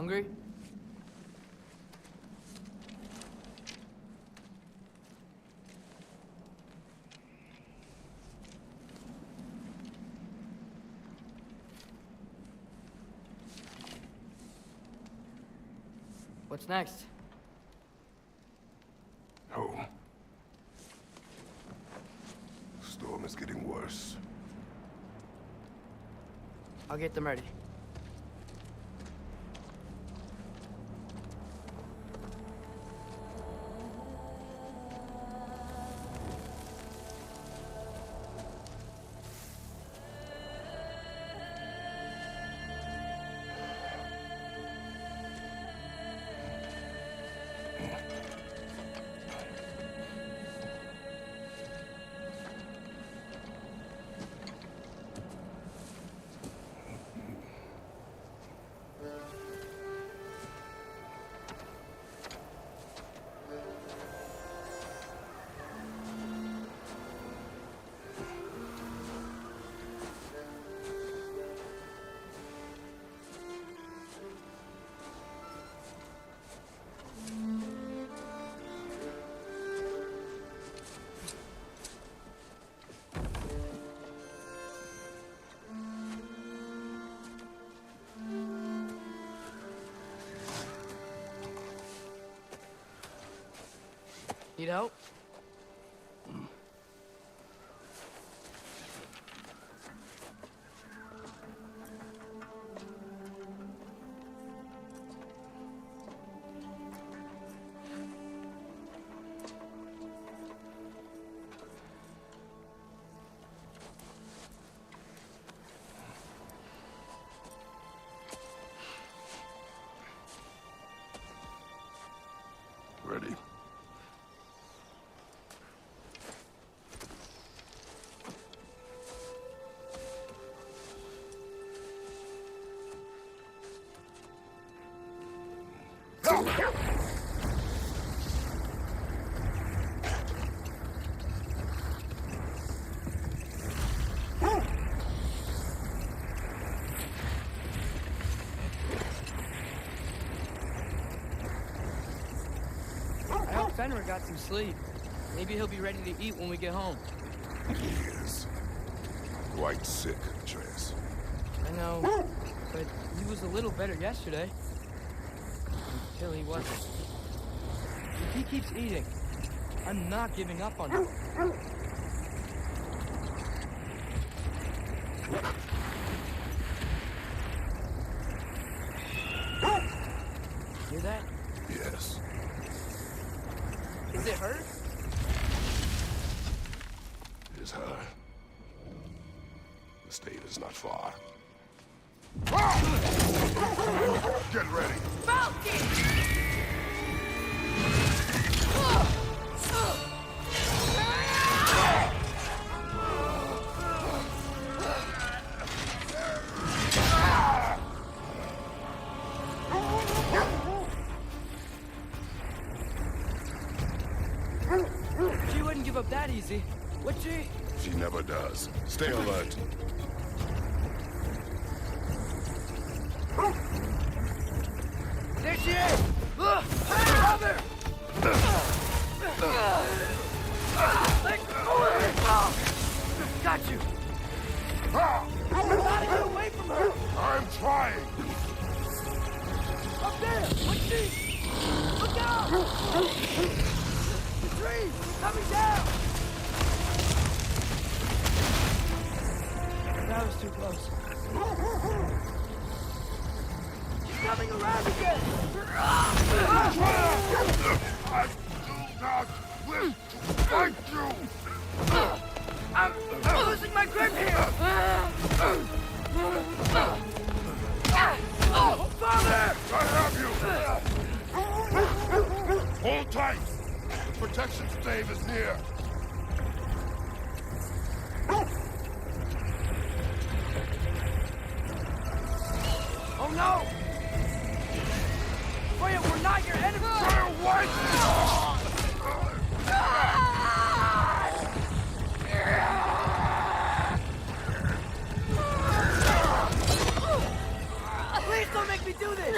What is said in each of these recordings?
Hungry? What's next? Home. Storm is getting worse. I'll get them ready. Need help? Ready? I hope Fenrir got some sleep. Maybe he'll be ready to eat when we get home. He is. Quite sick, Atreus. I know, but he was a little better yesterday. Until he wasn't. If he keeps eating, I'm not giving up on him. Hear that? Yes. Is it her? It is her. The stave is not far. Get ready. She wouldn't give up that easy, would she? She never does. Stay alert. There she is! Cover! Got you! Gotta get away from her! I'm trying. Up there! What's she? Look out! The trees! Coming down! That was too close. She's coming around again! I do not wish to fight you. I'm losing my grip here! Father! I have you. Hold tight. The protection stave is near. Oh no! Freya, we're not your enemy! Freya, what? Please don't make me do this!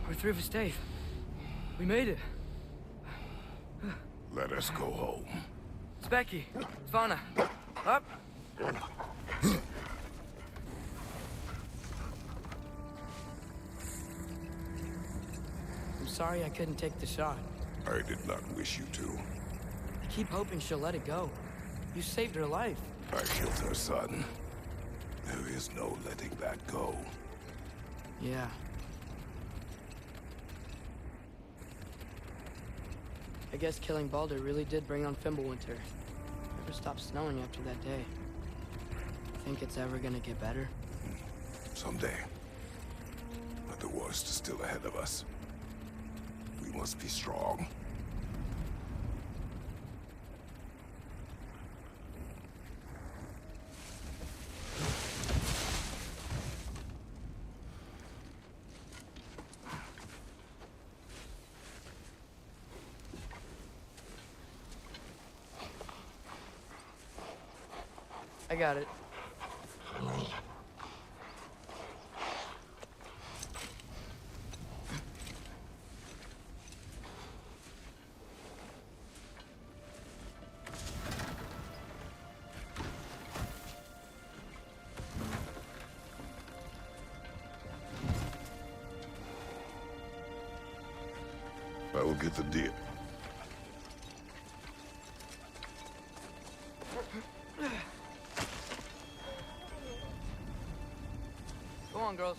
We're through the stave. We made it. Let us go home. It's Becky. Svana. Up. I'm sorry I couldn't take the shot. I did not wish you to. I keep hoping she'll let it go. You saved her life. I killed her son. There is no letting that go. Yeah. I guess killing Baldur really did bring on Fimbulwinter. Never stopped snowing after that day. Think it's ever gonna get better? Someday. But the worst is still ahead of us. We must be strong. I got it. get the deer. Go on, girls.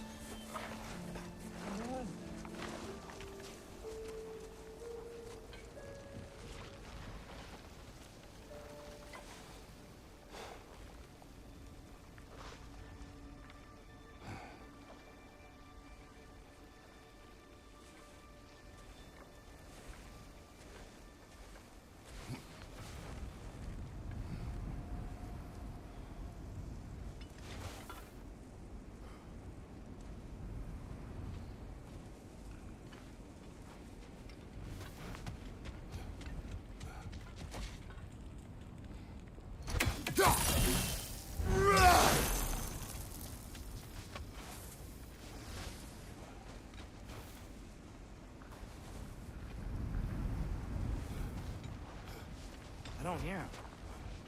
I don't hear him.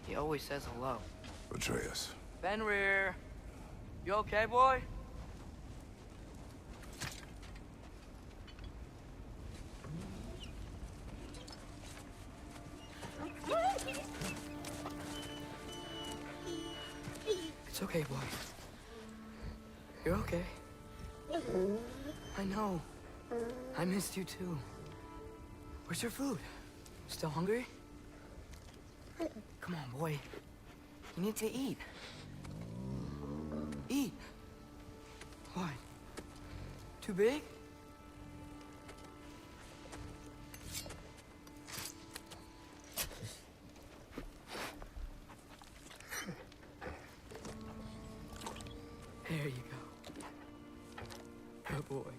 He always says hello. Atreus. Fenrir. You okay, boy? It's okay, boy. You're okay. I know. I missed you too. Where's your food? Still hungry? Come on, boy. You need to eat. Eat. Why? Too big? There you go. Good boy.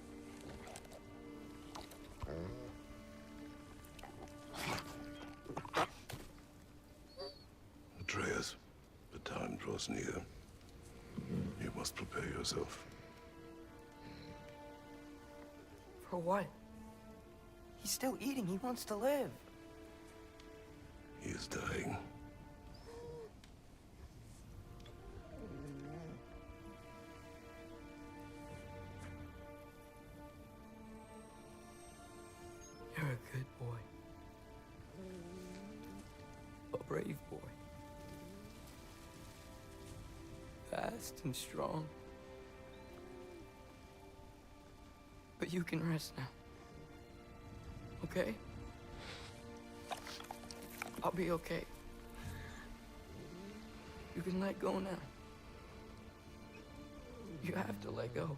Atreus, the time draws near. You must prepare yourself. For what? He's still eating. He wants to live. He is dying. You're a good boy. A brave boy. Fast and strong. But you can rest now. Okay? I'll be okay. You can let go now. You have to let go.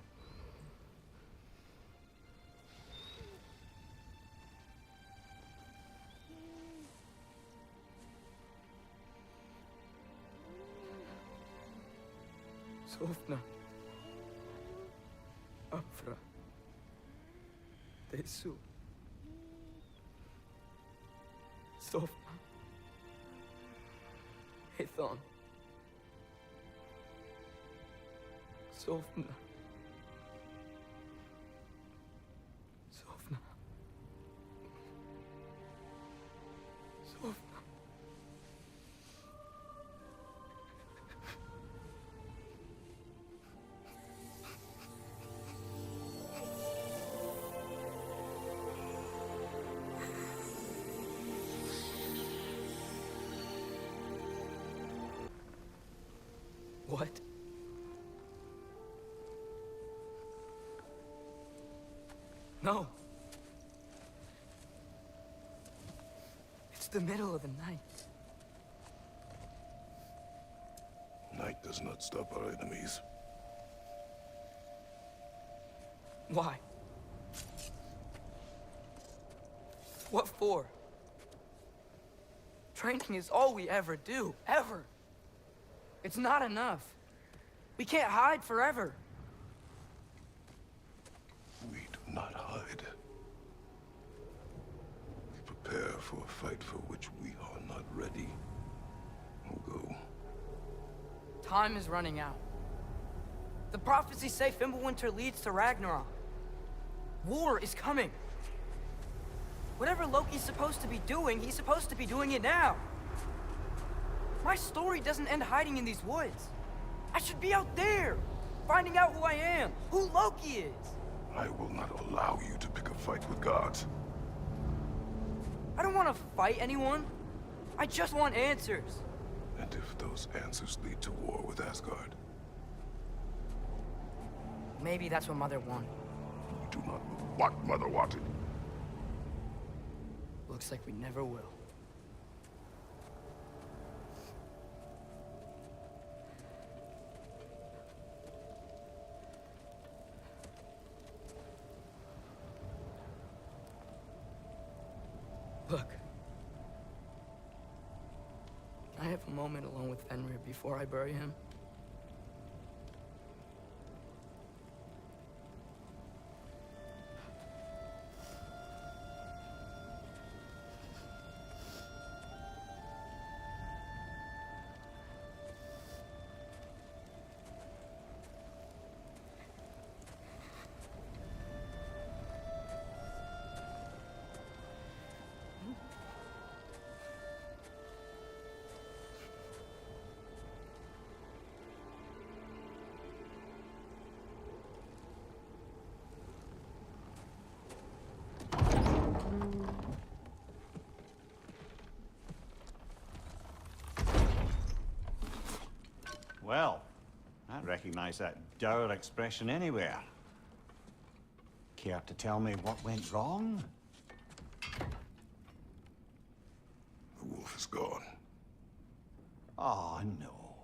Sofna. Afra. Tesu. Sofna. Hethon. Sofna. Sofna. Sofna. What? No. It's the middle of the night. Night does not stop our enemies. Why? What for? Training is all we ever do, ever. It's not enough. We can't hide forever. We do not hide. We prepare for a fight for which we are not ready. We'll go. Time is running out. The prophecies say Fimbulwinter leads to Ragnarok. War is coming. Whatever Loki's supposed to be doing, he's supposed to be doing it now. My story doesn't end hiding in these woods. I should be out there, finding out who I am, who Loki is. I will not allow you to pick a fight with gods. I don't want to fight anyone. I just want answers. And if those answers lead to war with Asgard? Maybe that's what Mother wanted. We do not know what Mother wanted. Looks like we never will. Look. I have a moment alone with Fenrir before I bury him. Well, I recognize that dour expression anywhere. Care to tell me what went wrong? The wolf is gone. Oh, no.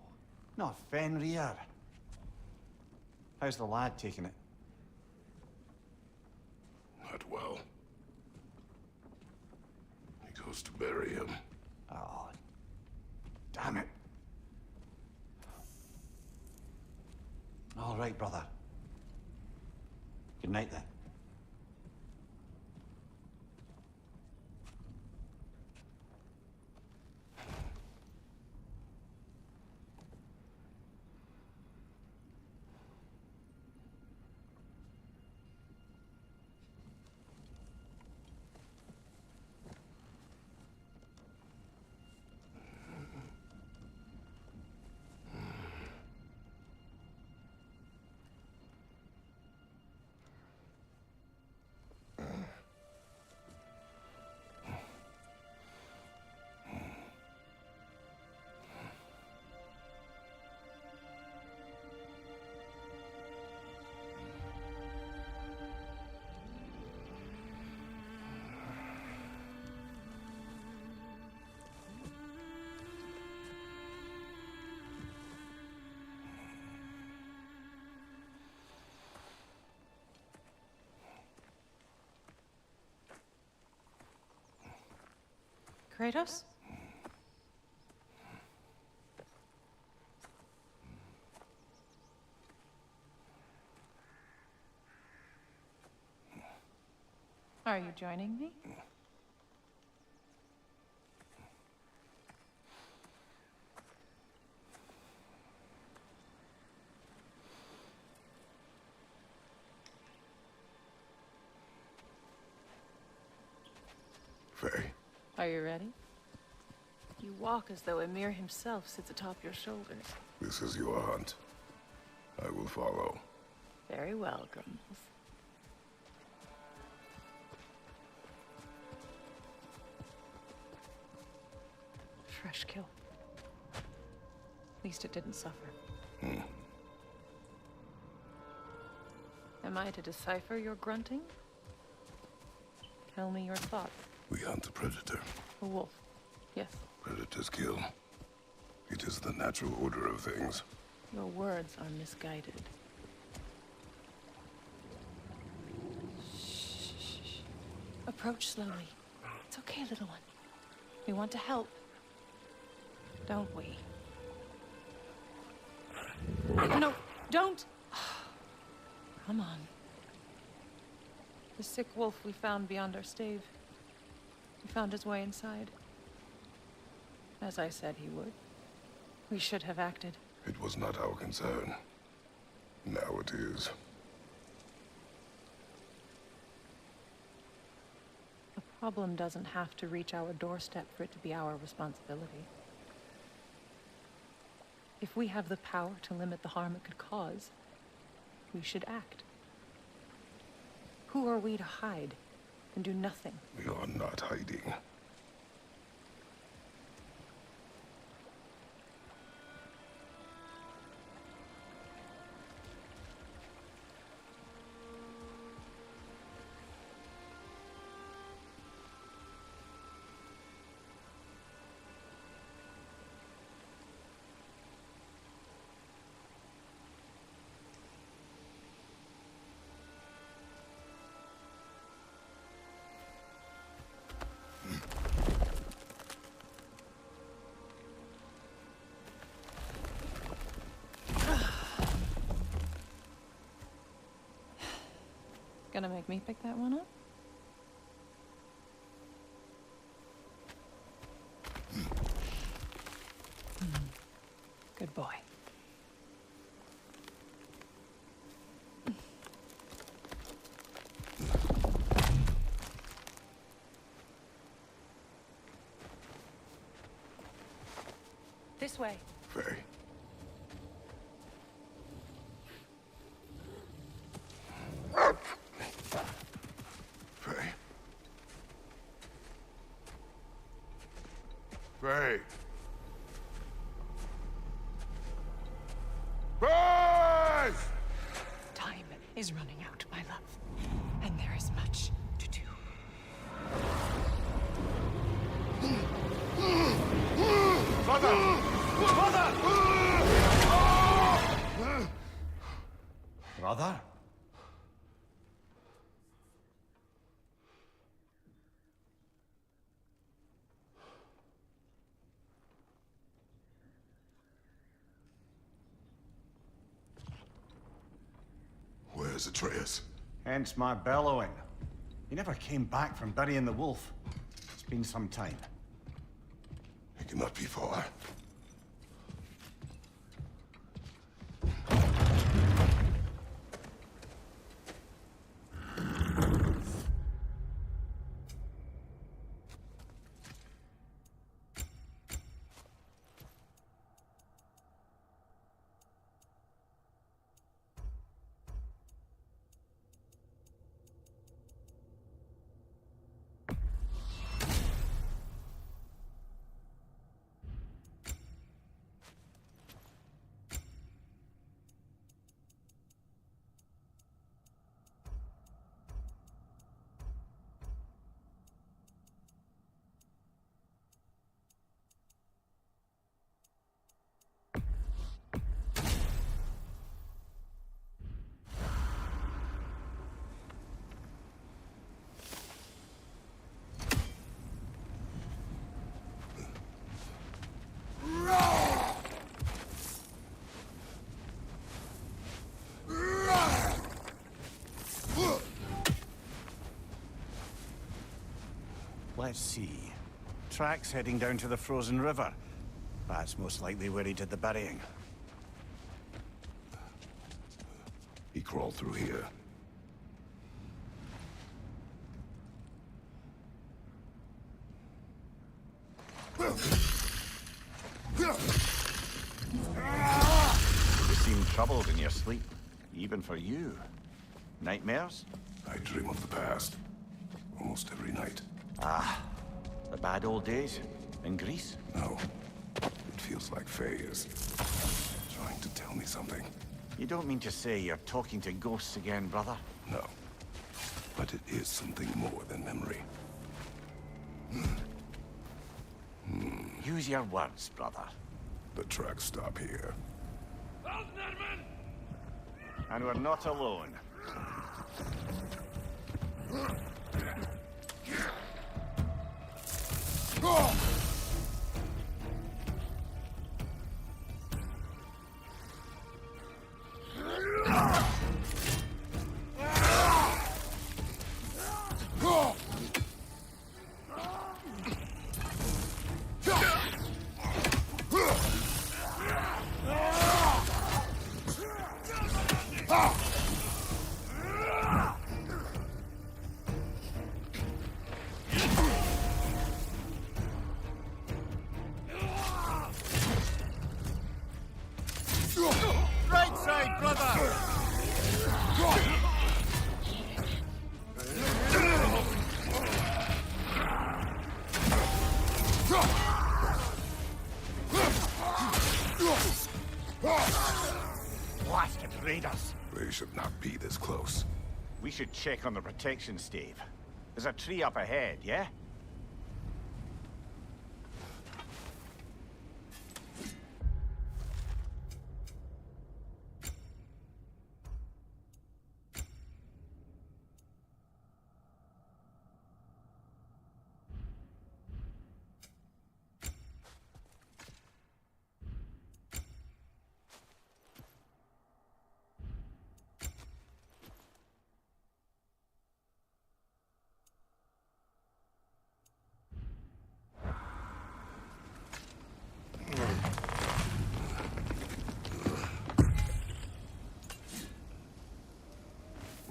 Not Fenrir. How's the lad taking it? Not well. He goes to bury him. Oh, damn it. All right, brother. Good night, then. Kratos? Are you joining me? Faye, Are you ready? You walk as though Emir himself sits atop your shoulders. this is your hunt. I will follow. Very well, Grumbles. Fresh kill. At least it didn't suffer. Am I to decipher your grunting? Tell me your thoughts. We hunt the predator. A wolf. Yes. Predators kill. It is the natural order of things. Your words are misguided. Shh. Approach slowly. It's okay, little one. We want to help. Don't we? No, don't! Come on. The sick wolf we found beyond our stave. He found his way inside. As I said he would. We should have acted. It was not our concern. Now it is. The problem doesn't have to reach our doorstep for it to be our responsibility. If we have the power to limit the harm it could cause, we should act. Who are we to hide and do nothing? We are not hiding. gonna make me pick that one up? Good boy. This way. Faye. Faye. Faye. Faye! Time is running out, my love. And there is much to do. Brother! Brother! Brother? Where's Atreus? Hence my bellowing. He never came back from burying the wolf. It's been some time. He cannot be far. Let's see. Tracks heading down to the frozen river. That's most likely where he did the burying. He crawled through here. You seem troubled in your sleep. Even for you. Nightmares? I dream of the past. Almost every night. The bad old days? In Greece? No. It feels like Faye is trying to tell me something. You don't mean to say you're talking to ghosts again, brother? No. But it is something more than memory. Use your words, brother. The tracks stop here. And we're not alone. Right side, brother! Blasted raiders! They should not be this close. We should check on the protection stave. There's a tree up ahead, yeah?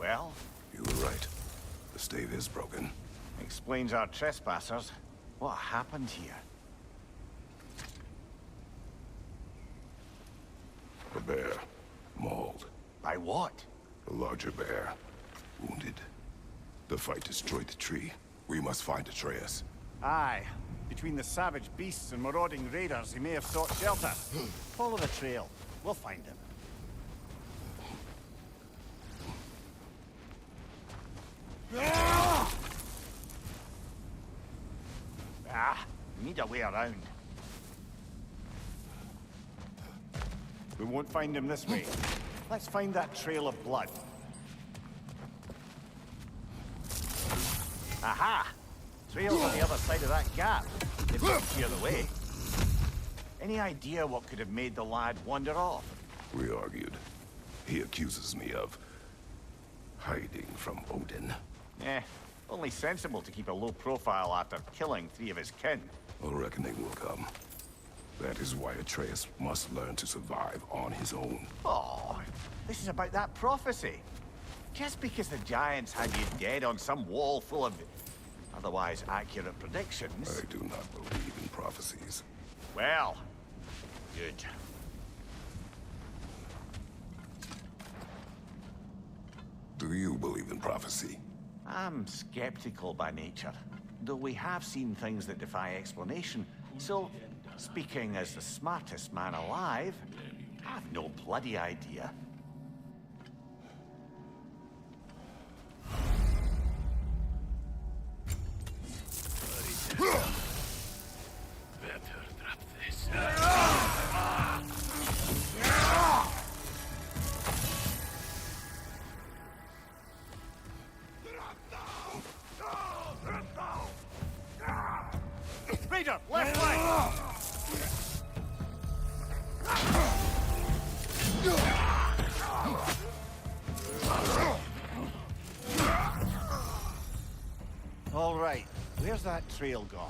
Well, You were right. The stave is broken. explains our trespassers. What happened here? A bear. Mauled. By what? A larger bear. Wounded. The fight destroyed the tree. We must find Atreus. Aye. Between the savage beasts and marauding raiders, he may have sought shelter. Follow the trail. We'll find him. We need a way around. We won't find him this way. Let's find that trail of blood. Aha! Trail's on the other side of that gap. It must clear the way. Any idea what could have made the lad wander off? We argued. He accuses me of hiding from Odin. Only sensible to keep a low profile after killing 3 of his kin. A reckoning will come. That is why Atreus must learn to survive on his own. Oh, this is about that prophecy. Just because the giants had you dead on some wall full of otherwise accurate predictions. I do not believe in prophecies. Well, good. Do you believe in prophecy? I'm skeptical by nature, though we have seen things that defy explanation. So, speaking as the smartest man alive, I've no bloody idea. Better drop this. Raider, left flank! All right, where's that trail gone?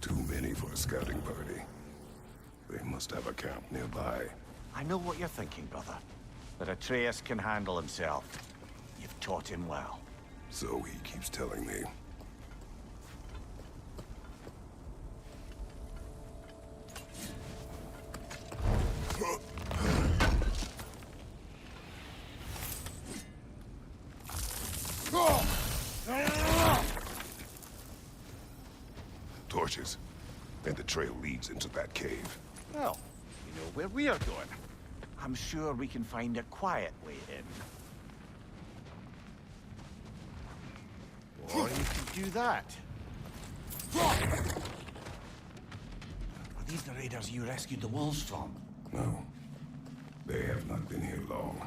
Too many for a scouting party. They must have a camp nearby. I know what you're thinking, brother. But Atreus can handle himself. You've taught him well. So he keeps telling me. Torches. And the trail leads into that cave. Well, you know where we are going. I'm sure we can find a quiet way in. Or you could do that. Are these the raiders you rescued the wolves from? No. They have not been here long.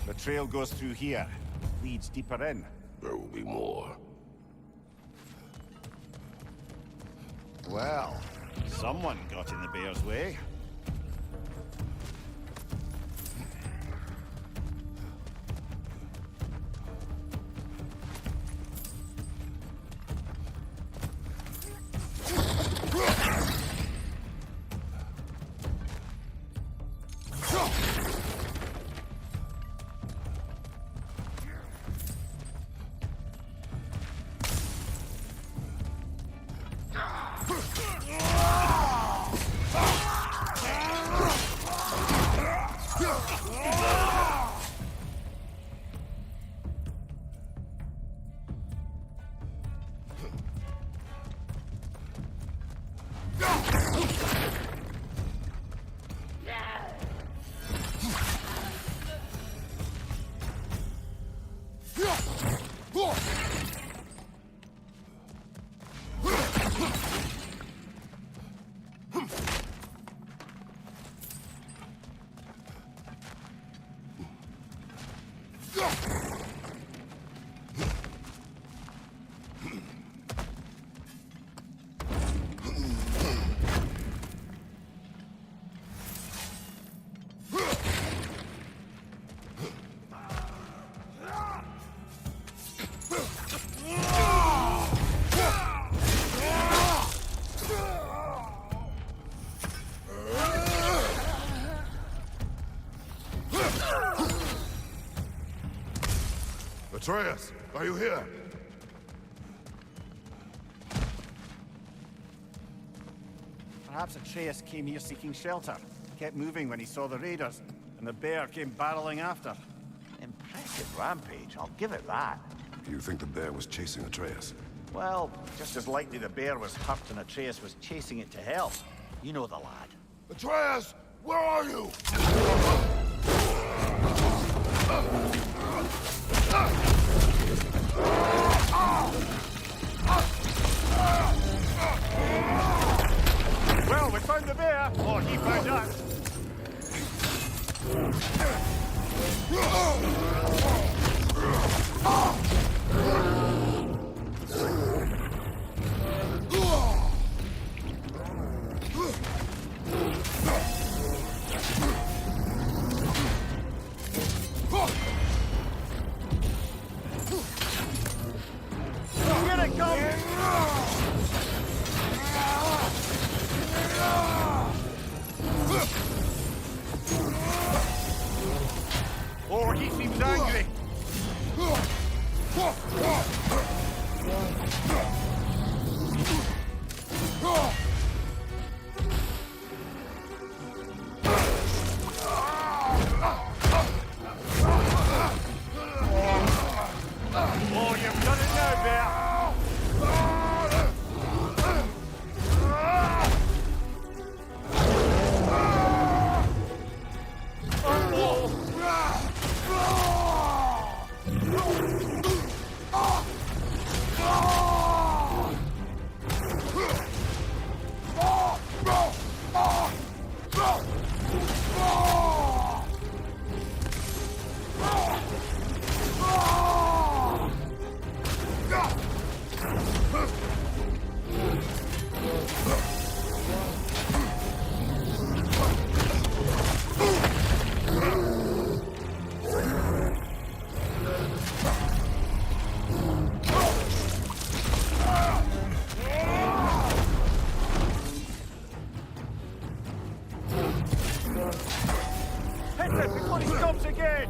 The trail goes through here. Leads deeper in. There will be more. Well, someone got in the bear's way. Atreus, are you here? Perhaps Atreus came here seeking shelter. Kept moving when he saw the raiders, and the bear came barreling after. Impressive rampage, I'll give it that. You think the bear was chasing Atreus? Well, just as likely the bear was hurt and Atreus was chasing it to help. You know the lad. Atreus, where are you? Well, we found the bear, or he found us. Oh, he seems angry. Oh, you've done it now, Bear. Hit it before he stops again!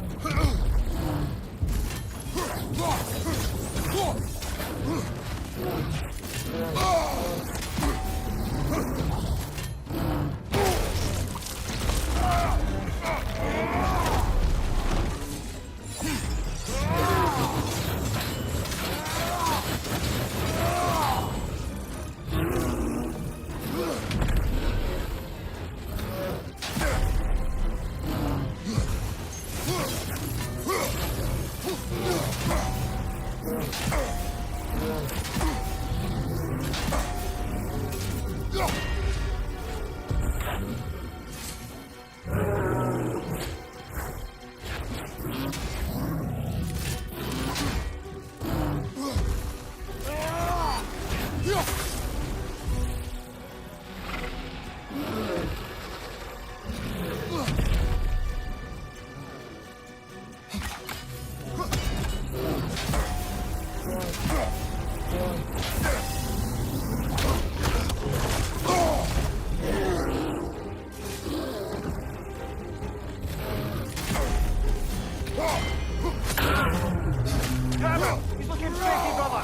He's looking shaky, brother!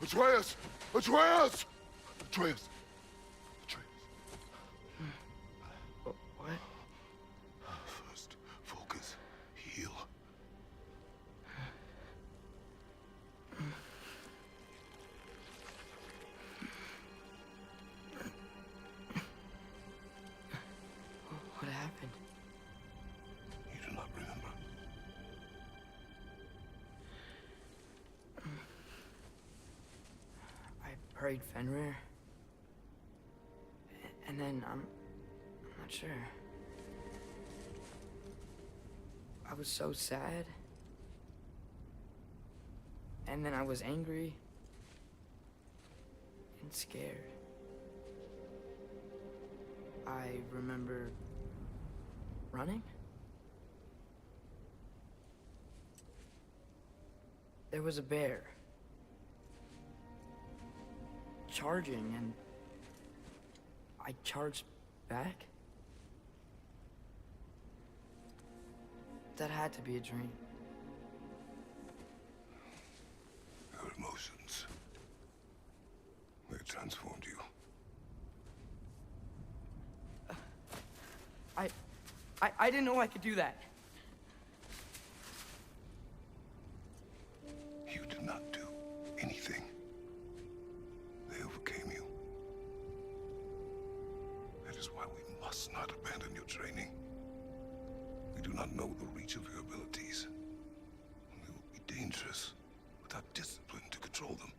Atreus! Atreus! Atreus! Atreus! What? First, focus. Heal. What happened? You do not remember. I prayed Fenrir. And then I'm not sure. I was so sad. And then I was angry and scared. I remember running. There was a bear charging, and I charged back. That had to be a dream. didn't know I could do that. You did not do anything. They overcame you. That is why we must not abandon your training. We do not know the reach of your abilities. They will be dangerous without discipline to control them.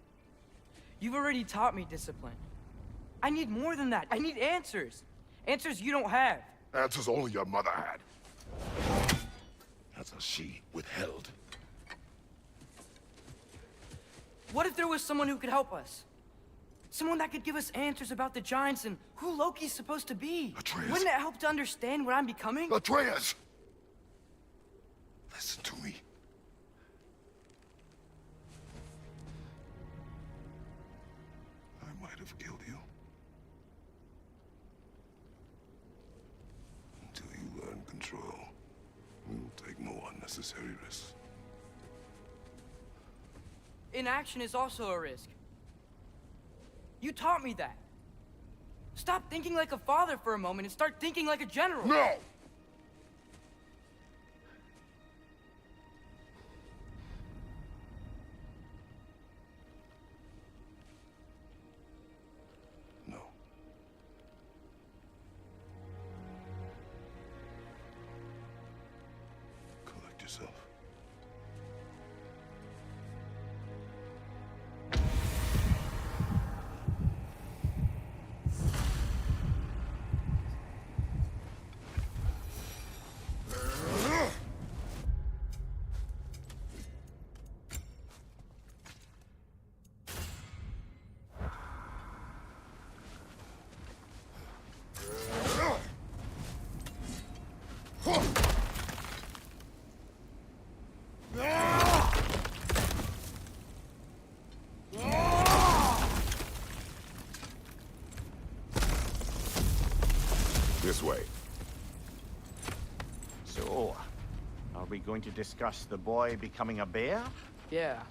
You've already taught me discipline. I need more than that. I need answers. Answers you don't have. Answers only your mother had. Answers she withheld. What if there was someone who could help us? Someone that could give us answers about the Giants and who Loki's supposed to be. Atreus. Wouldn't it help to understand what I'm becoming? Atreus! Listen to me. I might have killed you. Until you learn control, we will take no unnecessary risks. Inaction is also a risk. You taught me that. Stop thinking like a father for a moment and start thinking like a general. No! No. Collect yourself. This way. So, are we going to discuss the boy becoming a bear? Yeah,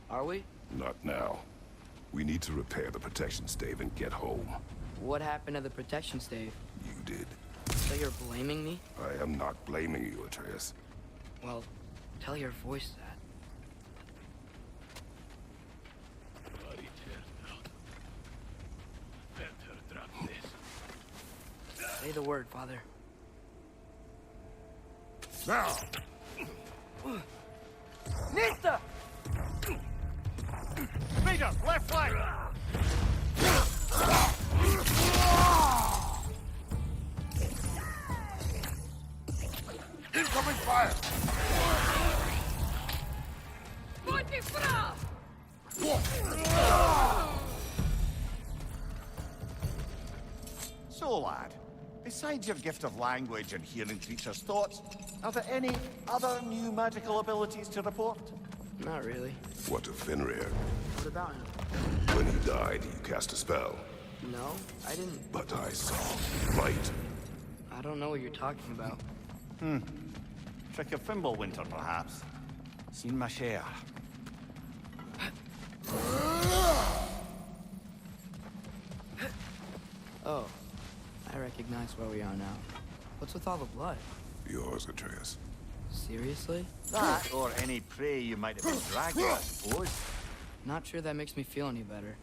are we? Not now. We need to repair the protection stave and get home. What happened to the protection stave? You did. So you're blaming me? I am not blaming you, Atreus. Well, tell your voice that. Say the word, Father. Now! Nista! Peter, left flank! Incoming fire! So, lad, besides your gift of language and hearing creatures' thoughts, are there any other new magical abilities to report? Not really. What of Fenrir? What about him? When he died, you cast a spell. No, I didn't. But I saw light. I don't know what you're talking about. Trick of Fimbulwinter, perhaps? Seen my share. Oh, I recognize where we are now. What's with all the blood? Yours, Atreus. Seriously? That, or any prey you might have been dragging, I suppose. Not sure that makes me feel any better.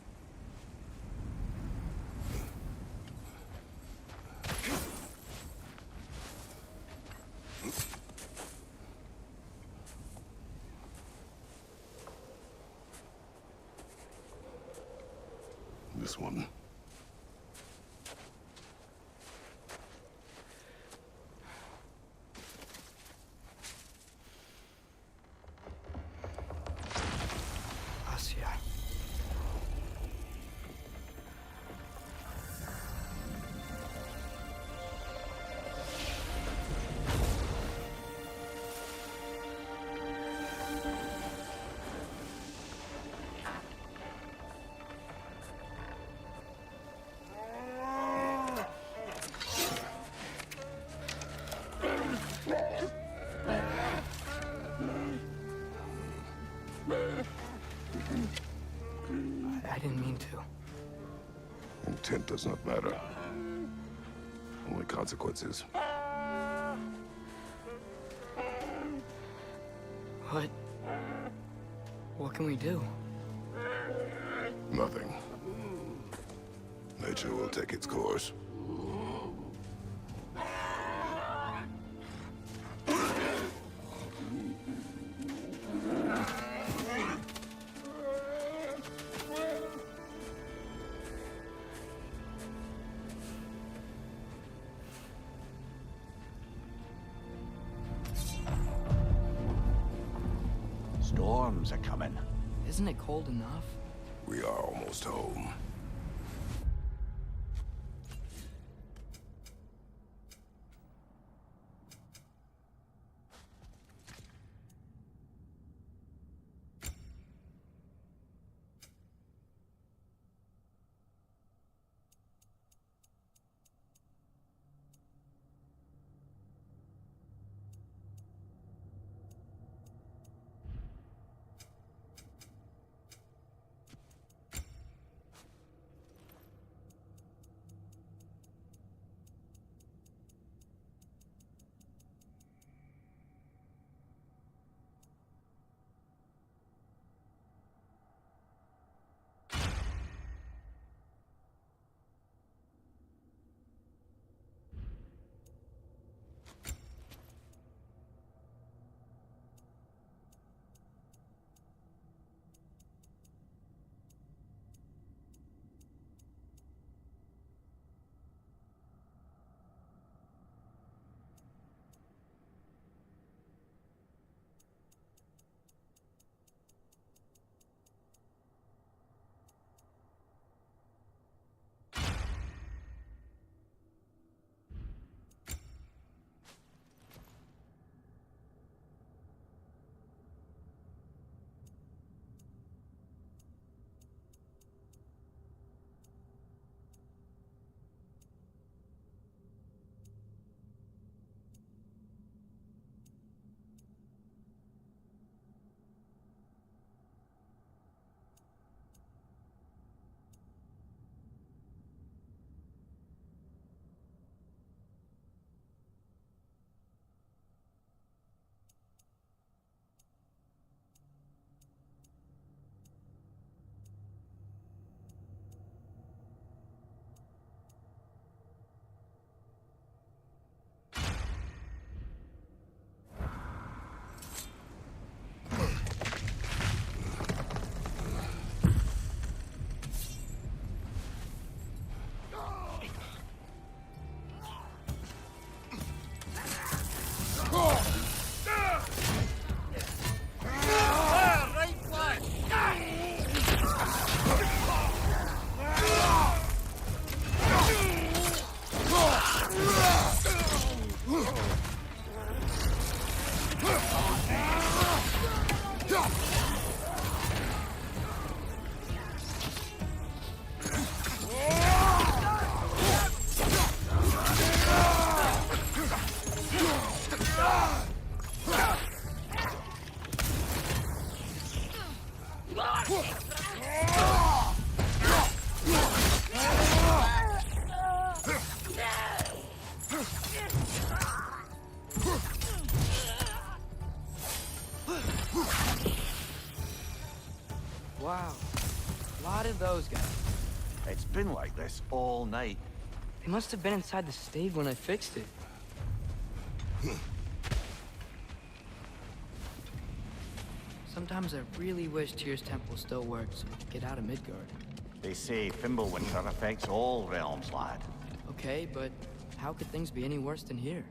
This one. Asia. I didn't mean to. Intent does not matter. Only consequences. What? What can we do? Nothing. Nature will take its course. Storms are coming. Isn't it cold enough? We are almost home. Wow. A lot of those guys. It's been like this all night. They must have been inside the stave when I fixed it. Sometimes I really wish Tyr's temple still worked so we could get out of Midgard. They say Fimbulwinter affects all realms, lad. Okay, but how could things be any worse than here?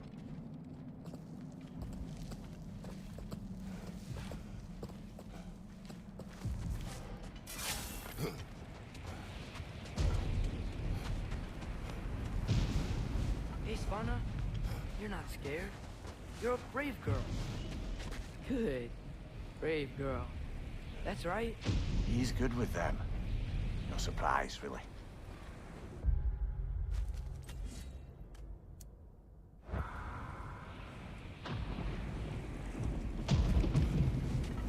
Hey, Svanna, you're not scared. You're a brave girl. Good. Brave girl. That's right. He's good with them. No surprise, really.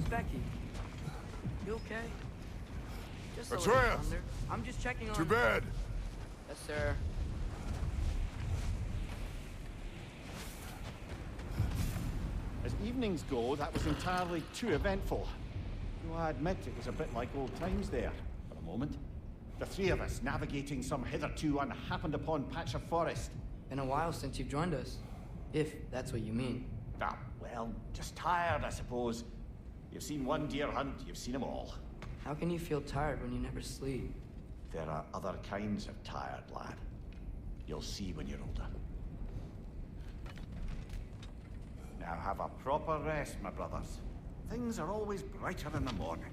Becky, you okay? Just a little Atreus! thunder. I'm just checking on... To bed! Yes, sir. As evil evenings go, that was entirely too eventful. Though I admit it was a bit like old times there, for a moment. The three of us navigating some hitherto unhappened upon patch of forest. Been a while since you've joined us. If that's what you mean. Ah, well, just tired, I suppose. You've seen one deer hunt, you've seen them all. How can you feel tired when you never sleep? There are other kinds of tired, lad. You'll see when you're older. Now have a proper rest, my brothers. Things are always brighter in the morning.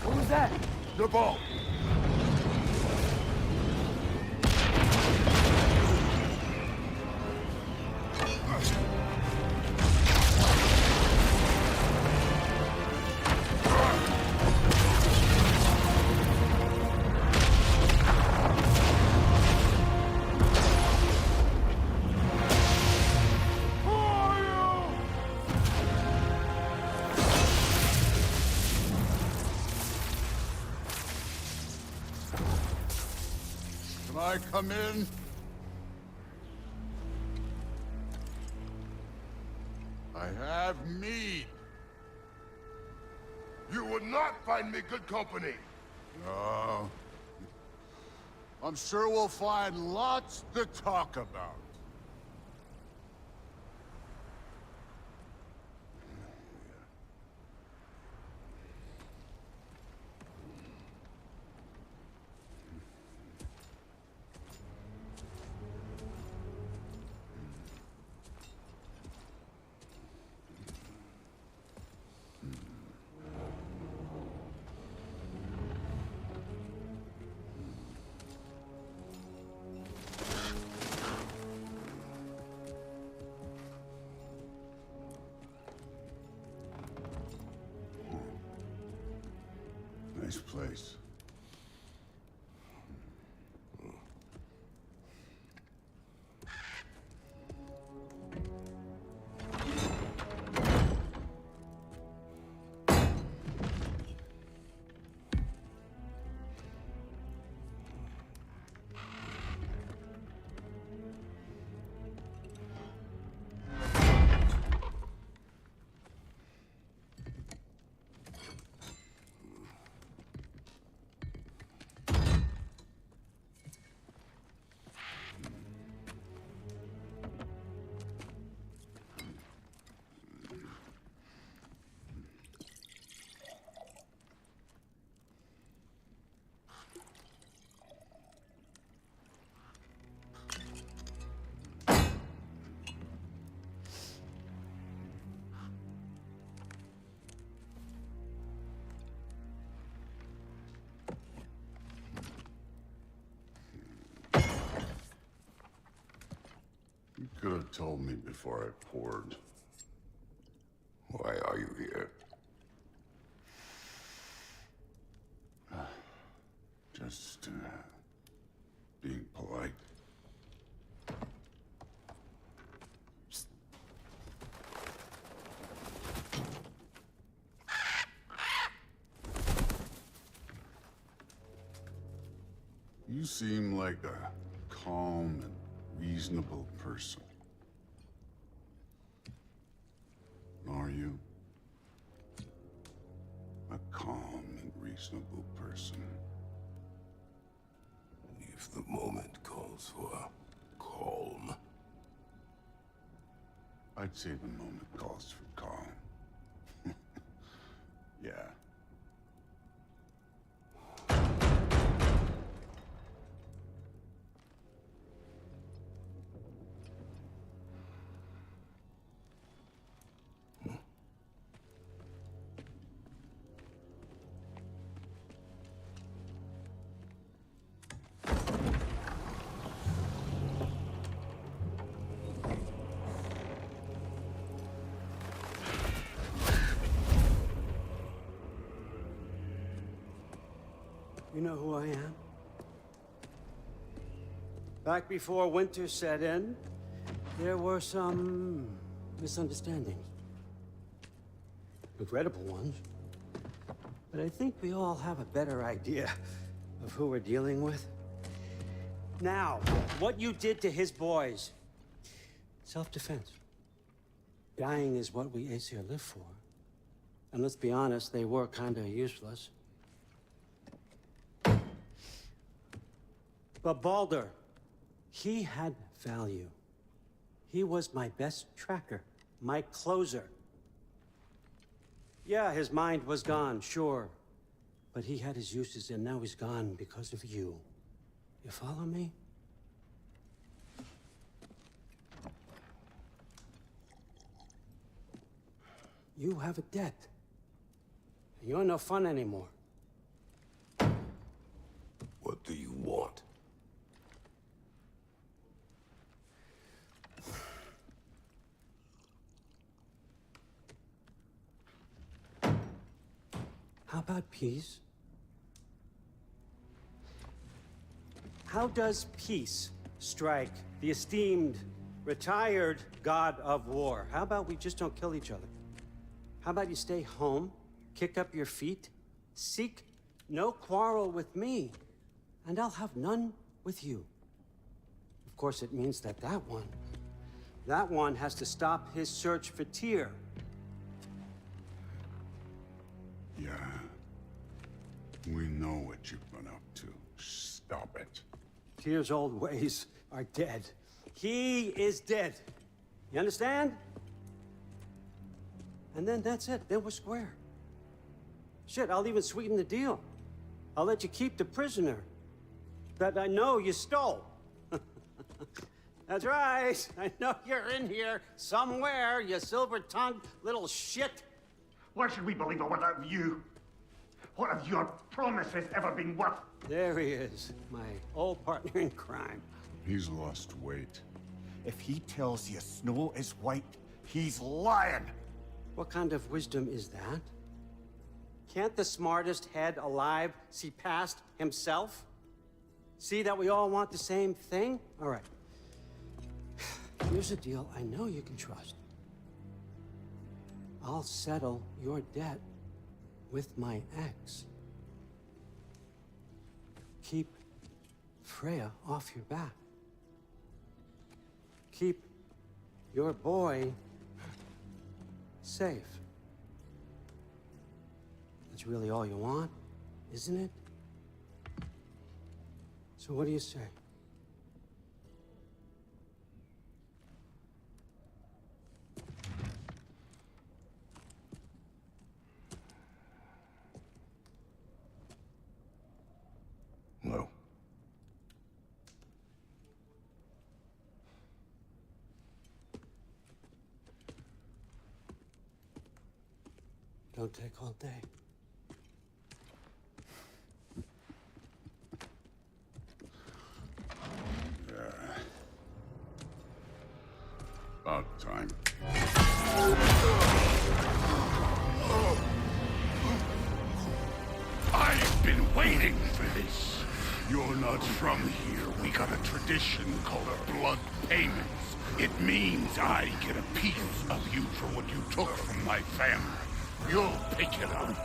What was that? The ball! Can I come in? I have mead. You would not find me good company. No. I'm sure we'll find lots to talk about. Nice place. You could have told me before I poured. Why are you here? Just, being polite. You seem like a calm and reasonable person. Are you? A calm and reasonable person. If the moment calls for calm. I'd say the moment calls for calm. Yeah. You know who I am? Back before winter set in, There were some misunderstandings. Regrettable ones. But I think we all have a better idea of who we're dealing with. Now, what you did to his boys. Self-defense. Dying is what we Aesir live for. And let's be honest, they were kinda useless. But Baldur, he had value. He was my best tracker, my closer. Yeah, his mind was gone, sure. But he had his uses, and now he's gone because of you. You follow me? You have a debt. You're no fun anymore. What do you want? How about peace? How does peace strike the esteemed, retired god of war? How about we just don't kill each other? How about you stay home, kick up your feet, seek no quarrel with me, and I'll have none with you. Of course, it means that that one has to stop his search for Tyr. Yeah. We know what you've been up to. Stop it. Tyr's old ways are dead. He is dead. You understand? And then that's it. Then we're square. Shit, I'll even sweeten the deal. I'll let you keep the prisoner that I know you stole. That's right. I know you're in here somewhere, you silver-tongued little shit. Why should we believe a word out of you? What have your promises ever been worth? There he is, my old partner in crime. He's lost weight. If he tells you snow is white, he's lying. What kind of wisdom is that? Can't the smartest head alive see past himself? See that we all want the same thing? All right. Here's a deal I know you can trust. I'll settle your debt with my ex. Keep Freya off your back. Keep your boy safe. That's really all you want, isn't it? So what do you say? No. Don't take all day. About time. I've been waiting for this. You're not from here. We got a tradition called blood payments. It means I get a piece of you for what you took from my family. You'll pick it up.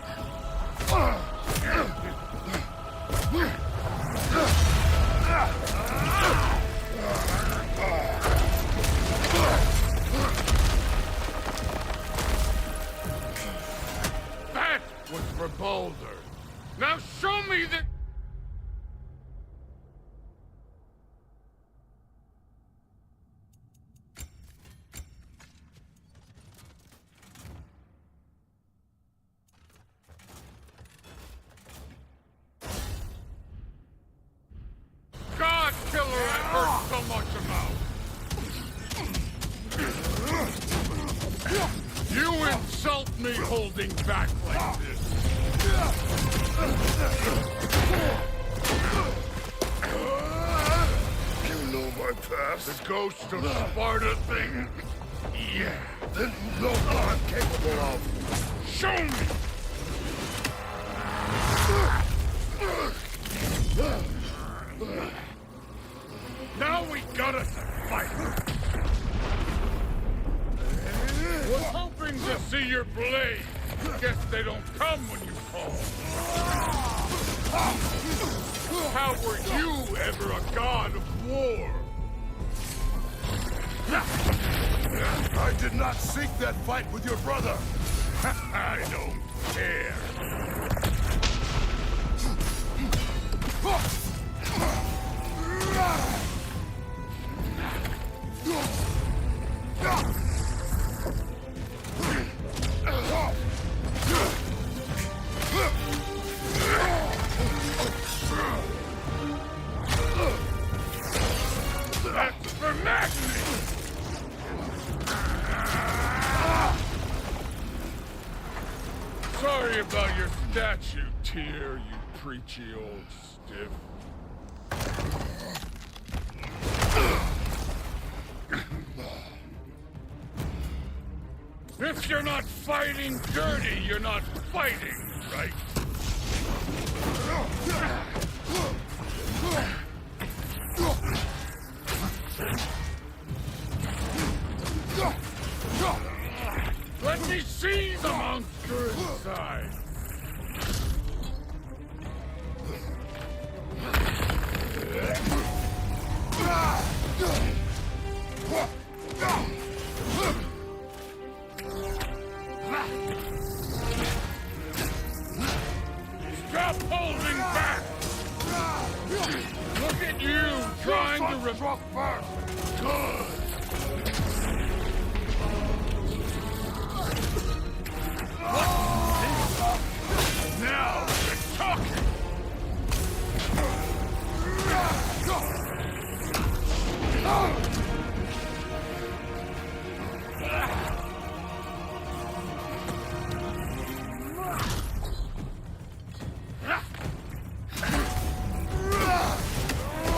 That was for Baldur. Now show me that... God killer I heard so much about. You insult me holding back like this. You know my past. The ghost of Sparta thing? Yeah. Then you know what I'm capable of. Show me! Now we gotta fight! your blade. Guess they don't come when you call. How were you ever a god of war? I did not seek that fight with your brother. I don't care. That's for Magni! Sorry about your statue, Tyr, you preachy old stiff. If you're not fighting dirty, you're not fighting, right? Let me see the monster inside! Stop holding back! Look at you, trying to Struck first. Good! Now you're talking!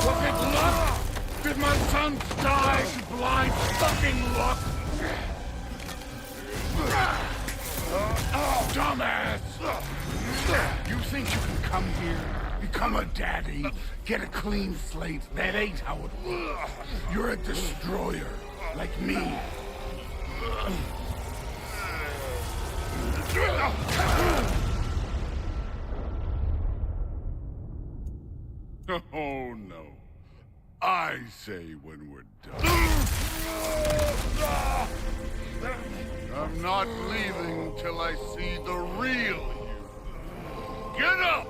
Was it luck? Did my son die to blind fucking luck? Dumbass! You think you can come here, become a daddy, get a clean slate? That ain't how it works. You're a destroyer, like me. Oh no. I say when we're done. I'm not leaving till I see the real you. Get up!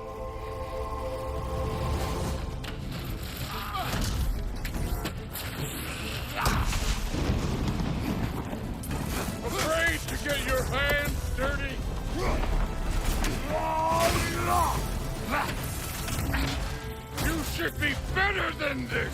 Afraid to get your hands dirty? You should be better than this!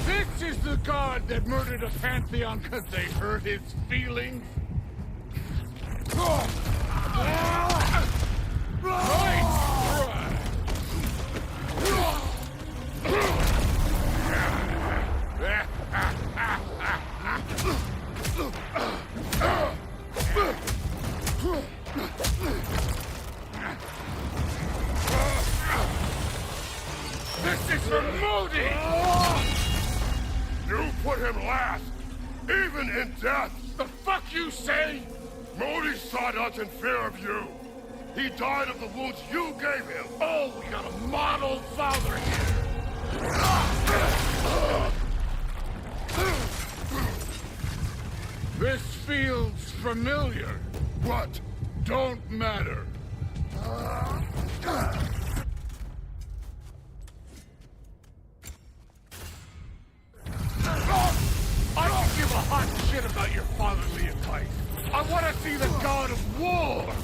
This is the god that murdered a pantheon because they hurt his feelings? Nice try! This is for Modi! You put him last, even in death. The fuck you say? Modi sought us in fear of you. He died of the wounds you gave him. Oh, we got a model father here. This feels familiar. What? Don't matter. I don't give a hot shit about your fatherly advice. I want to see the god of war.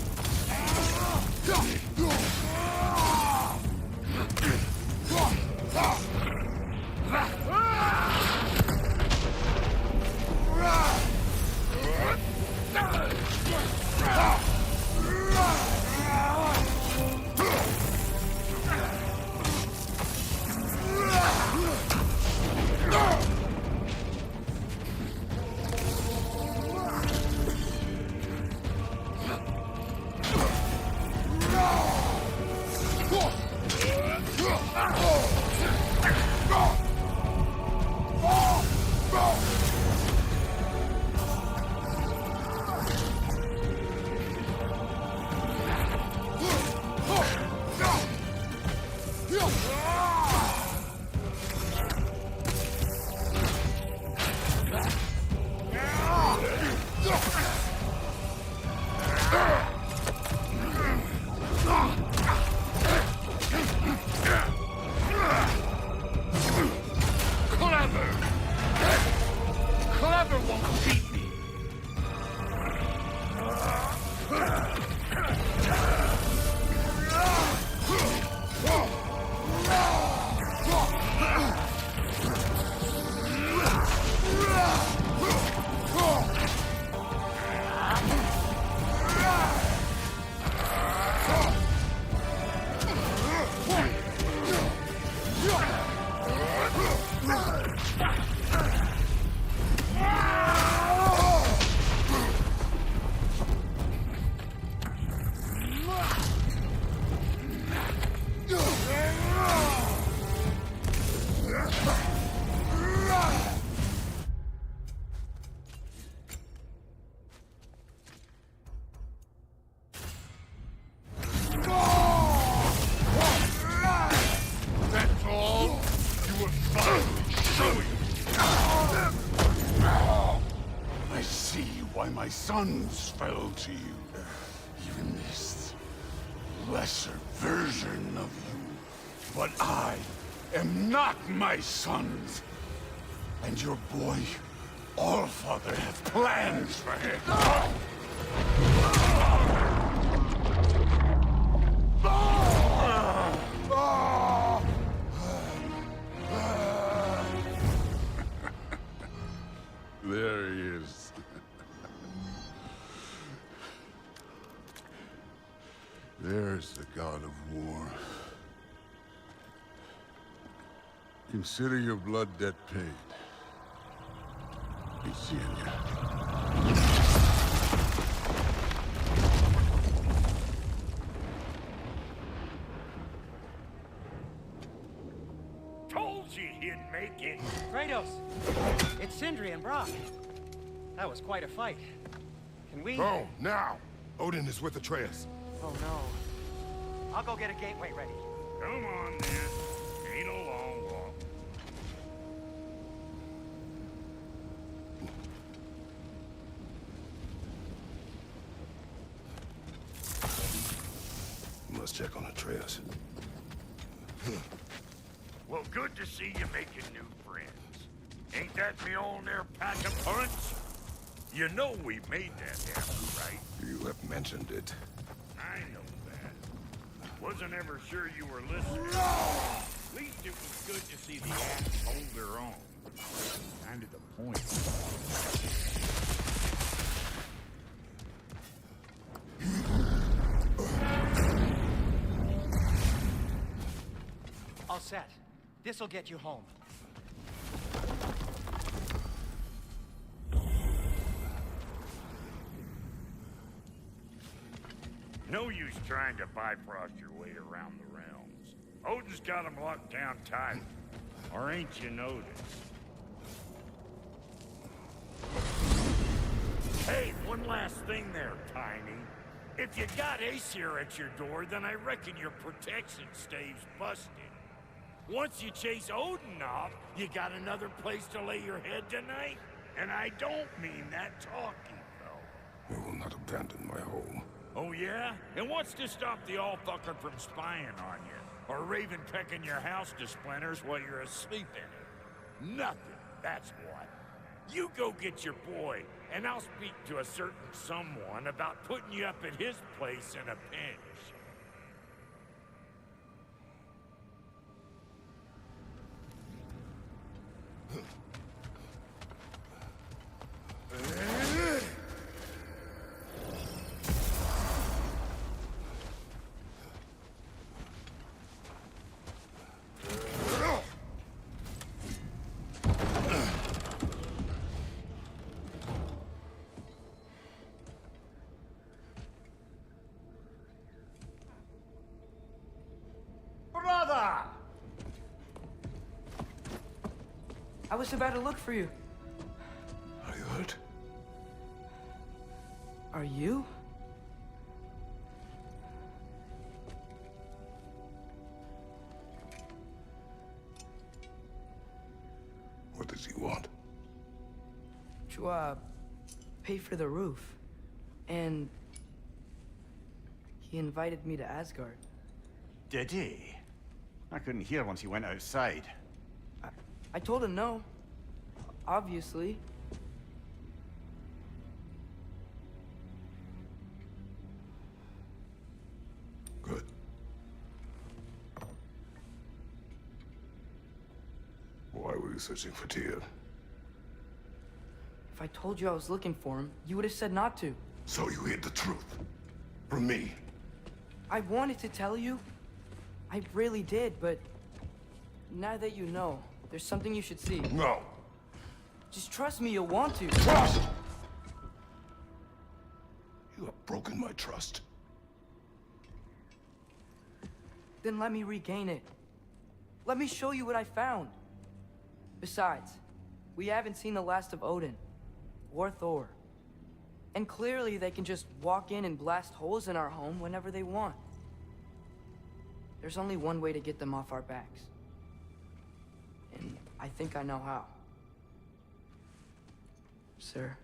father won't beat me! That's all? You were finally showing me. I see why my sons fell to you. Even this lesser version of you. But I am not my sons. And your boy, Allfather, have plans for him. There he is. There's the god of war. Consider your blood debt paid. Be seeing ya. Told you he'd make it. Kratos! It's Sindri and Brock. That was quite a fight. Can we... Oh, now! Odin is with Atreus. Oh, no. I'll go get a gateway ready. Come on, then. Ain't a long walk. Must check on Atreus. Well, good to see you making new friends. Ain't that me on there pack a punch? You know we made that happen, right? You have mentioned it. I know that. Wasn't ever sure you were listening. At least it was good to see the axe hold their own. Kind of the point. All set. This'll get you home. No use trying to bifrost your way around the realms. Odin's got them locked down tight. Or ain't you noticed? Hey, one last thing there, Tiny. If you got Aesir at your door, then I reckon your protection stave's busted. Once you chase Odin off, you got another place to lay your head tonight? And I don't mean that talking, though. We will not abandon my home. Oh, yeah? And what's to stop the all-fucker from spying on you? Or Raven pecking your house to splinters while you're asleep in it? Nothing, that's what. You go get your boy, and I'll speak to a certain someone about putting you up at his place in a pinch. Brother! I was about to look for you. Are you hurt? Are you? What does he want? To, pay for the roof. And he invited me to Asgard. Did he? I couldn't hear once he went outside. I told him no. Obviously. searching for Tyr? If I told you I was looking for him, you would have said not to. So you hid the truth. From me. I wanted to tell you. I really did, but now that you know, there's something you should see. No. Just trust me, you'll want to. Trust! You have broken my trust. Then let me regain it. Let me show you what I found. Besides, we haven't seen the last of Odin. Or Thor. And clearly they can just walk in and blast holes in our home whenever they want. There's only one way to get them off our backs. And I think I know how. Sir.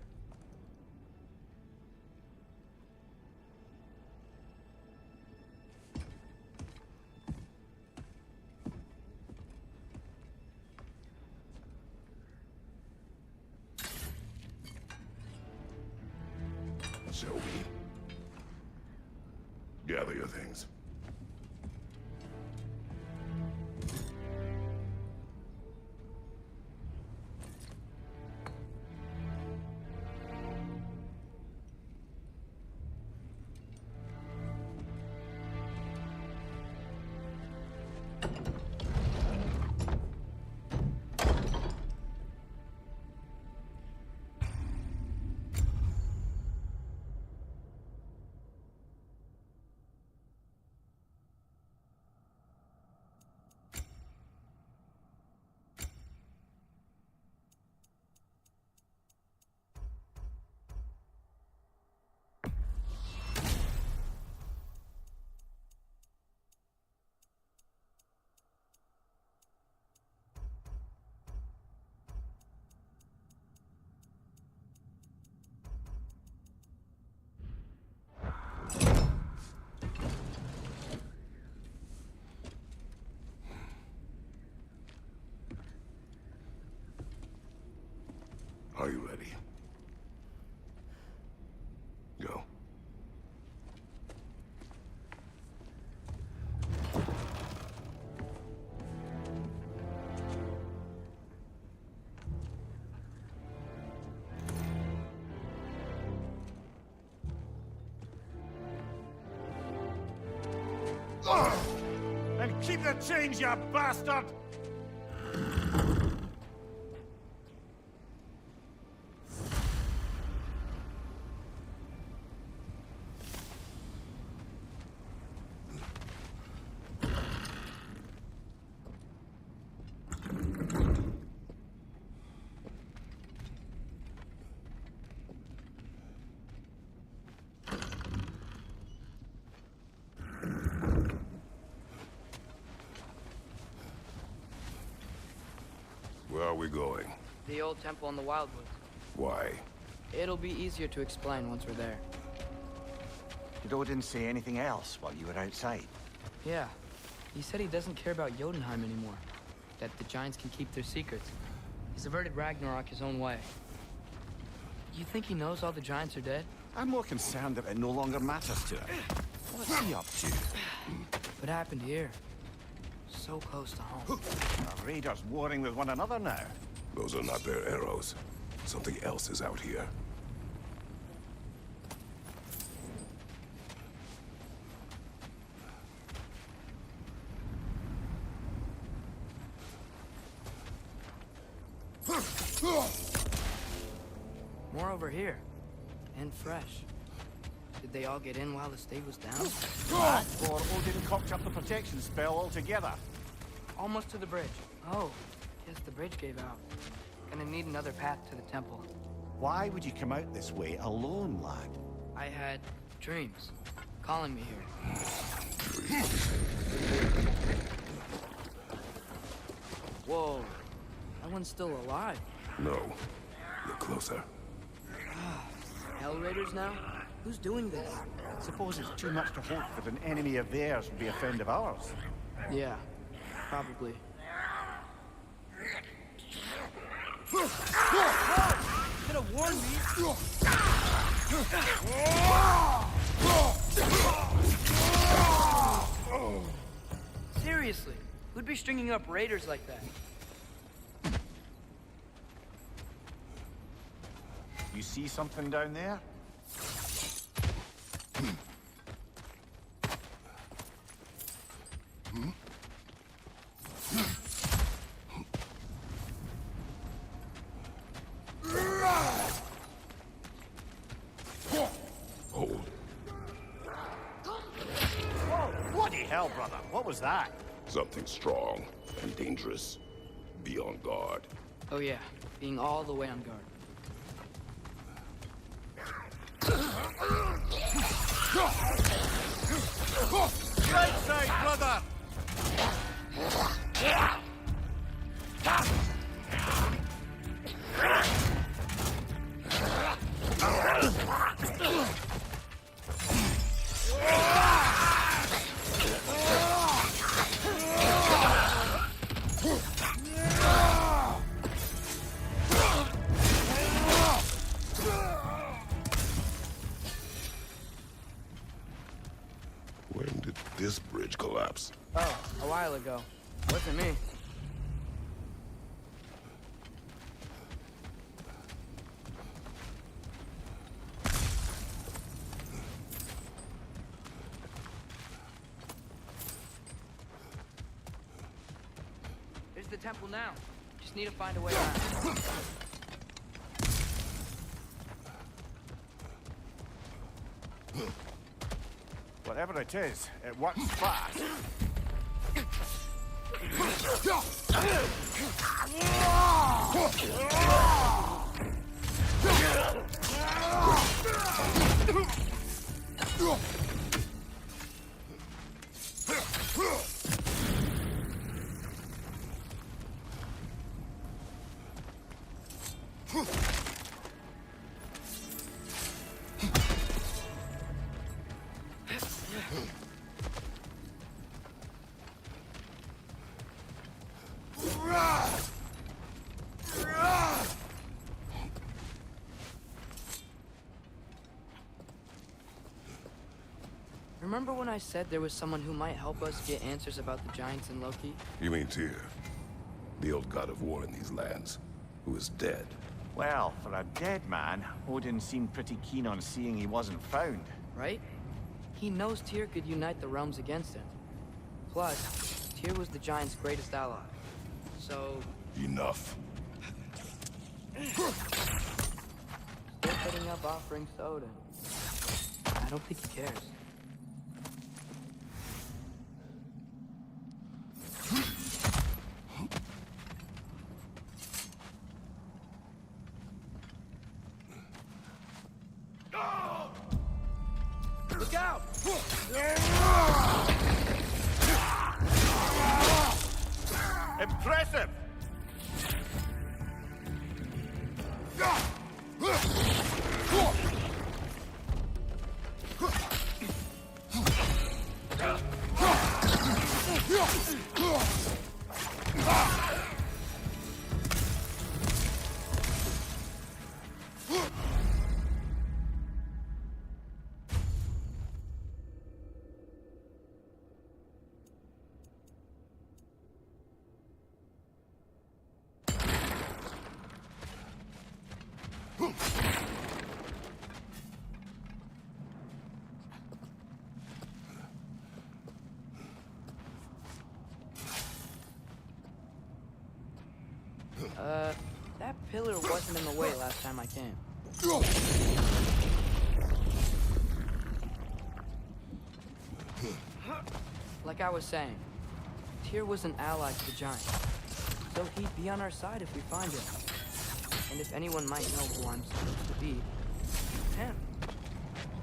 Shall we? Gather your things. Are you ready? Go. And keep the change, you bastard! Where are we going? The old temple in the Wildwoods. Why? It'll be easier to explain once we're there. Did Odin say anything else while you were outside? Yeah. He said he doesn't care about Jotunheim anymore. That the giants can keep their secrets. He's averted Ragnarok his own way. You think he knows all the giants are dead? I'm more concerned that it no longer matters to him. What's he up to? What happened here? So close to home. Are raiders warring with one another now? Those are not their arrows. Something else is out here. More over here. And fresh. Did they all get in while the stave was down? Or Odin cocked up the protection spell altogether? Almost to the bridge. Oh, guess the bridge gave out. Gonna need another path to the temple. Why would you come out this way alone, lad? I had dreams calling me here. Whoa, that one's still alive. No. Look closer. Hell Raiders now? Who's doing this? Suppose it's too much to hope that an enemy of theirs would be a friend of ours. Yeah, probably. Could have warned me. Seriously, who'd be stringing up raiders like that? You see something down there? Hold. Bloody hell, brother. What was that? Something strong and dangerous. Be on guard. Oh yeah, being all the way on guard. Right side, brother! When did this bridge collapse? Oh, a while ago. Wasn't me. There's the temple now. Just need to find a way around. Whatever it is, it works fast. Remember when I said there was someone who might help us get answers about the giants and Loki? You mean Tyr, the old god of war in these lands, who is dead? Well, for a dead man, Odin seemed pretty keen on seeing he wasn't found. Right? He knows Tyr could unite the realms against him. Plus, Tyr was the giant's greatest ally. So... Enough. Still putting up offerings to Odin. I don't think he cares. Look out! Impressive! That pillar wasn't in the way last time I came. Like I was saying, Tyr was an ally to the giants, so he'd be on our side if we find him. And if anyone might know who I'm supposed to be, it's him.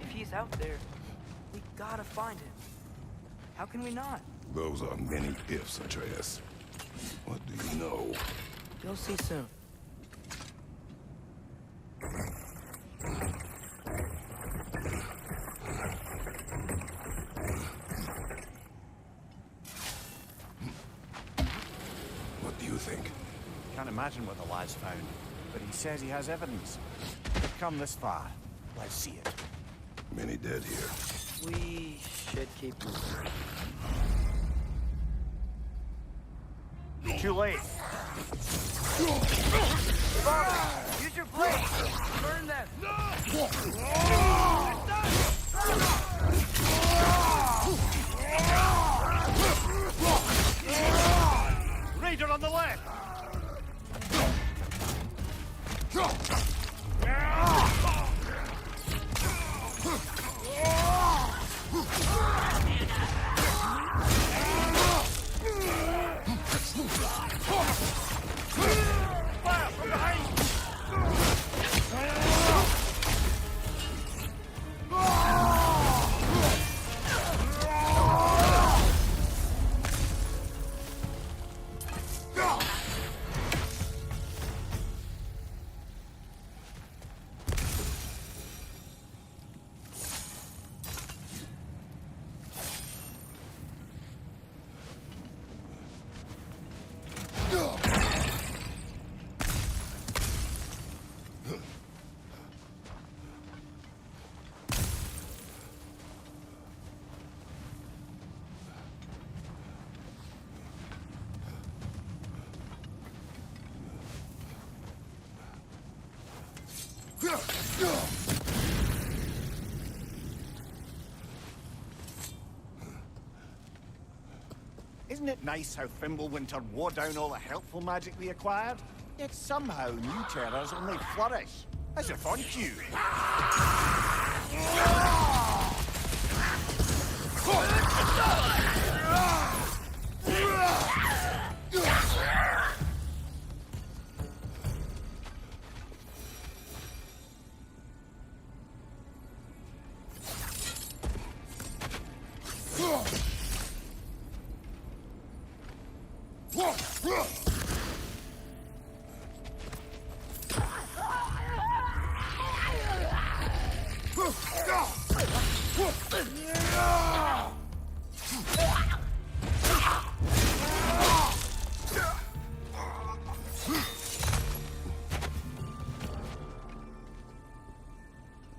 If he's out there, we gotta find him. How can we not? Those are many ifs, Atreus. What do you know? You'll see soon. What do you think? Can't imagine what the lad's found, but he says he has evidence. They've come this far. Let's see it. Many dead here. We should keep moving. Too late. Father, use Use your blade! Burn them! Raider on the left! Fire from behind! Isn't it nice how Fimbulwinter wore down all the helpful magic we acquired? Yet somehow new terrors only flourish, as if on cue.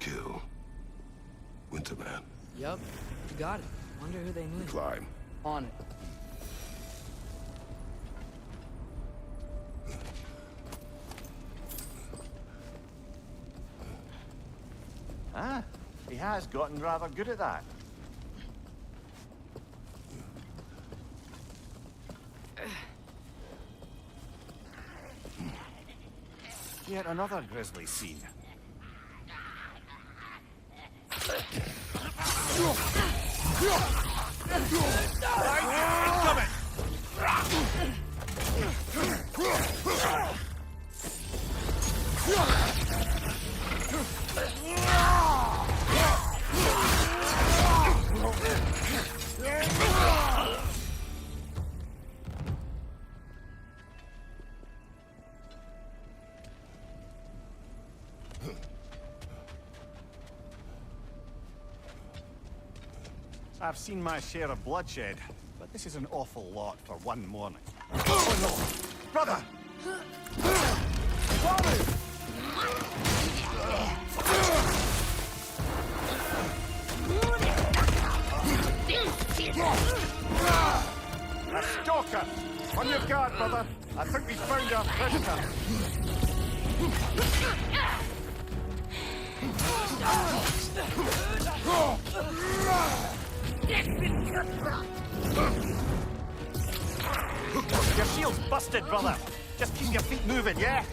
Kill Winterman. Yup, you got it. Wonder who they need. Climb. On it. Ah, he has gotten rather good at that. Yet another grisly scene. Incoming! I've seen my share of bloodshed, but this is an awful lot for one morning. Oh no! Brother! A stalker! On your guard, brother! I think we found our prisoner! Your shield's busted, brother! Just keep your feet moving, yeah?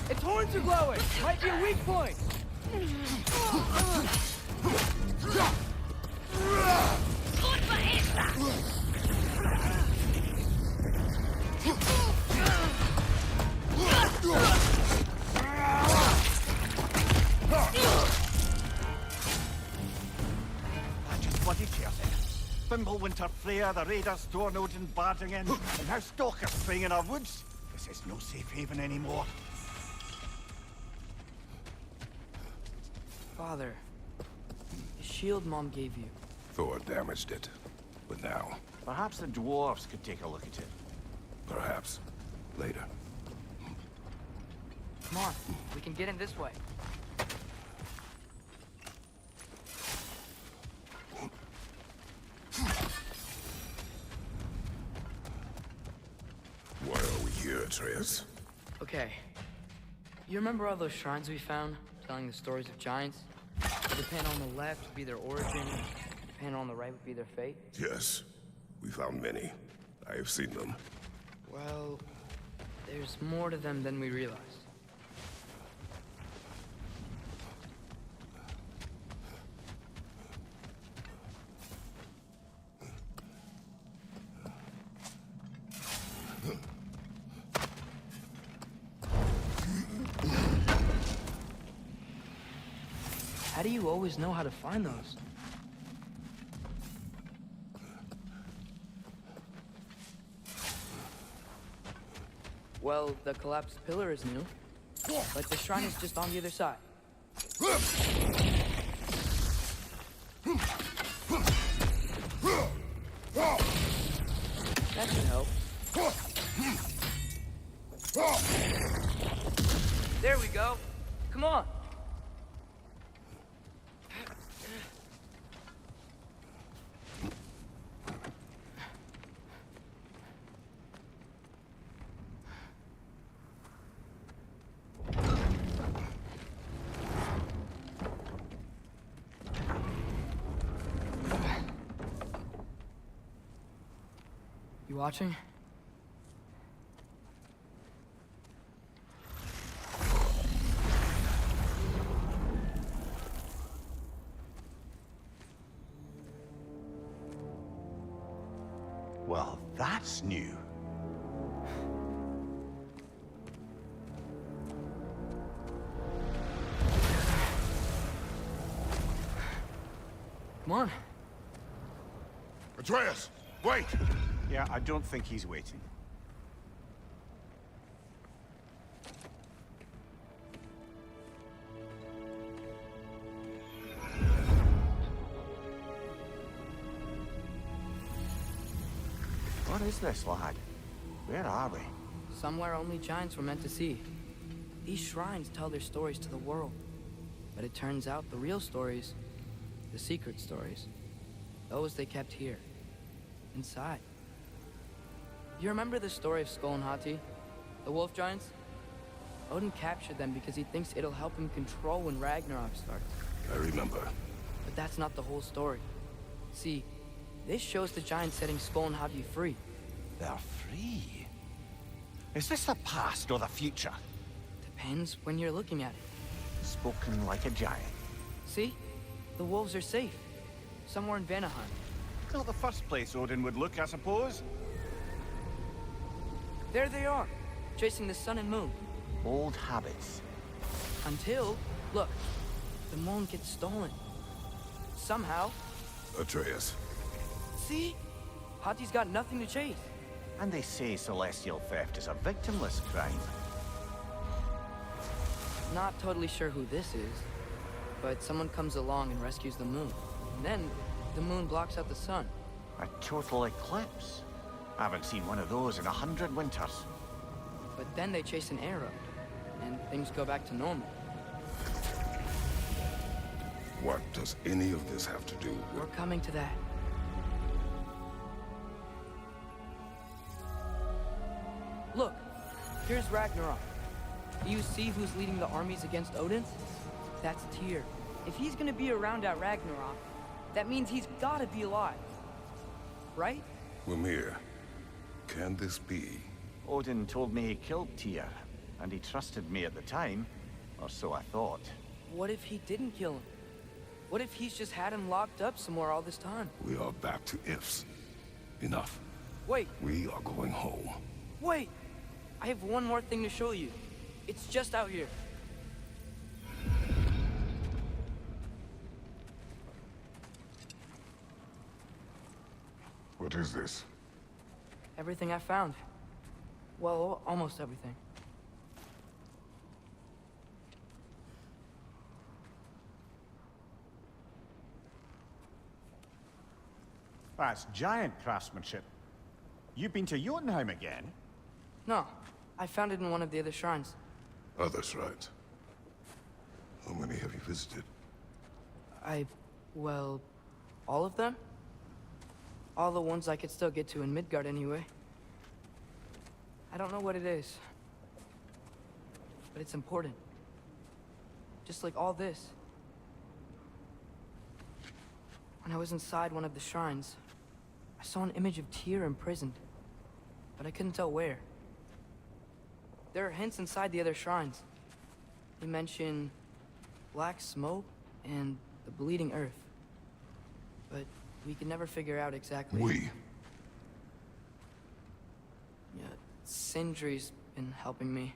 Its horns are glowing! Might be a weak point! Just bloody chaos. Fimbulwinter, Freya, the raiders, Dornodin barging in, and now stalkers spraying in our woods. This is no safe haven anymore. Father, the shield Mom gave you. Thor damaged it. But now, Perhaps the dwarves could take a look at it. Perhaps. Later. Come on, we can get in this way. Why are we here, Atreus? Okay. You remember all those shrines we found, telling the stories of giants? The panel on the left would be their origin, the panel on the right would be their fate? Yes. We found many. I have seen them. Well, there's more to them than we realized. How do you always know how to find those? Well, the collapsed pillar is new, but the shrine is just on the other side. That should help. There we go. Come on. You watching? Well, that's new. Come on. Atreus! Wait! Yeah, I don't think he's waiting. What is this, lad? Where are we? Somewhere only giants were meant to see. These shrines tell their stories to the world. But it turns out the real stories, the secret stories, those they kept here, inside. You remember the story of Skull and Hati, the wolf giants? Odin captured them because he thinks it'll help him control when Ragnarok starts. I remember. But that's not the whole story. See, this shows the giants setting Skull and Hati free. They're free. Is this the past or the future? Depends when you're looking at it. Spoken like a giant. See? The wolves are safe. Somewhere in Vanaheim. Not the first place Odin would look, I suppose. There they are, chasing the sun and moon. Old habits. Until, look, the moon gets stolen. Somehow. Atreus. See? Hati's got nothing to chase. And they say celestial theft is a victimless crime. Not totally sure who this is, but someone comes along and rescues the moon. And then, the moon blocks out the sun. A total eclipse. I haven't seen one of those in 100 winters. But then they chase an arrow, and things go back to normal. What does any of this have to do with... We're coming to that. Look, here's Ragnarok. Do you see who's leading the armies against Odin? That's Tyr. If he's gonna be around at Ragnarok, that means he's gotta be alive. Right? Mimir, can this be? Odin told me he killed Tyr, and he trusted me at the time, or so I thought. What if he didn't kill him? What if he's just had him locked up somewhere all this time? We are back to ifs. Enough. Wait, We are going home. wait! I have one more thing to show you. It's just out here. What is this? Everything I found. Well, almost everything. That's giant craftsmanship. You've been to Jotunheim again? No, I found it in one of the other shrines. Other shrines. How many have you visited? Well, all of them? All the ones I could still get to in Midgard anyway. I don't know what it is, but it's important. Just like all this. When I was inside one of the shrines, I saw an image of Tyr imprisoned, but I couldn't tell where. There are hints inside the other shrines. They mention black smoke and the bleeding earth. But we could never figure out exactly. We? Yeah, Sindri's been helping me.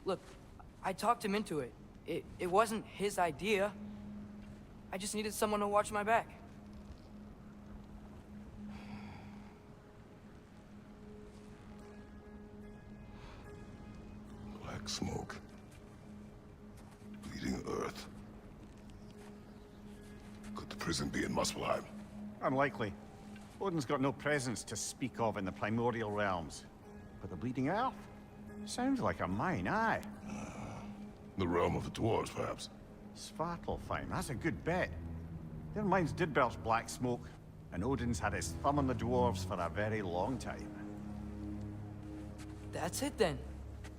Look, I talked him into it. It wasn't his idea. I just needed someone to watch my back. Black smoke. Bleeding earth. Could the prison be in Muspelheim? Unlikely. Odin's got no presence to speak of in the primordial realms. But the Bleeding Earth? Sounds like a mine, aye. The realm of the dwarves, perhaps. Svartalfheim, that's a good bet. Their mines did belch black smoke, and Odin's had his thumb on the dwarves for a very long time. That's it then.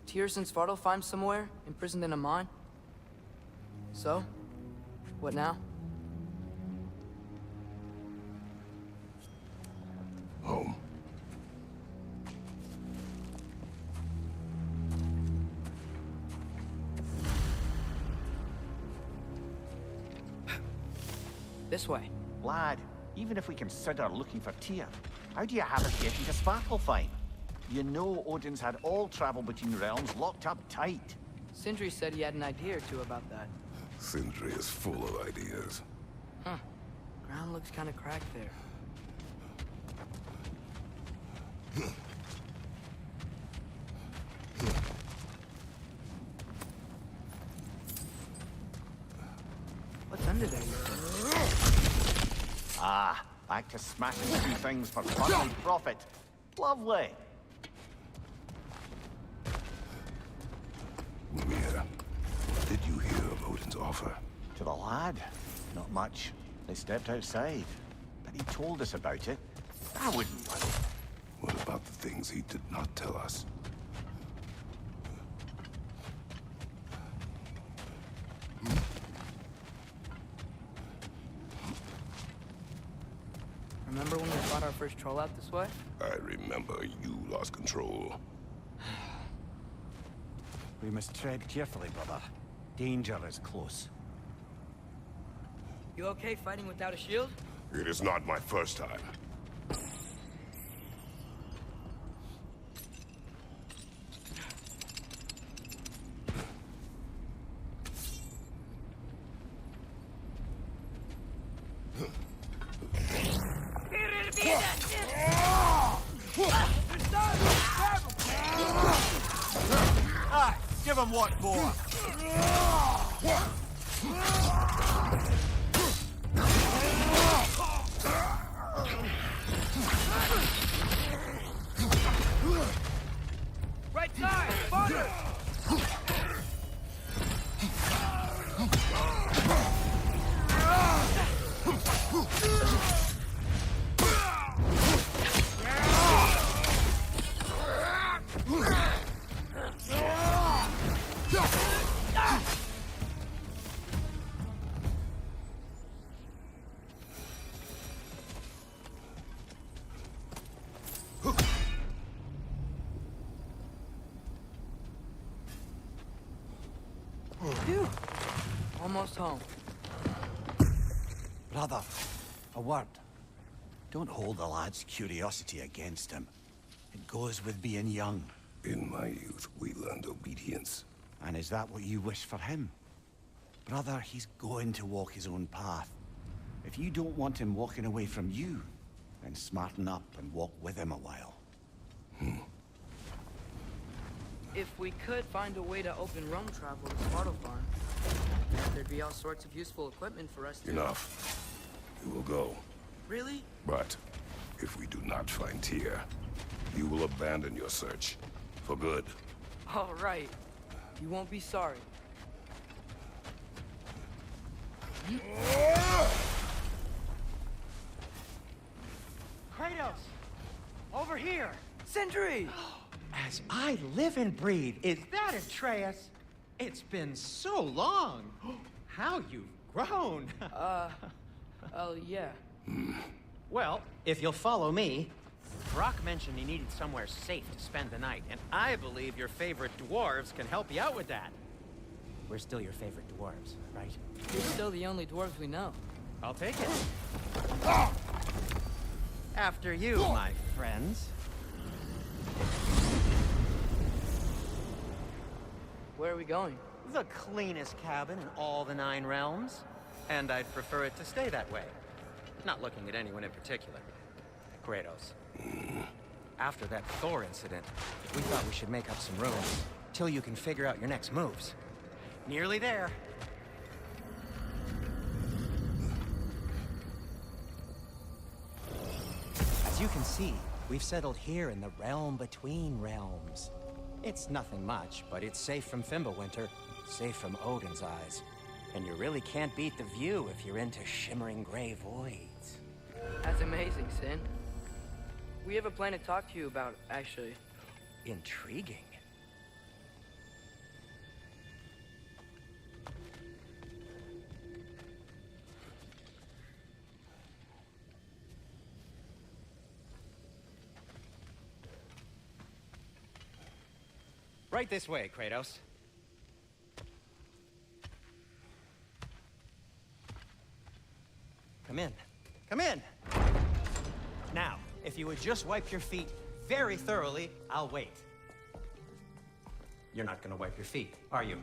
Tyr's in Svartalfheim somewhere, imprisoned in a mine. So, what now? Home. This way. Lad, even if we consider looking for Tyr, how do you have us getting to Svartalfheim? You know Odin's had all travel between realms locked up tight. Sindri said he had an idea or two about that. Sindri is full of ideas. Huh. Ground looks kind of cracked there. What's under there? Ah, back to smashing through things for fun and profit. Lovely. Mimir, did you hear of Odin's offer? To the lad? Not much. They stepped outside. But he told us about it. I wouldn't worry. What about the things he did not tell us? Remember when we fought our first troll out this way? I remember you lost control. We must tread carefully, brother. Danger is close. You okay fighting without a shield? It is not my first time. Ah, give him what for? Right side! Further! Phew. Almost home. Brother, a word. Don't hold the lad's curiosity against him. It goes with being young. In my youth, we learned obedience. And is that what you wish for him? Brother, he's going to walk his own path. If you don't want him walking away from you, then smarten up and walk with him a while. If we could find a way to open realm travel to Svartalfheim, there'd be all sorts of useful equipment for us to... Enough. We will go. Really? But if we do not find Tyr, you will abandon your search. For good. All right. You won't be sorry. Kratos! Over here! Sentry! As I live and breathe, is that Atreus? It's been so long! How you've grown! Oh, yeah. Well, if you'll follow me, Brock mentioned he needed somewhere safe to spend the night, and I believe your favorite dwarves can help you out with that. We're still your favorite dwarves, right? You're still the only dwarves we know. I'll take it. After you, my friends. Where are we going? The cleanest cabin in all the 9 realms. And I'd prefer it to stay that way. Not looking at anyone in particular. Kratos. After that Thor incident, we thought we should make up some room till you can figure out your next moves. Nearly there. As you can see, we've settled here in the realm between realms. It's nothing much, but it's safe from Fimbulwinter, safe from Odin's eyes. And you really can't beat the view if you're into shimmering gray voids. That's amazing, Sin. We have a plan to talk to you about, actually. Intriguing. Right this way, Kratos. Come in. Come in! Now, if you would just wipe your feet very thoroughly, I'll wait. You're not gonna wipe your feet, are you?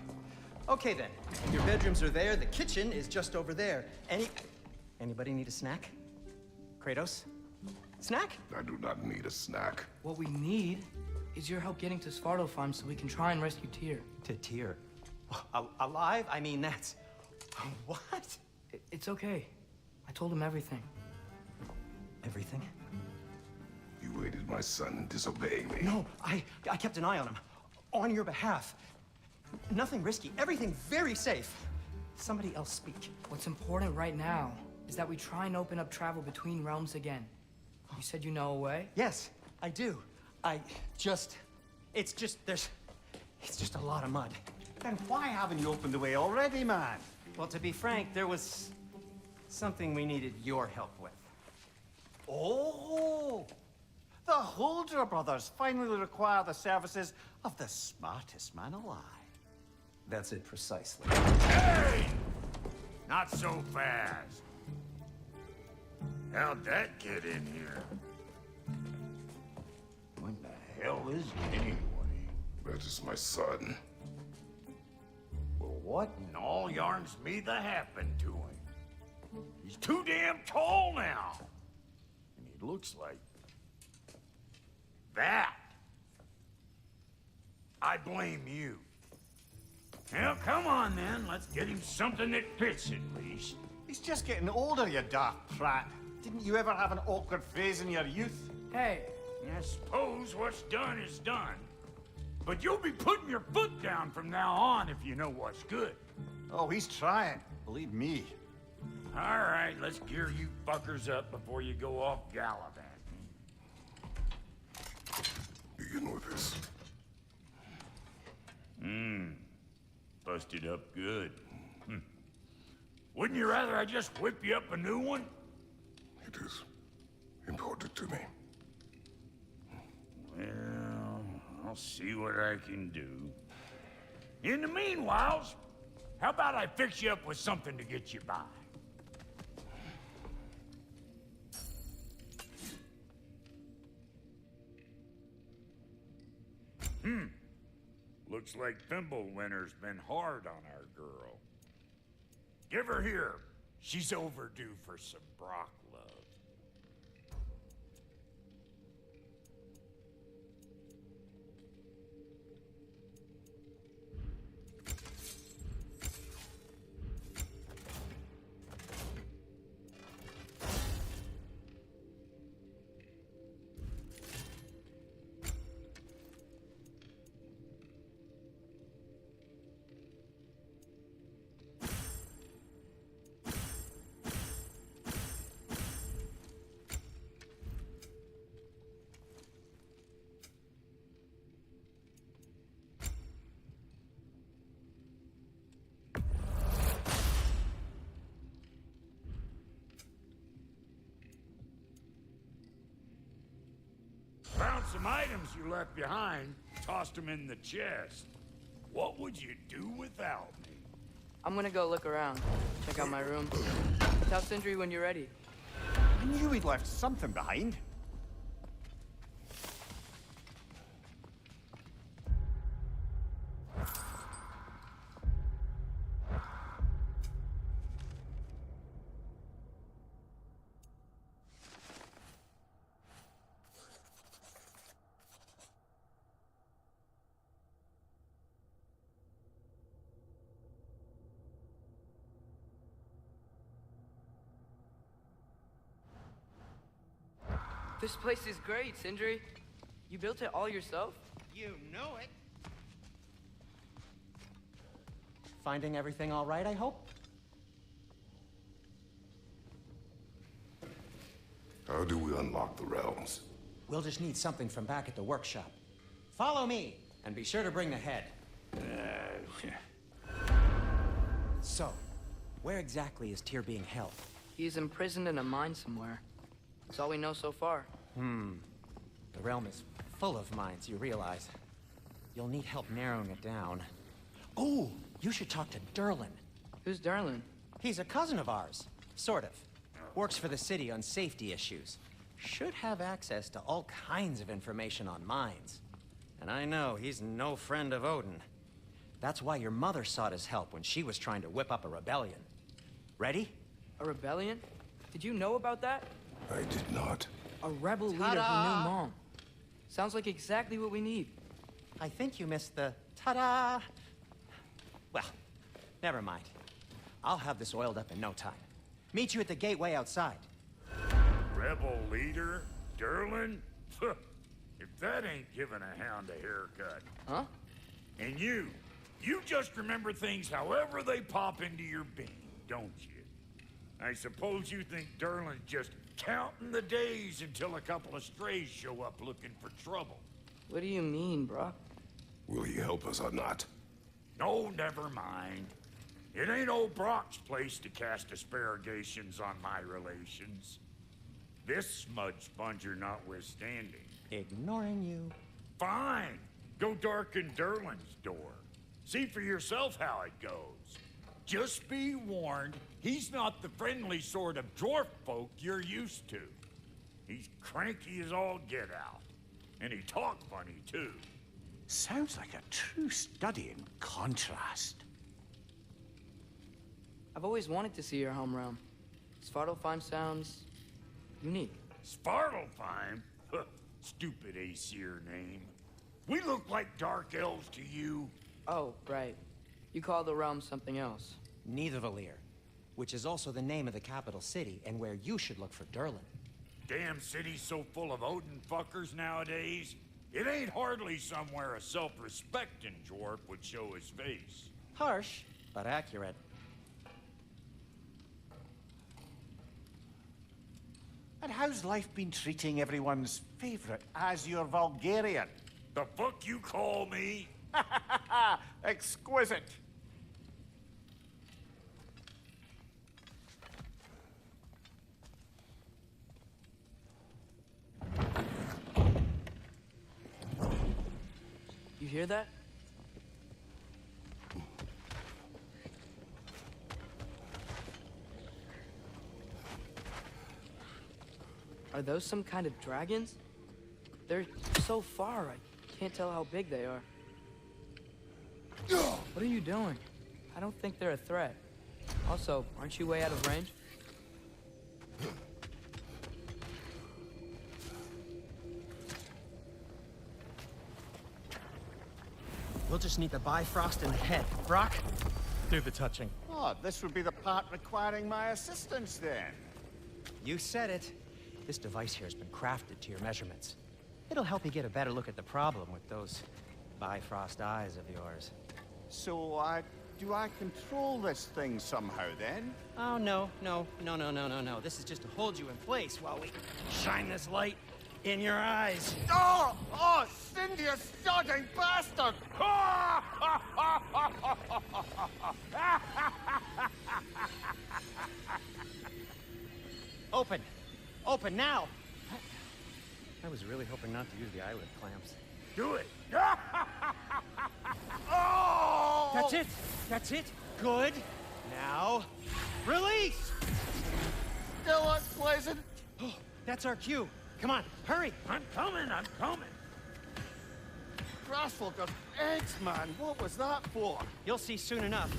Okay then. Your bedrooms are there, the kitchen is just over there. Anybody need a snack? Kratos? Snack? I do not need a snack. What we need is your help getting to Svartalfheim so we can try and rescue Tyr. To Tyr? Alive? I mean, that's... What? It's okay. I told him everything. Everything? You aided my son in disobeying me. No, I kept an eye on him. On your behalf. Nothing risky. Everything very safe. Somebody else speak. What's important right now is that we try and open up travel between realms again. You said you know a way? Yes, I do. It's just a lot of mud. Then why haven't you opened the way already, man? Well, to be frank, there was something we needed your help with. Oh! The Holder brothers finally require the services of the smartest man alive. That's it precisely. Hey! Not so fast. How'd that get in here? What the hell is he anyway? That is my son. Well, what in all yarns me that happened to him? He's too damn tall now. And he looks like... that. I blame you. Well, come on then. Let's get him something that fits at least. He's just getting older, you daft prat. Didn't you ever have an awkward phase in your youth? Hey, I suppose what's done is done. But you'll be putting your foot down from now on if you know what's good. Oh, he's trying. Believe me. All right, let's gear you fuckers up before you go off gallivanting. Begin with this. Busted up good. Wouldn't you rather I just whip you up a new one? It is important to me. Well, I'll see what I can do. In the meanwhile, how about I fix you up with something to get you by? Looks like Fimbulwinter's been hard on our girl. Give her here. She's overdue for some Brock love. some items you left behind. Tossed them in the chest. What would you do without me? I'm gonna go look around. Check out my room. Tell Sindri when you're ready. I knew we'd left something behind. This place is great, Sindri. You built it all yourself? You know it. Finding everything all right, I hope? How do we unlock the realms? We'll just need something from back at the workshop. Follow me, and be sure to bring the head. So, where exactly is Tyr being held? He's imprisoned in a mine somewhere. That's all we know so far. The realm is full of mines, you realize. You'll need help narrowing it down. Oh, you should talk to Durlin. Who's Darlin? He's a cousin of ours. Sort of. Works for the city on safety issues. Should have access to all kinds of information on mines. And I know he's no friend of Odin. That's why your mother sought his help when she was trying to whip up a rebellion. Ready? A rebellion? Did you know about that? I did not. A rebel leader who knew Mom. Sounds like exactly what we need. I think you missed the ta-da! Well, never mind. I'll have this oiled up in no time. Meet you at the gateway outside. Rebel leader? Durlin? If that ain't giving a hound a haircut. Huh? And you just remember things however they pop into your bean, don't you? I suppose you think Durlin's just counting the days until a couple of strays show up looking for trouble. What do you mean, Brock? Will he help us or not? No, never mind. It ain't old Brock's place to cast asparagations on my relations. This smudge sponger notwithstanding. Ignoring you. Fine. Go darken Durlin's door. See for yourself how it goes. Just be warned, he's not the friendly sort of dwarf folk you're used to. He's cranky as all get out. And he talk funny, too. Sounds like a true study in contrast. I've always wanted to see your home realm. Svartalfheim sounds unique. Svartalfheim? Stupid Aesir name. We look like dark elves to you. Oh, right. You call the realm something else. Nidavellir, which is also the name of the capital city and where you should look for Durlin. Damn city's so full of Odin fuckers nowadays. It ain't hardly somewhere a self-respecting dwarf would show his face. Harsh, but accurate. And how's life been treating everyone's favorite Azure Vulgarian? The fuck you call me? Exquisite. You hear that? Are those some kind of dragons? They're so far, I can't tell how big they are. What are you doing? I don't think they're a threat. Also, aren't you way out of range? We'll just need the Bifrost in the head. Brock, do the touching. Oh, this would be the part requiring my assistance then. You said it. This device here has been crafted to your measurements. It'll help you get a better look at the problem with those Bifrost eyes of yours. So, do I control this thing somehow then? Oh, no. This is just to hold you in place while we shine this light in your eyes. Oh! Oh, Cindy, you sodding bastard! Open! Open now! I was really hoping not to use the eyelid clamps. Do it! That's it! That's it! Good! Now, release! Still unpleasant. Oh, that's our cue. Come on, hurry! I'm coming! Grassful got eggs, man. What was that for? You'll see soon enough.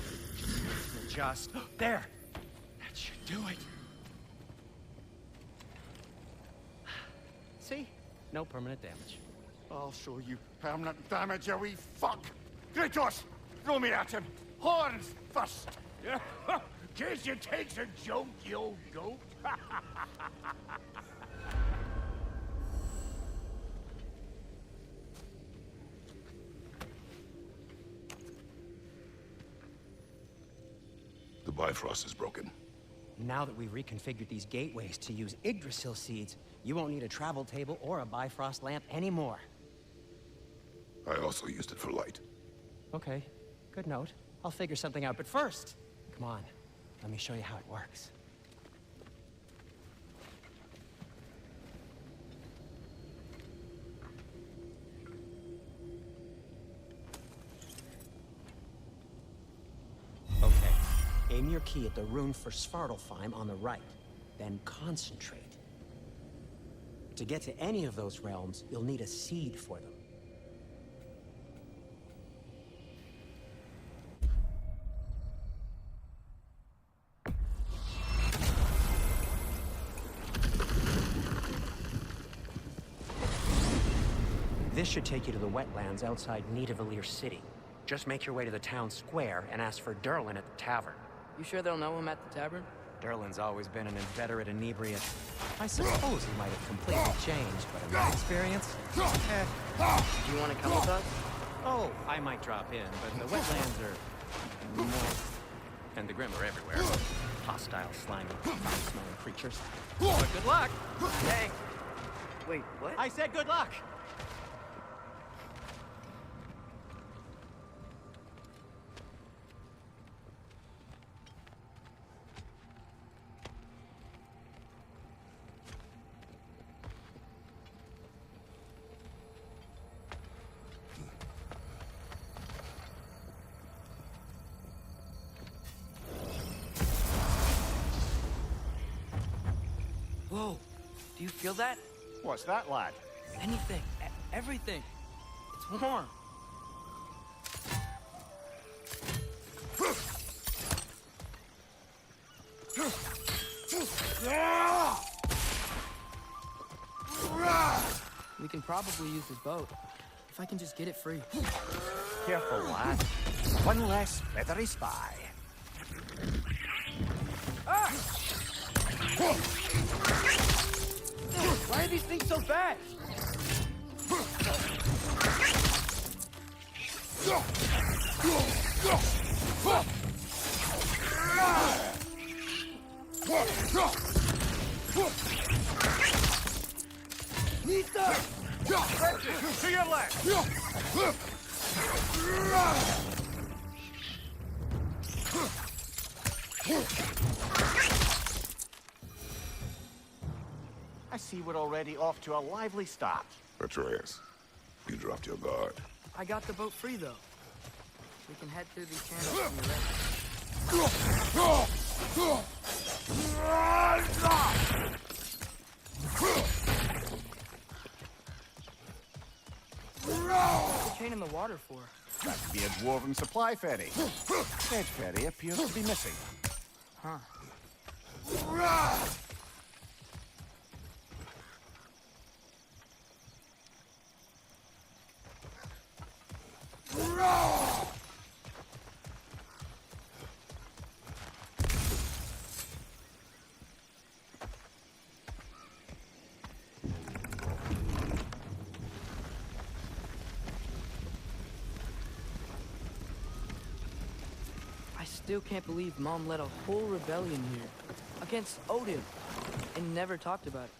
Just there. That should do it. See? No permanent damage. I'll show you permanent damage, you wee fuck. Kratos, throw me at him. Horns first. Case you takes a joke, you old goat. The Bifrost is broken. Now that we've reconfigured these gateways to use Yggdrasil seeds, you won't need a travel table or a Bifrost lamp anymore. I also used it for light. Okay, good note. I'll figure something out, but first, come on, let me show you how it works. Okay, aim your key at the rune for Svartalfheim on the right, then concentrate. To get to any of those realms, you'll need a seed for them. This should take you to the wetlands outside Nidavellir City. Just make your way to the town square and ask for Durlin at the tavern. You sure they'll know him at the tavern? Durlin's always been an inveterate inebriate. I suppose he might have completely changed, but in my experience, Do you want to come with us? oh, I might drop in, but the wetlands are moist. And the Grim are everywhere. Hostile, slimy, foul-smelling creatures. But good luck! Hey! Wait, what? I said good luck! Whoa! Do you feel that? What's that, lad? Anything. Everything. It's warm. We can probably use this boat. If I can just get it free. Careful, lad. One less feathery spy. Why are these things so fast? Nita! To your left! I see we're already off to a lively start. Atreus, you dropped your guard. I got the boat free, though. We can head through these channels when you're ready. What's the chain in the water for? That could be a dwarven supply ferry. Said ferry appears to be missing. Huh. I still can't believe Mom led a whole rebellion here. Against Odin. And never talked about it.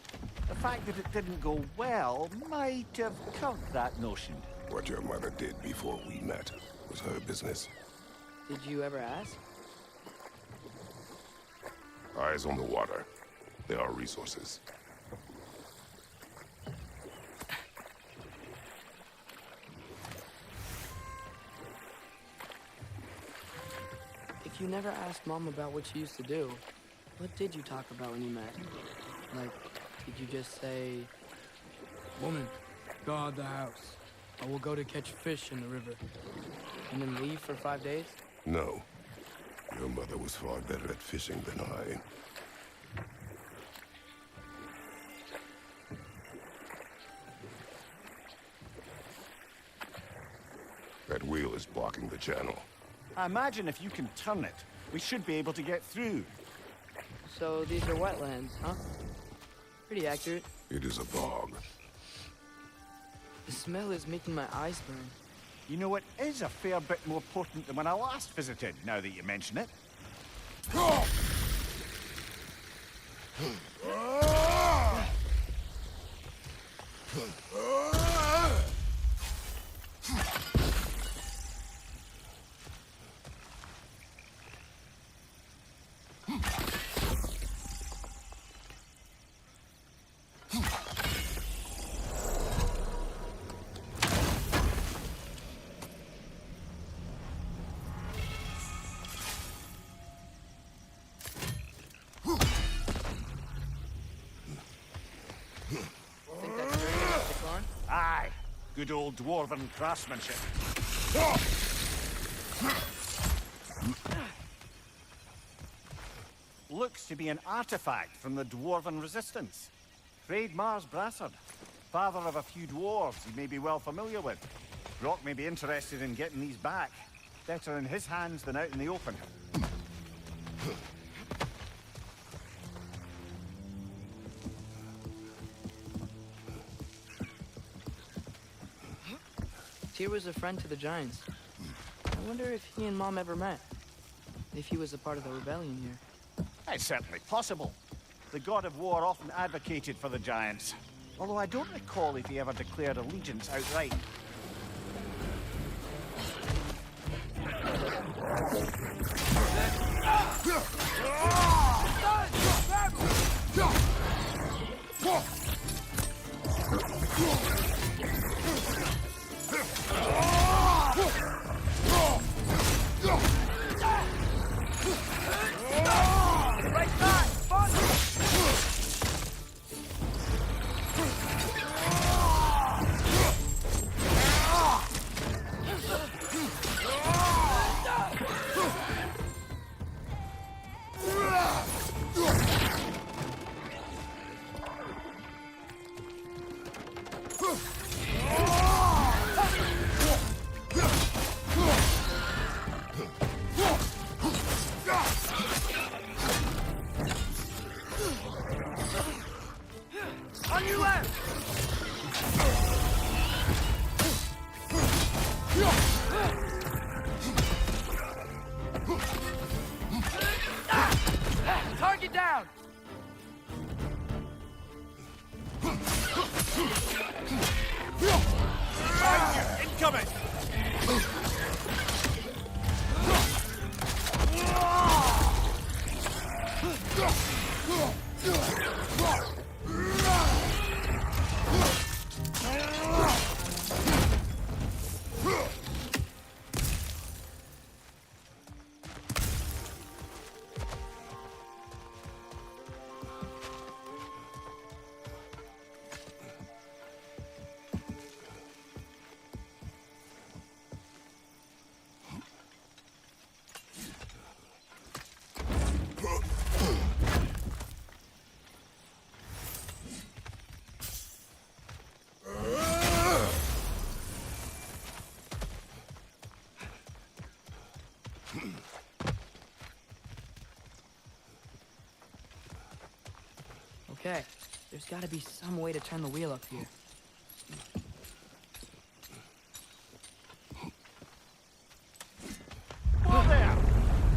The fact that it didn't go well might have killed that notion. What your mother did before we met was her business. Did you ever ask? Eyes on the water. There are resources. If you never asked Mom about what she used to do, what did you talk about when you met? Like, did you just say, "Woman, guard the house. I will go to catch fish in the river," and then leave for 5 days? No. Your mother was far better at fishing than I. That wheel is blocking the channel. I imagine if you can turn it, we should be able to get through. So these are wetlands, huh? Pretty accurate. It is a bog. The smell is making my eyes burn. You know, it is a fair bit more potent than when I last visited, now that you mention it. Think that's very Declan? Aye, good old dwarven craftsmanship. Looks to be an artifact from the dwarven resistance. Freyed Mars Brassard, father of a few dwarves you may be well familiar with. Brock may be interested in getting these back. Better in his hands than out in the open. Tyr was a friend to the Giants. I wonder if he and Mom ever met. If he was a part of the rebellion here. It's certainly possible. The god of war often advocated for the Giants. Although I don't recall if he ever declared allegiance outright. On your left! Target down! Incoming! Okay, there's gotta be some way to turn the wheel up here. Whoa there!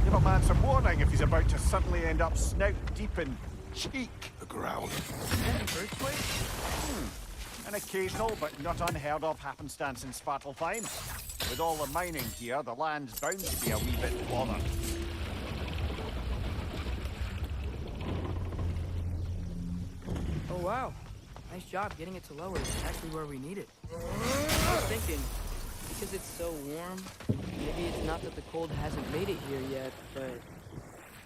Give a man some warning if he's about to suddenly end up snout deep in cheek. The ground. Earthquake? An occasional but not unheard of happenstance in Svartalfheim. With all the mining here, the land's bound to be a wee bit bothered. Oh wow, nice job getting it to lower exactly where we need it. I was thinking, because it's so warm, Maybe it's not that the cold hasn't made it here yet, but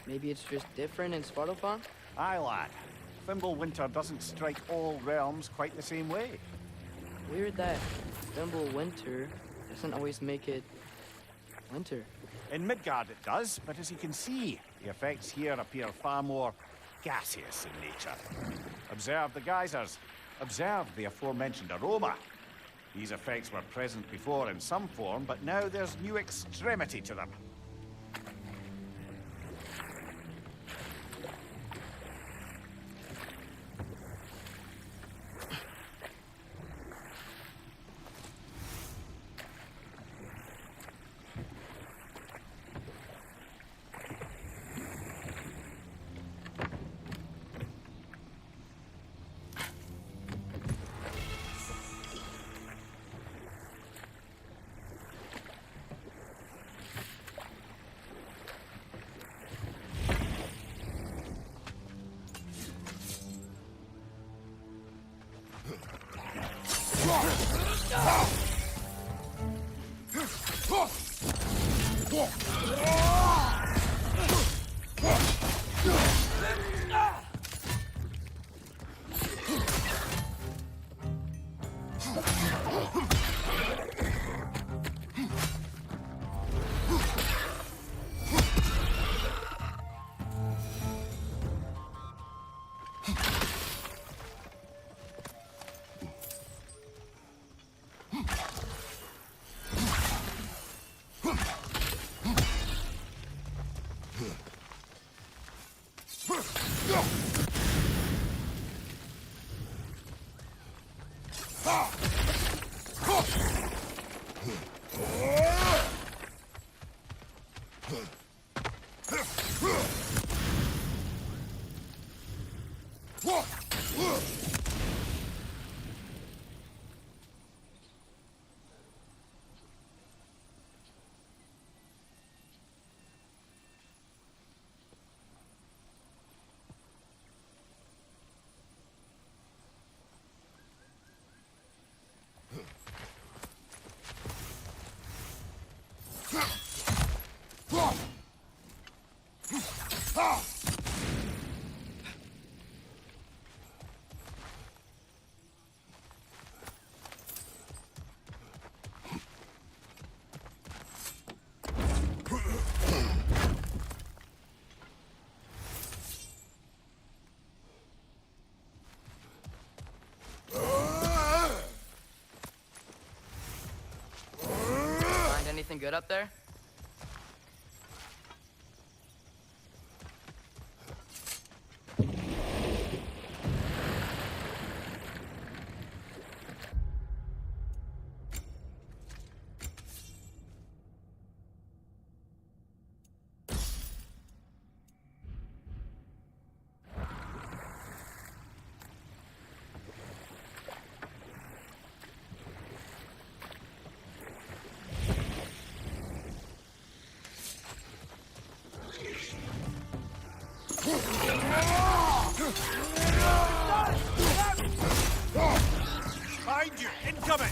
maybe it's just different in Svartalfheim? Aye, lad. Fimbulwinter doesn't strike all realms quite the same way. Weird that Fimbulwinter doesn't always make it winter. In Midgard it does, but as you can see, the effects here appear far more gaseous in nature. Observe the geysers. Observe the aforementioned aroma. These effects were present before in some form, but now there's new extremity to them. Anything good up there? Behind you! Incoming!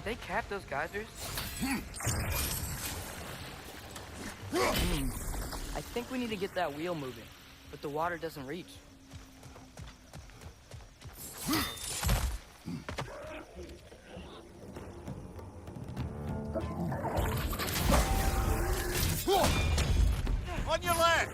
They cap those geysers? I think we need to get that wheel moving, but the water doesn't reach. On your left!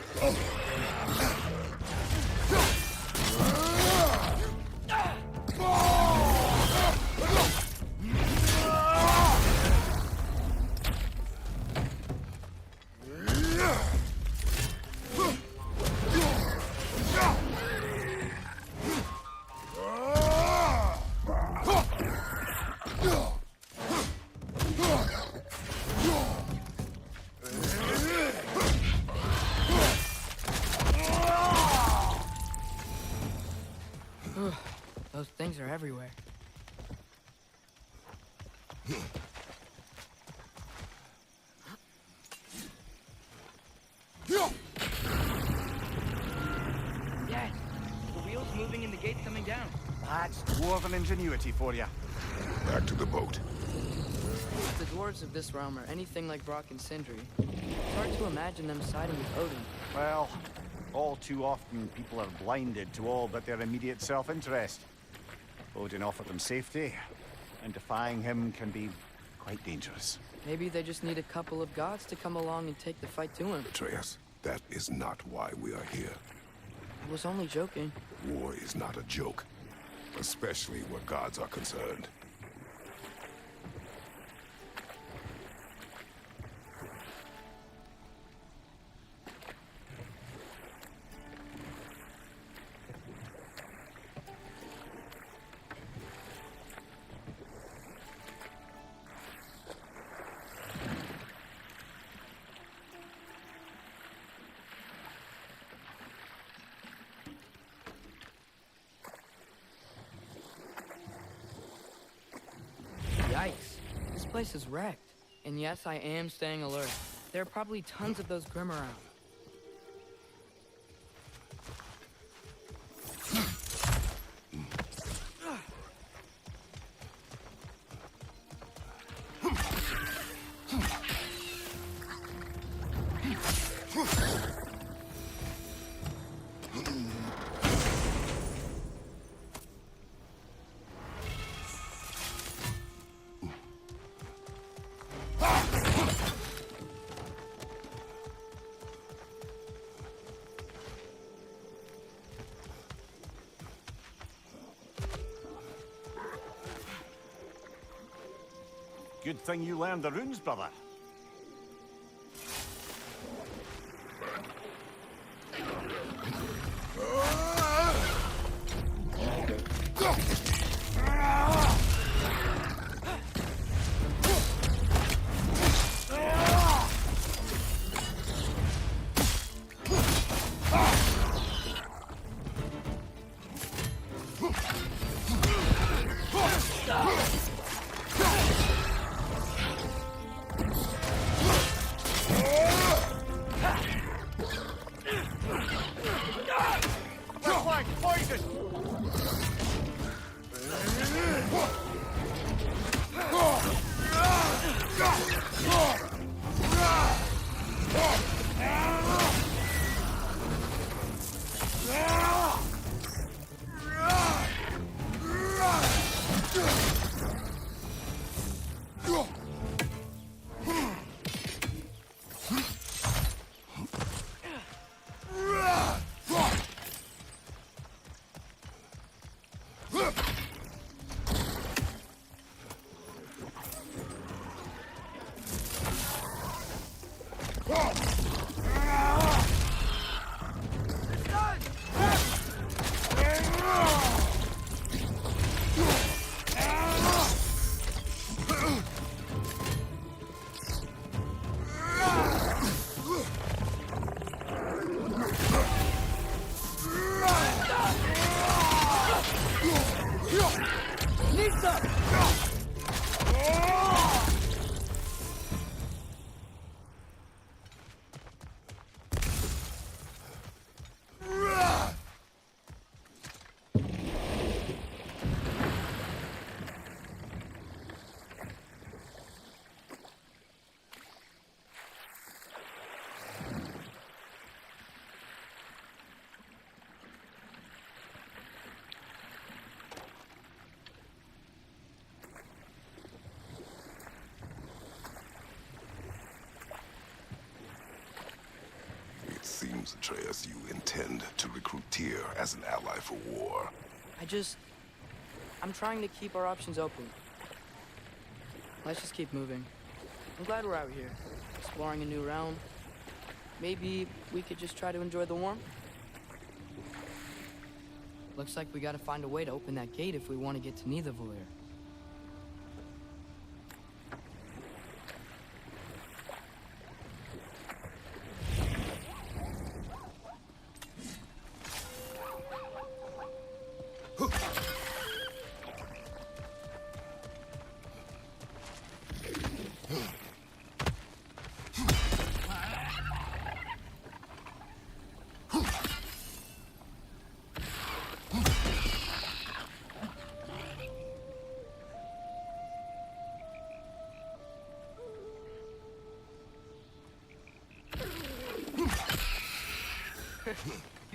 Those things are everywhere. Dad, the wheel's moving and the gate's coming down. That's dwarven ingenuity for you. Back to the boat. If the dwarves of this realm are anything like Brock and Sindri, it's hard to imagine them siding with Odin. Well, all too often people are blinded to all but their immediate self-interest. Odin offered them safety, and defying him can be quite dangerous. Maybe they just need a couple of gods to come along and take the fight to him. Atreus, that is not why we are here. I was only joking. War is not a joke, especially where gods are concerned. Yikes. This place is wrecked. And yes, I am staying alert. There are probably tons of those Grim around. Good thing you learned the runes, brother. It seems, Atreus, you intend to recruit Tyr as an ally for war. I'm trying to keep our options open. Let's just keep moving. I'm glad we're out here, exploring a new realm. Maybe we could just try to enjoy the warmth? Looks like we gotta find a way to open that gate if we want to get to Nidavellir.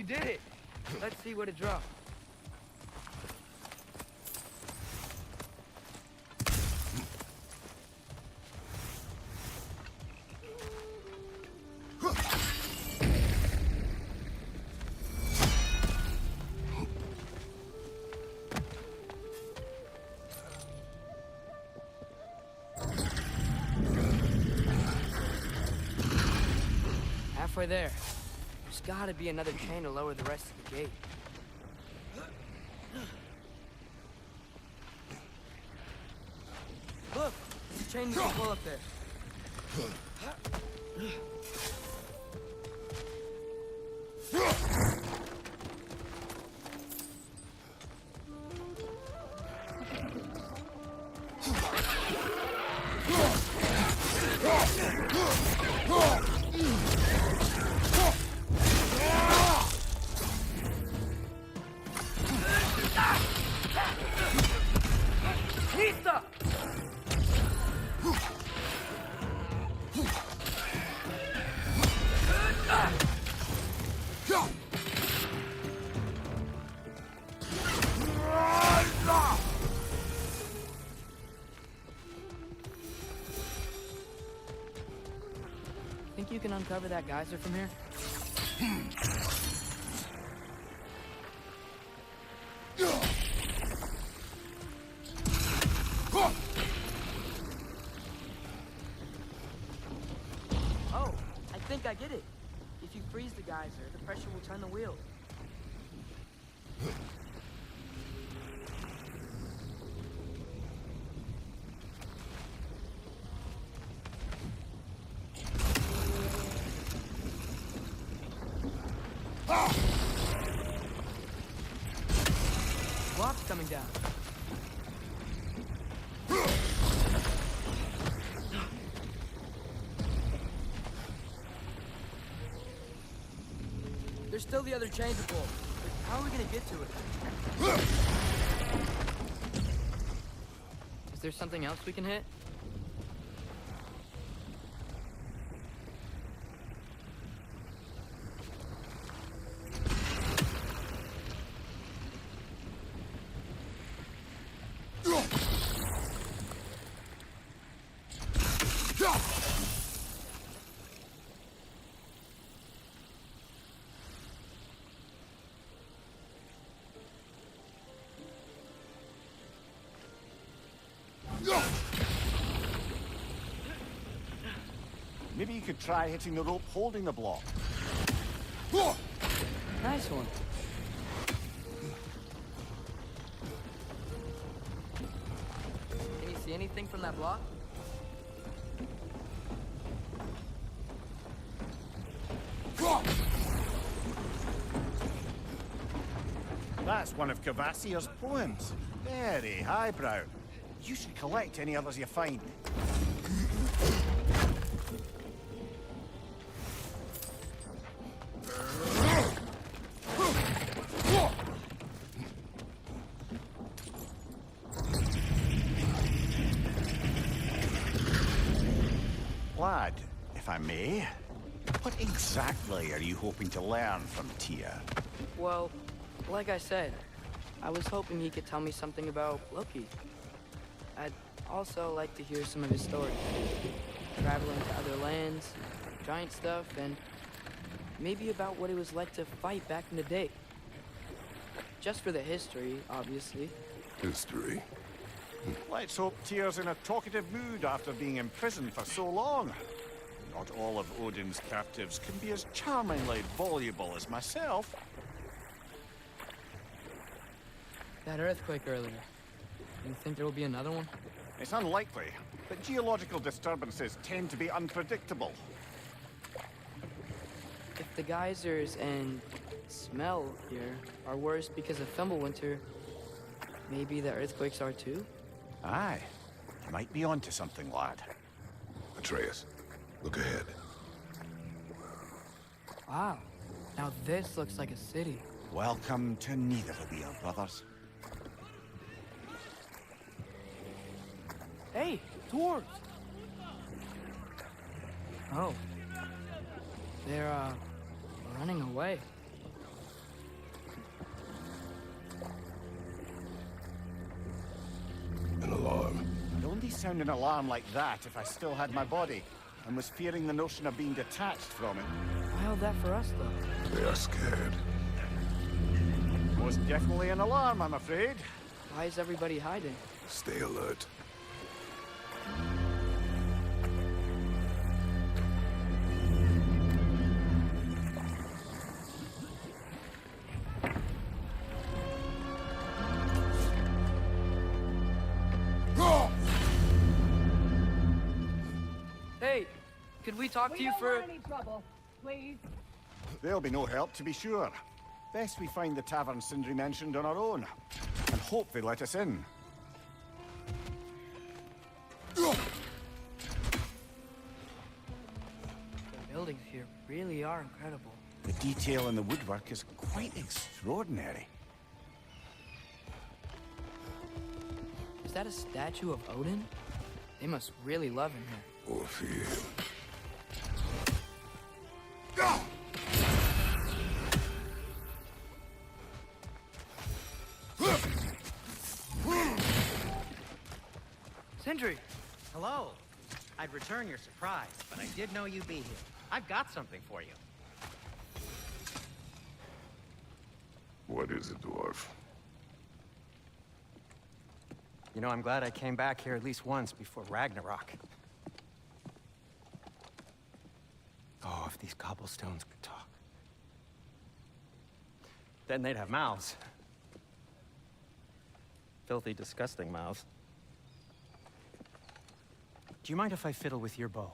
did it! Let's see what it dropped. Halfway there. There's gotta be another chain to lower the rest of the gate. Look! There's a chain we can pull up there. Pizza! Think you can uncover that geyser from here? Oh, I think I get it. If you freeze the geyser, the pressure will turn the wheel. Block's coming down. There's still the other chain to pull. But how are we gonna get to it? Is there something else we can hit? Maybe you could try hitting the rope holding the block. Nice one. Can you see anything from that block? That's one of Cavassier's poems. Very highbrow. You should collect any others you find. Lad, if I may, what exactly are you hoping to learn from Tia? Well, like I said, I was hoping he could tell me something about Loki. I'd also like to hear some of his stories. Traveling to other lands, giant stuff, and maybe about what it was like to fight back in the day. Just for the history, obviously. History. Let's hope Tyr's in a talkative mood after being imprisoned for so long. Not all of Odin's captives can be as charmingly voluble as myself. That earthquake earlier. You think there will be another one? It's unlikely, but geological disturbances tend to be unpredictable. If the geysers and smell here are worse because of Fimbulwinter, maybe the earthquakes are too? Aye. You might be onto something, lad. Atreus, look ahead. Wow. Now this looks like a city. Welcome to Nidavellir, brothers. Hey, dwarves! Oh. They're, running away. sound an alarm like that if I still had my body, and was fearing the notion of being detached from it. Why held that for us, though? They are scared. Most definitely an alarm, I'm afraid. Why is everybody hiding? Stay alert. Hey, could we talk to you for... any trouble, please. There'll be no help, to be sure. Best we find the tavern Sindri mentioned on our own, and hope they let us in. The buildings here really are incredible. The detail in the woodwork is quite extraordinary. Is that a statue of Odin? They must really love him here. Or fear. Sindri! Hello. I'd return your surprise, but I did know you'd be here. I've got something for you. What is it, dwarf? You know, I'm glad I came back here at least once before Ragnarok. Oh, if these cobblestones could talk. Then they'd have mouths. Filthy, disgusting mouths. Do you mind if I fiddle with your bow?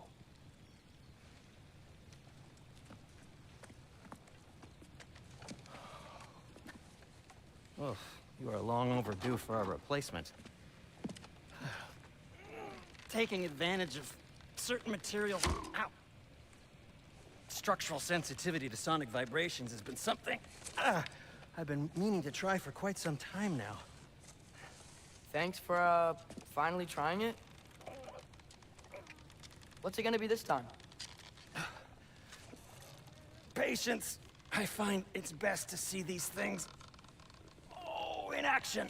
Oh, you are long overdue for a replacement. Taking advantage of certain materials. Ow. Structural sensitivity to sonic vibrations has been something I've been meaning to try for quite some time now. Thanks for, finally trying it. What's it gonna be this time? Patience. I find it's best to see these things, in action.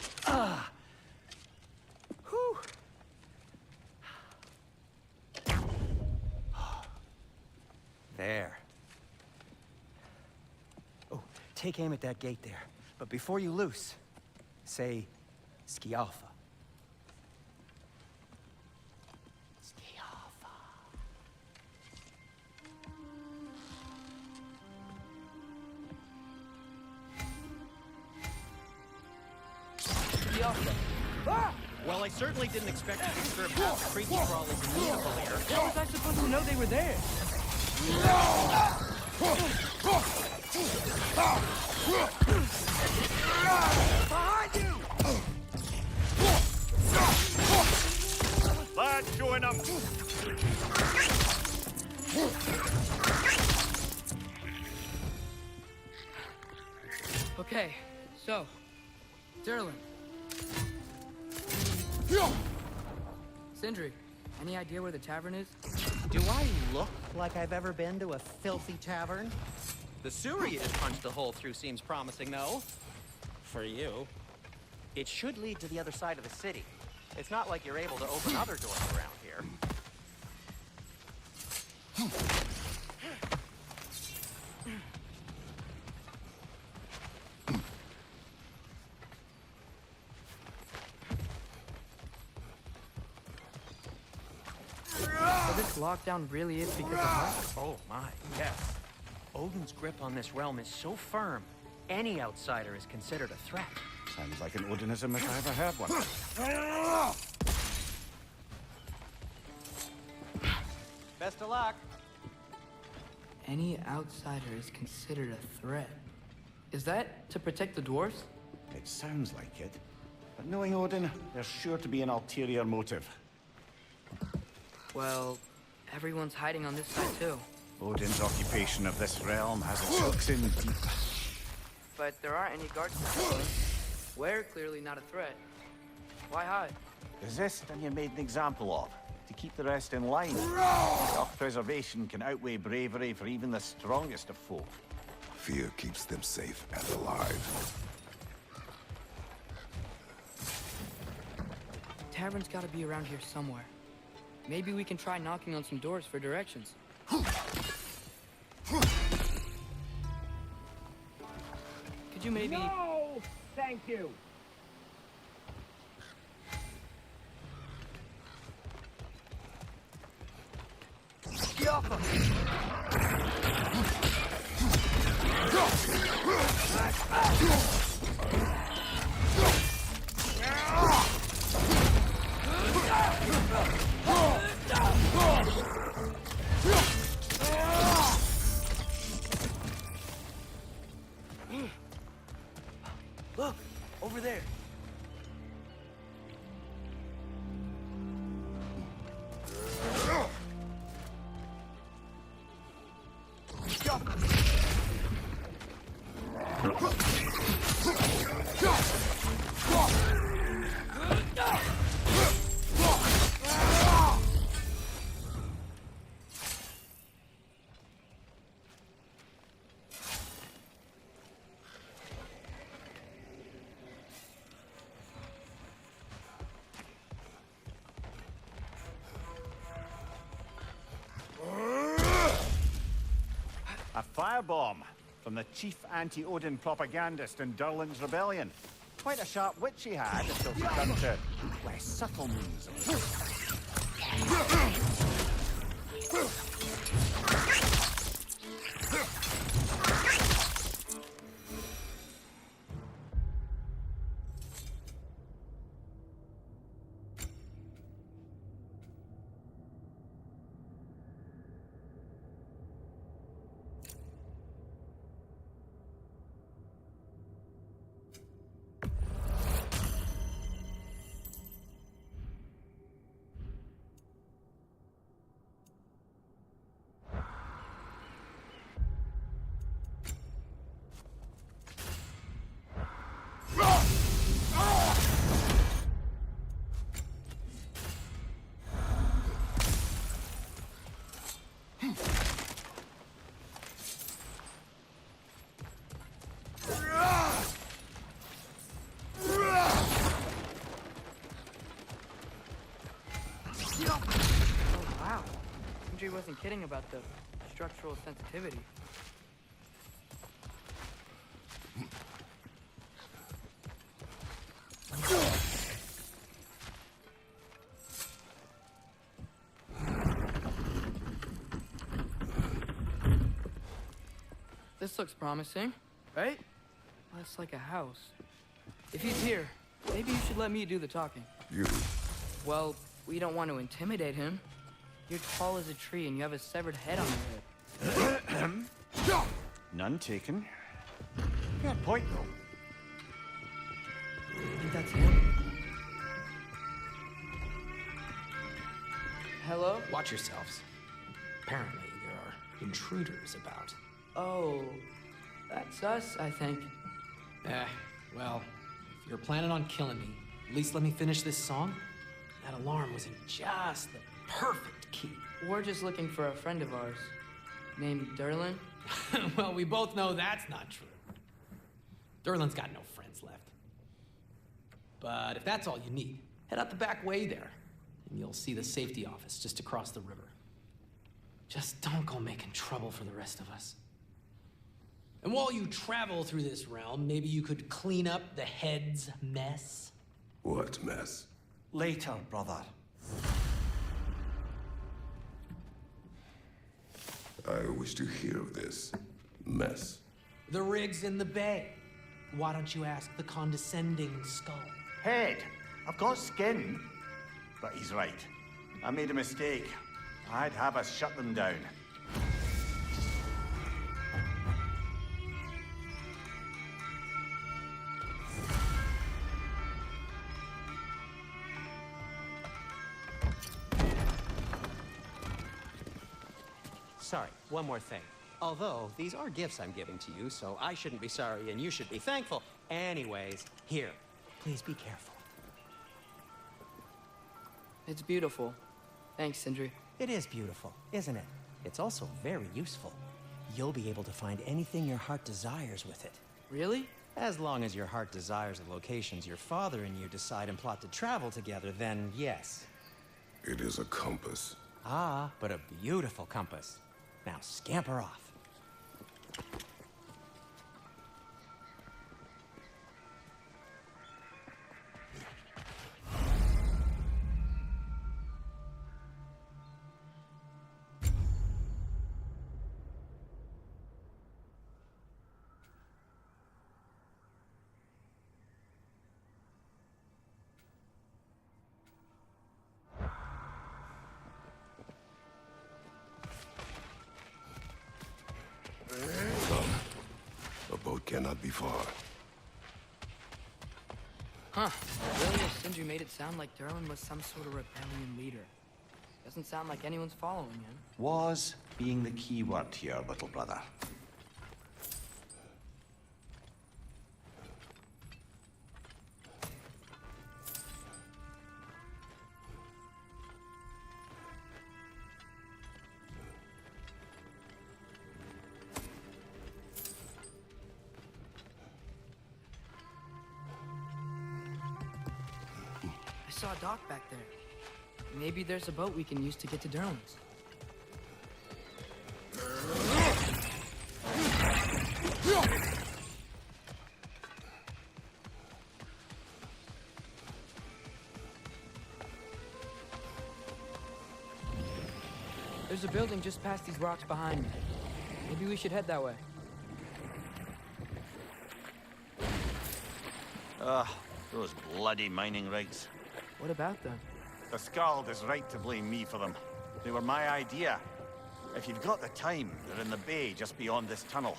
Whew. There. Oh, take aim at that gate there. But before you loose, say, Skialfa. Well, I certainly didn't expect to disturb half the creepy crawlies immutable here. How was I supposed to know they were there? Behind you! Lad, join up! Okay, so, Derlin. Sindri, any idea where the tavern is? Do I look like I've ever been to a filthy tavern? The sewer you just punched a hole through seems promising, though. For you. It should lead to the other side of the city. It's not like you're able to open other doors around here. So this lockdown really is because of us? Oh my, yes. Odin's grip on this realm is so firm, any outsider is considered a threat. Sounds like an Odinism if I ever heard one. Best of luck. Any outsider is considered a threat. Is that to protect the dwarves? It sounds like it. But knowing Odin, there's sure to be an ulterior motive. Well, everyone's hiding on this side too. Odin's occupation of this realm has its hooks in deep. But there aren't any guards to We're clearly not a threat. Why hide? Resist and you're made an example of, to keep the rest in line. Self-preservation can outweigh bravery for even the strongest of folk. Fear keeps them safe and alive. tavern's gotta be around here somewhere. Maybe we can try knocking on some doors for directions. Could you maybe... No! Thank you! Look, over there. A firebomb from the chief anti-Odin propagandist in Durlin's rebellion. Quite a sharp wit she had until she turned to less subtle means. Sindri wasn't kidding about the structural sensitivity. This looks promising, right? Less like a house. If he's here, maybe you should let me do the talking. You. Well, we don't want to intimidate him. You're tall as a tree and you have a severed head on your head. None taken. Good point, though. I think that's him. Hello? Watch yourselves. Apparently, there are intruders about. Oh, that's us, I think. Well, if you're planning on killing me, at least let me finish this song. That alarm was in just the perfect key. We're just looking for a friend of ours, named Durlin. Well, we both know that's not true. Durlin's got no friends left. But if that's all you need, head out the back way there, and you'll see the safety office just across the river. Just don't go making trouble for the rest of us. And while you travel through this realm, maybe you could clean up the head's mess? What mess? Later, brother. I wish to hear of this mess. The rig's in the bay. Why don't you ask the condescending skull? Head. I've got skin. But he's right. I made a mistake. I'd have us shut them down. Sorry, one more thing. Although, these are gifts I'm giving to you, so I shouldn't be sorry and you should be thankful. Anyways, here, please be careful. It's beautiful. Thanks, Sindri. It is beautiful, isn't it? It's also very useful. You'll be able to find anything your heart desires with it. Really? As long as your heart desires the locations your father and you decide and plot to travel together, then yes. It is a compass. Ah, but a beautiful compass. Now scamper off. A boat cannot be far. Huh. Earlier Sindri made it sound like Durlin was some sort of rebellion leader. Doesn't sound like anyone's following him. Was being the key word here, little brother. I saw a dock back there. Maybe there's a boat we can use to get to Durlin's. There's a building just past these rocks behind me. Maybe we should head that way. Those bloody mining rigs. What about them? The Skald is right to blame me for them. They were my idea. If you've got the time, they're in the bay just beyond this tunnel.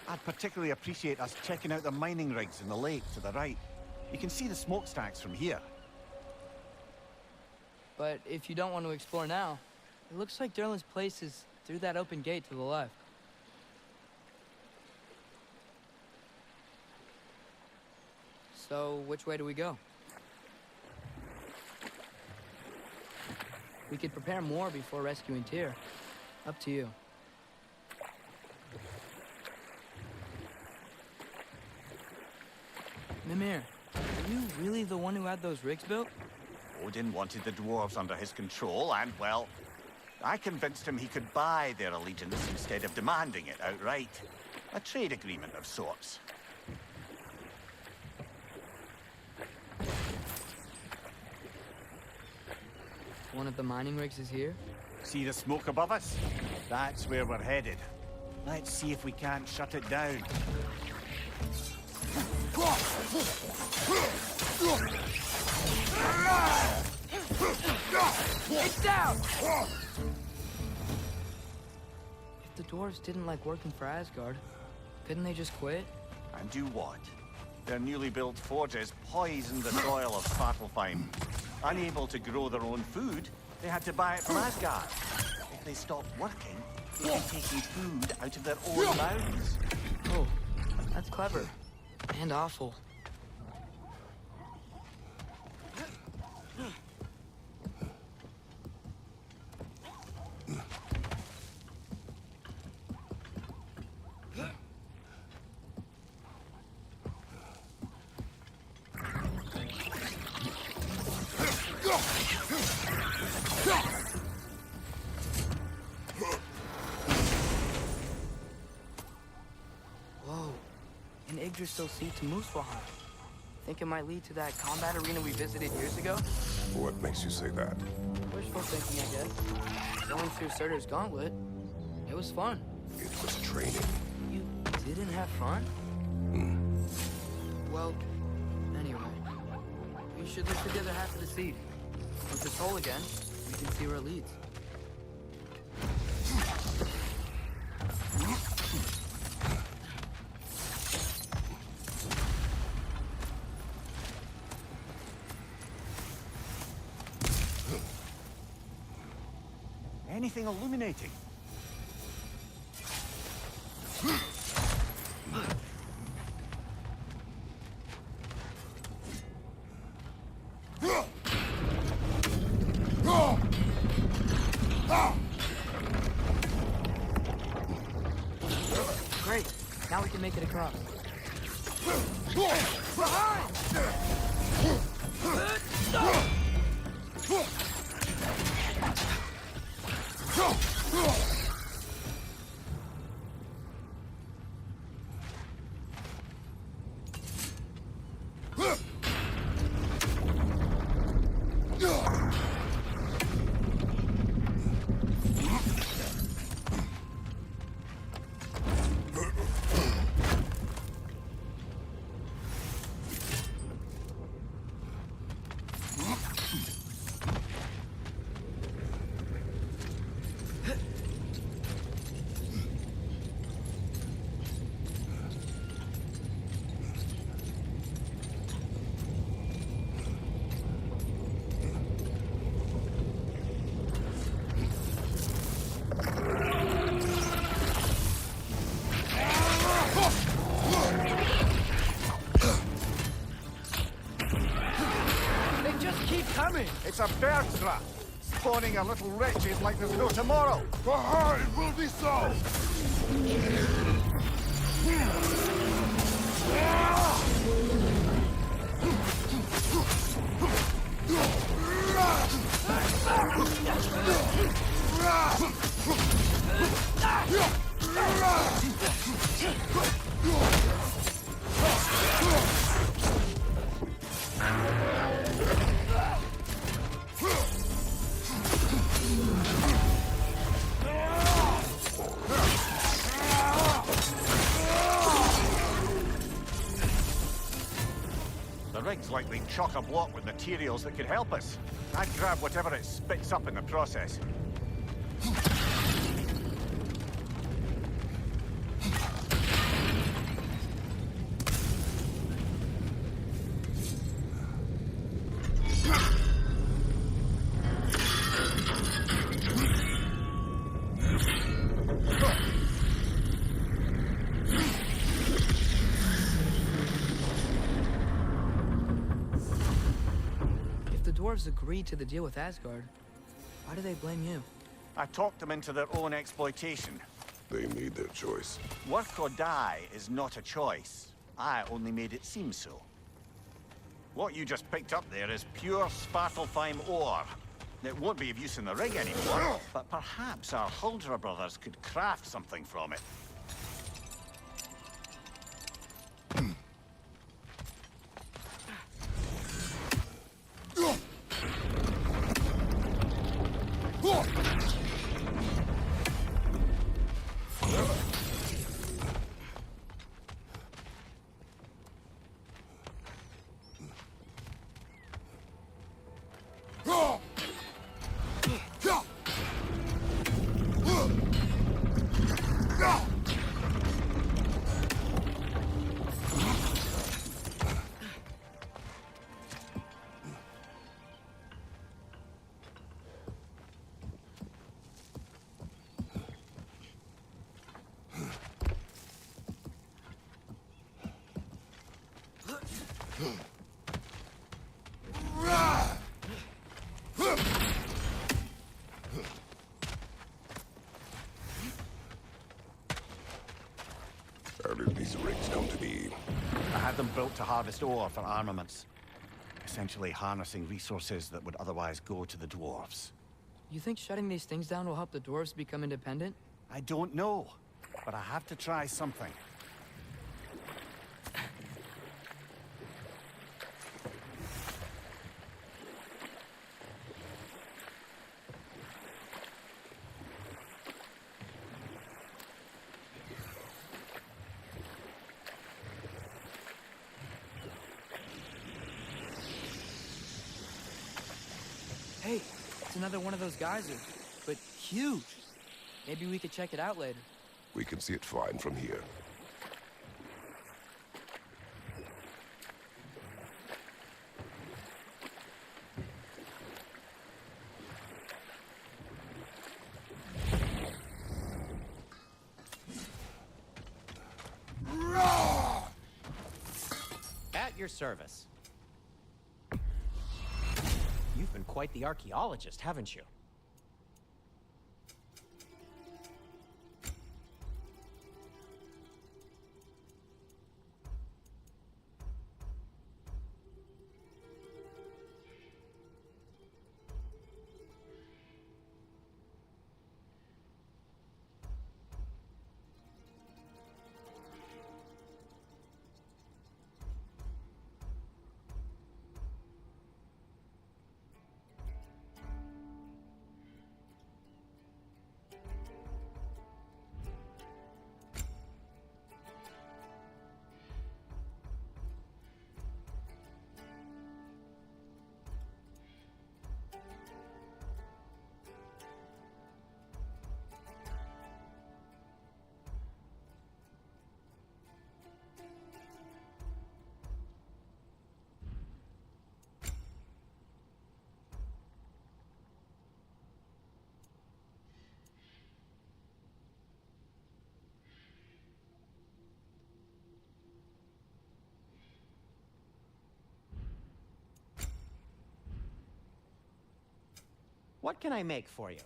I'd particularly appreciate us checking out the mining rigs in the lake to the right. You can see the smokestacks from here. But if you don't want to explore now, it looks like Durlin's place is through that open gate to the left. So, which way do we go? We could prepare more before rescuing Tyr. Up to you. Mimir, are you really the one who had those rigs built? Odin wanted the dwarves under his control, and, well, I convinced him he could buy their allegiance instead of demanding it outright. A trade agreement of sorts. One of the mining rigs is here? See the smoke above us? That's where we're headed. Let's see if we can't shut it down. It's down! If the dwarves didn't like working for Asgard, couldn't they just quit? And do what? Their newly built forges poisoned the soil of Svartalfheim. Unable to grow their own food, they had to buy it from Asgard. If they stopped working, they'd be taking food out of their own mouths. Oh, that's clever. And awful. Whoa, an Yggdrasil seat to Muspelheim. Think it might lead to that combat arena we visited years ago? What makes you say that? Wishful thinking, I guess. Going through Surtur's gauntlet, it was fun. It was training. You didn't have fun? Well, anyway, we should look for the other half of the seed. With this hole again, we can see where it leads. Anything illuminating? Great. Now we can make it across. It's a bird trap, spawning a little wretches like there's no tomorrow. Aye, it will be so! The rig's likely chock-a-block with materials that could help us. I'd grab whatever it spits up in the process. Dwarves agreed to the deal with Asgard. Why do they blame you? I talked them into their own exploitation. They made their choice. Work or die is not a choice. I only made it seem so. What you just picked up there is pure Svartalfheim ore. It won't be of use in the rig anymore, but perhaps our Huldra brothers could craft something from it. How did these rigs come to be? I had them built to harvest ore for armaments. Essentially harnessing resources that would otherwise go to the dwarves. You think shutting these things down will help the dwarves become independent? I don't know, but I have to try something. Hey, it's another one of those geysers, but huge. Maybe we could check it out later. We can see it fine from here. At your service. You've been quite the archaeologist, haven't you? What can I make for you?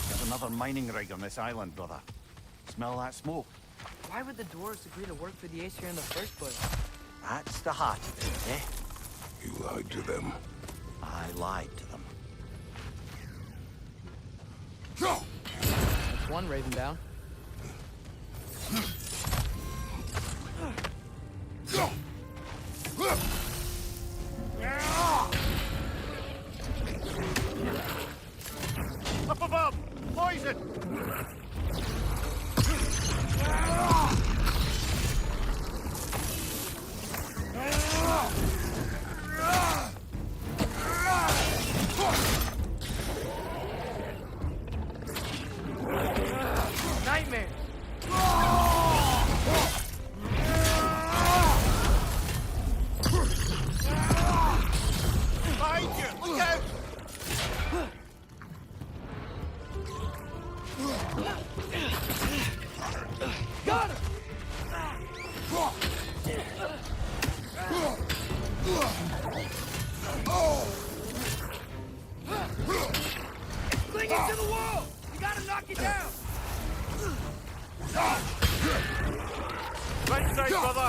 There's another mining rig on this island, brother. Smell that smoke? Why would the dwarves agree to work for the Aesir in the first place? That's the heart of it, eh? You lied to them. I lied to them. That's one raven down. Up above! Poison! Nightmare! Behind you! Look out! Got him! Clinging to the wall! We gotta knock it down! Right side, brother!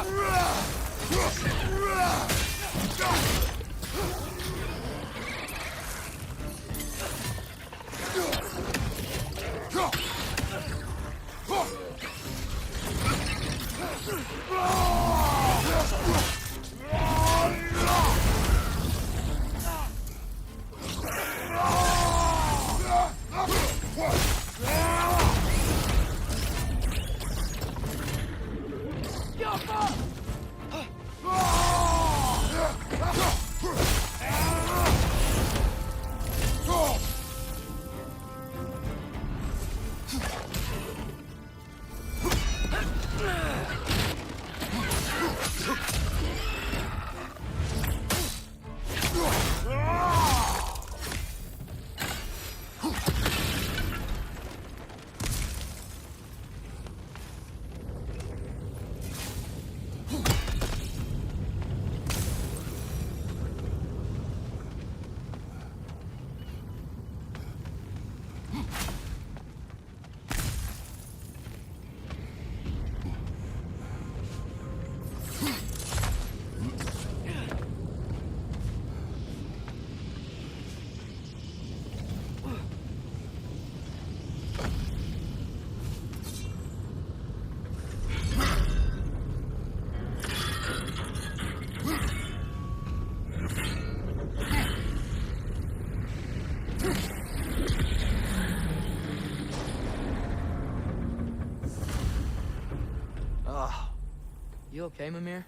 You okay, Mimir?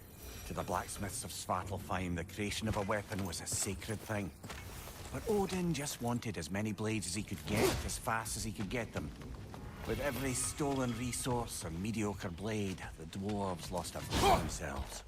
To the blacksmiths of Svartalfheim, the creation of a weapon was a sacred thing. But Odin just wanted as many blades as he could get, as fast as he could get them. With every stolen resource and mediocre blade, the dwarves lost a bit of themselves.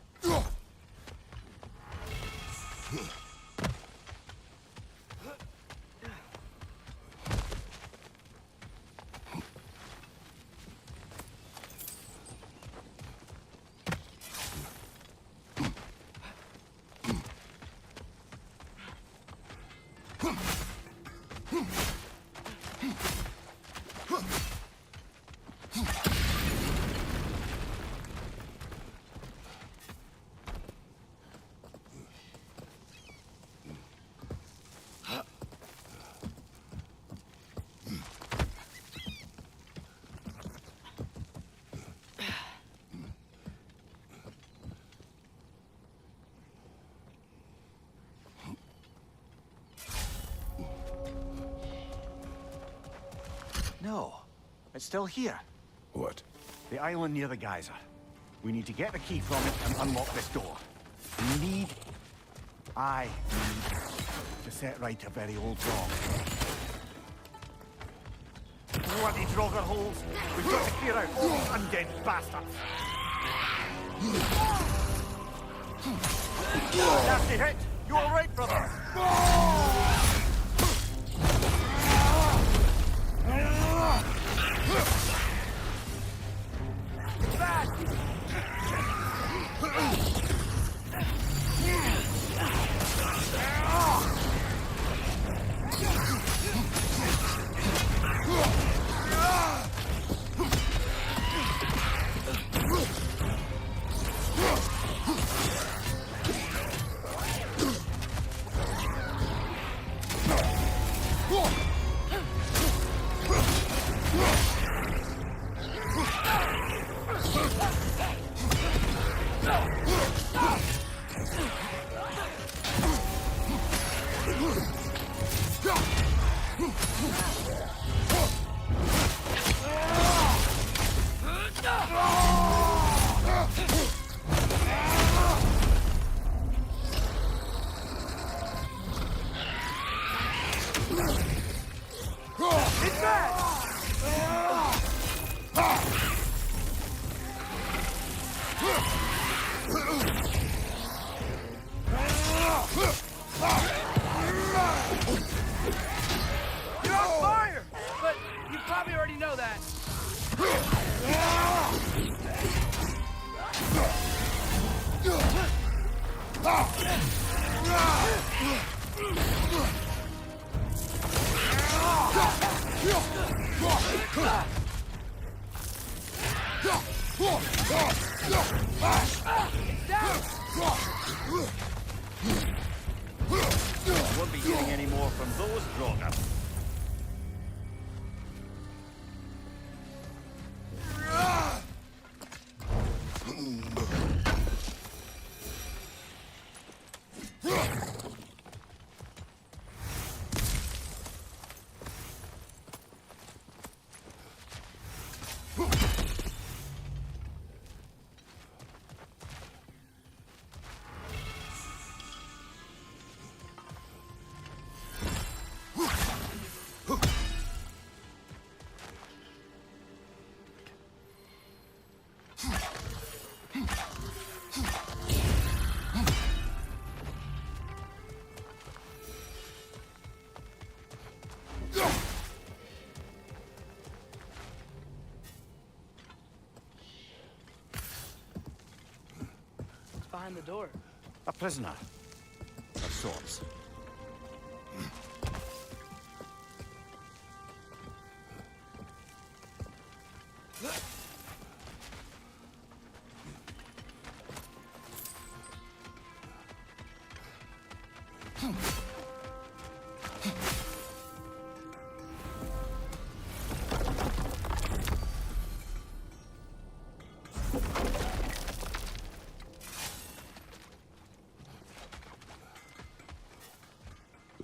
No, it's still here. What? The island near the geyser. We need to get the key from it and unlock this door. I need to set right a very old wrong. Bloody Draugr holes! We've got to clear out all these undead bastards! Nasty hit! You all right, brother? You're on fire! But you probably already know that. Won't be getting any more from those grown-ups. Behind the door. A prisoner. Of sorts.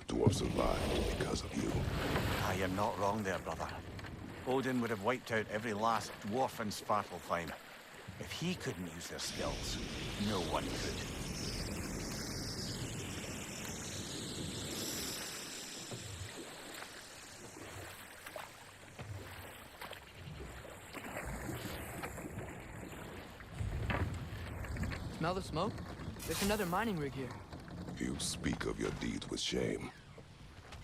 The dwarves survived because of you. Ah, you're not wrong there, brother. Odin would have wiped out every last dwarf in Svartalfheim. If he couldn't use their skills, no one could. Smell the smoke? There's another mining rig here. You speak of your deeds with shame.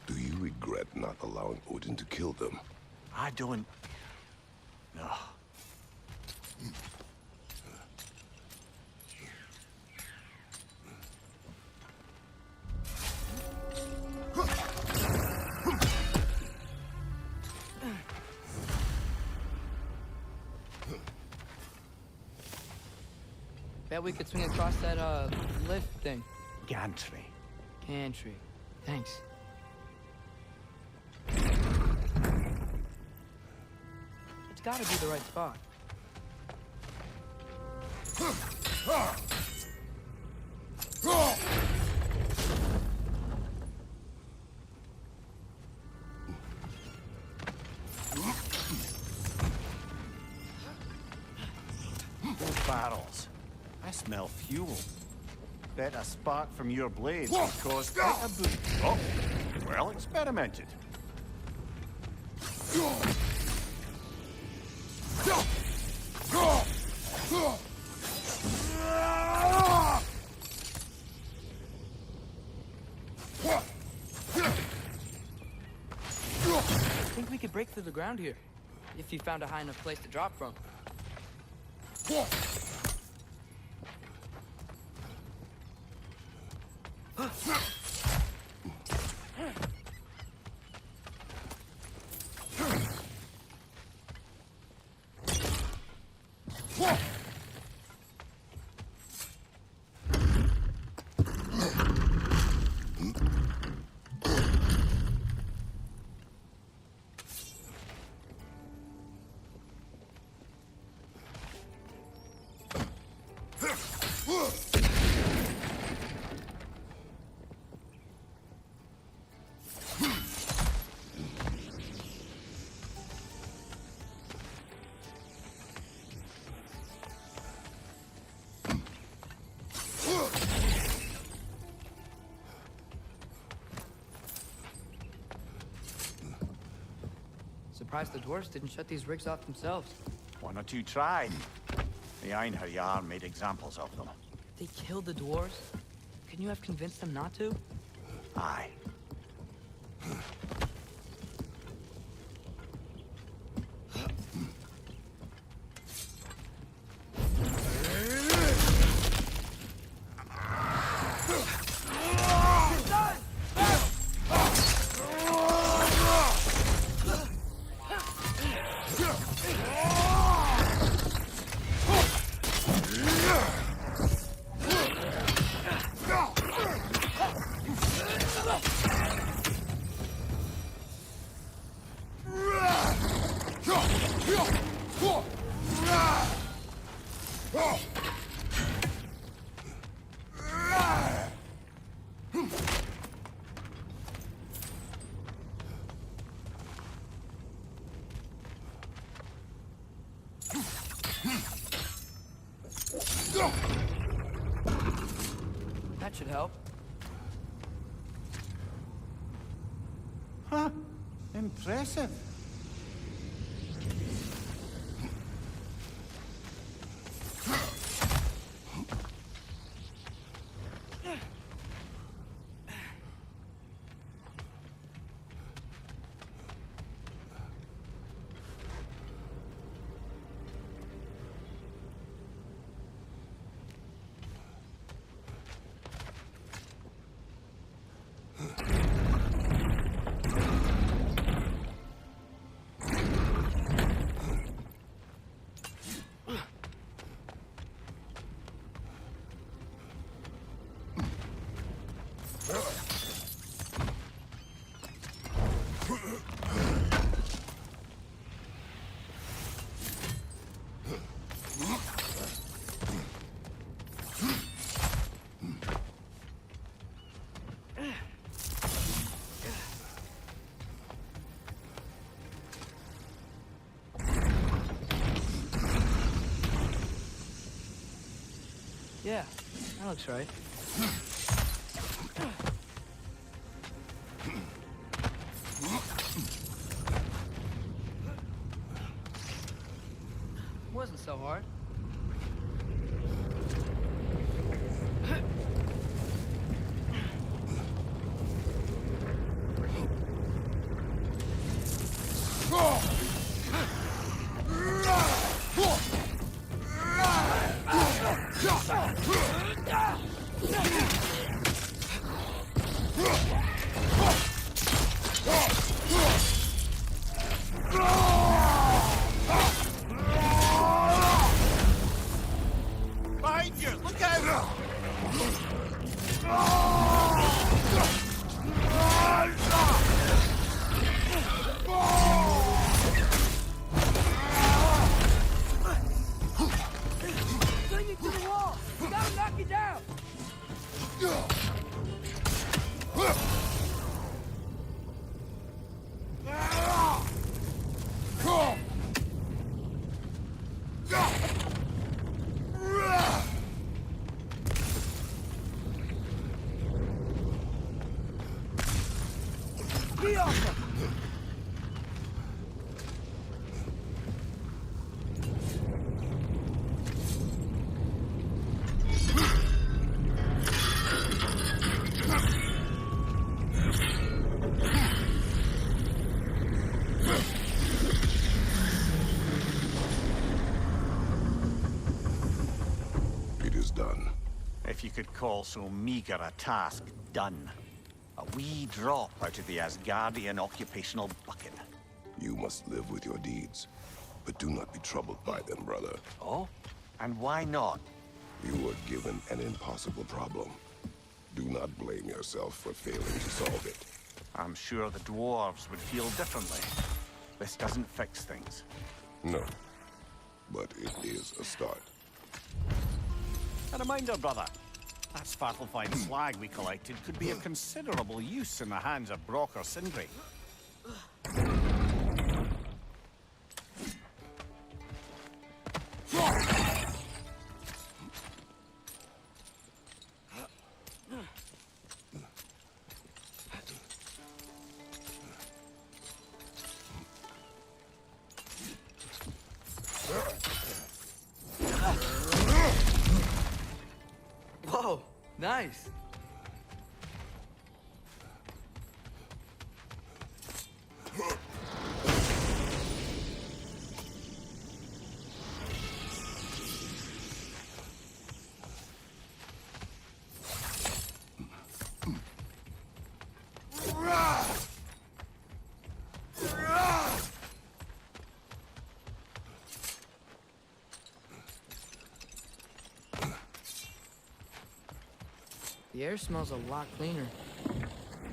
Do you regret not allowing Odin to kill them? I don't... No. Bet we could swing across that, lift thing. Gantry. Gantry. Thanks. It's gotta be the right spot. Those barrels. I smell fuel. Bet a spark from your blade would cause quite a boot. Oh, well experimented. break through the ground here, if you found a high enough place to drop from. Surprised the dwarves didn't shut these rigs off themselves. One or two tried. The Einherjar made examples of them. They killed the dwarves? Couldn't you have convinced them not to? Aye. That should help. Huh? Impressive. Yeah, that looks right. Wasn't so hard. Behind you! Look out! Clinging to the wall! We gotta knock you down! Be off them! done. If you could call so meager a task done. A wee drop out of the Asgardian occupational bucket. You must live with your deeds, but do not be troubled by them, brother. Oh? And why not? You were given an impossible problem. Do not blame yourself for failing to solve it. I'm sure the dwarves would feel differently. This doesn't fix things. No, but it is a start. A reminder, brother. That svartalfine slag we collected could be of considerable use in the hands of Brock or Sindri. Whoa, nice. The air smells a lot cleaner.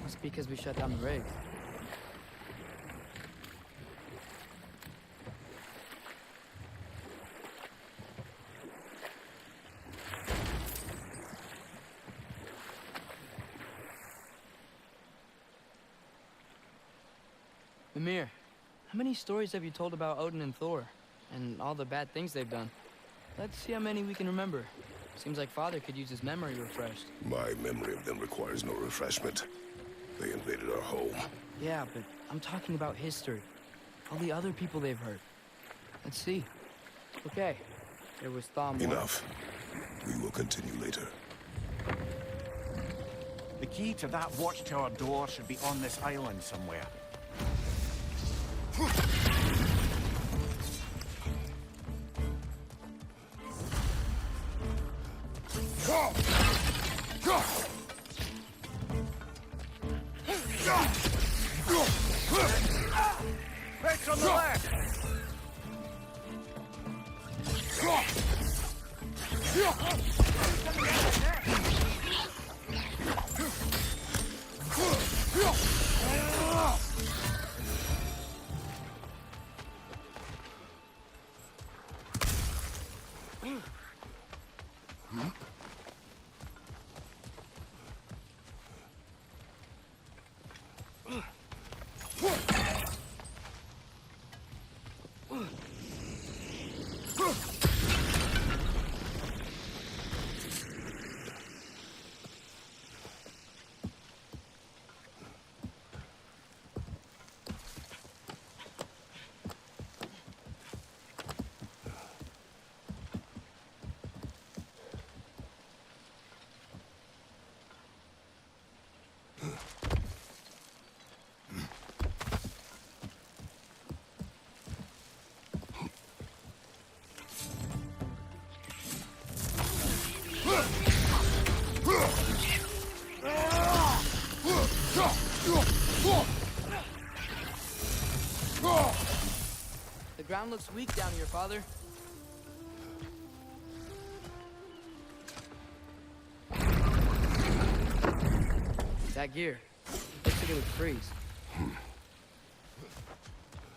Must be because we shut down the rig. Mimir, how many stories have you told about Odin and Thor? And all the bad things they've done? Let's see how many we can remember. Seems like Father could use his memory refreshed. My memory of them requires no refreshment. They invaded our home. Yeah, but I'm talking about history. All the other people they've hurt. Let's see. Okay, there was Thamur. Enough. We will continue later. The key to that watchtower door should be on this island somewhere. Right from the left! The ground looks weak down here, Father. That gear. Looks like it would freeze.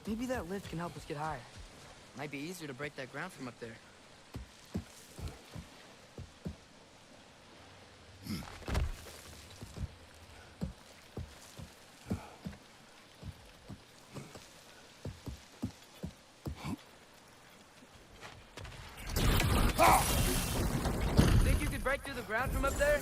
Maybe that lift can help us get higher. Might be easier to break that ground from up there. Think you could break through the ground from up there?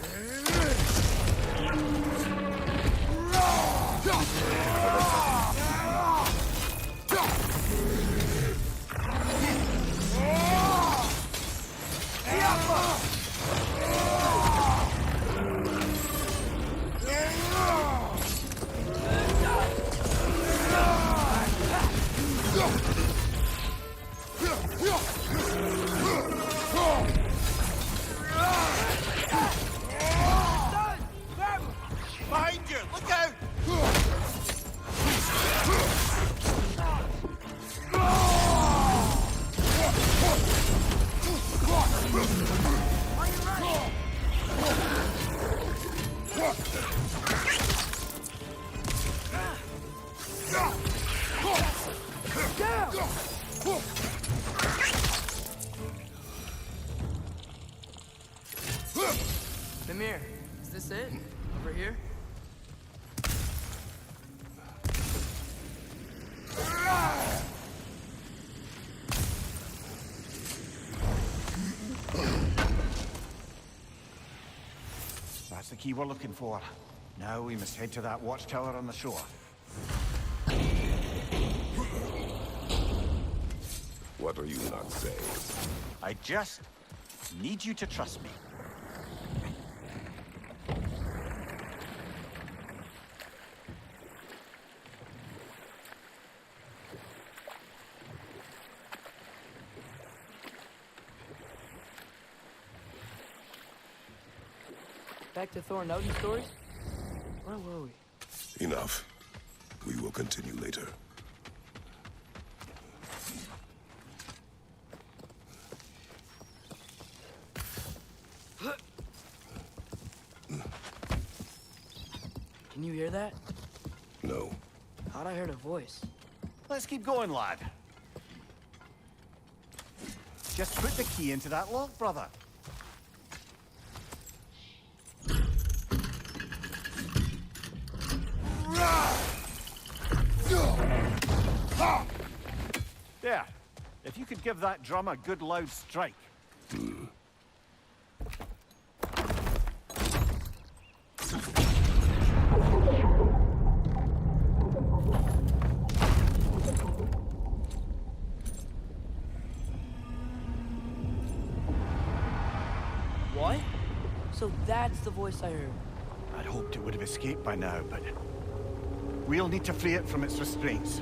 Mimir, is this it? Over here? That's the key we're looking for. Now we must head to that watchtower on the shore. What are you not saying? I just need you to trust me. Back to Thor and Odin's stories? Where were we? Enough. We will continue later. Can you hear that? No. Thought I heard a voice. Let's keep going, lad. Just put the key into that lock, brother. There. If you could give that drum a good loud strike. What? So that's the voice I heard. I'd hoped it would have escaped by now, but we'll need to free it from its restraints.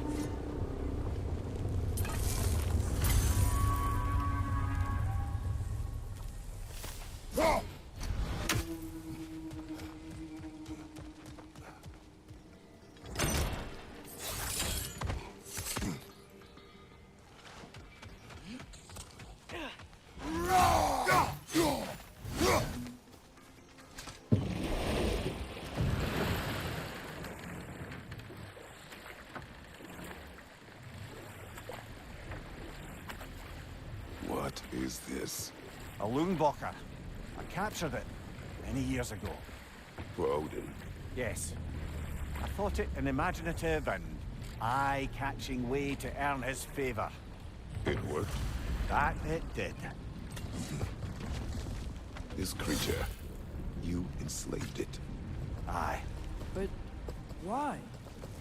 What is this? A Loonbocker. I captured it many years ago. For Odin. Yes. I thought it an imaginative and eye-catching way to earn his favor. It worked. That it did. This creature, you enslaved it. Aye. But why?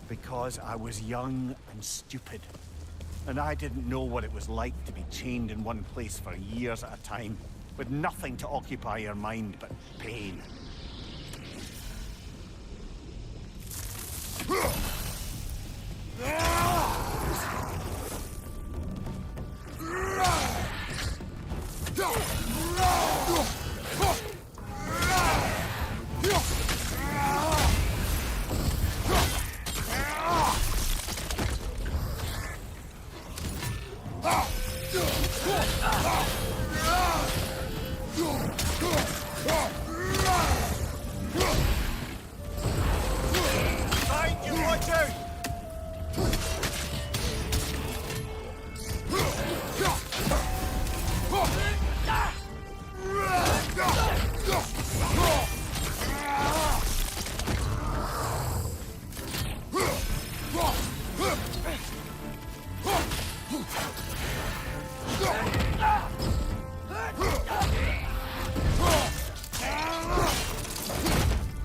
Because I was young and stupid. And I didn't know what it was like to be chained in one place for years at a time, with nothing to occupy your mind but pain.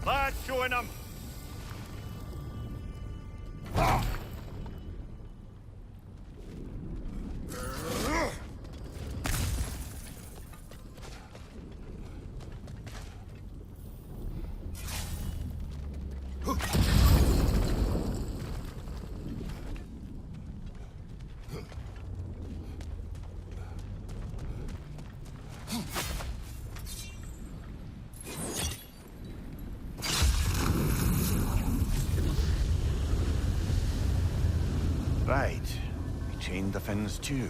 Lads, join them! Right. We chained the fins too.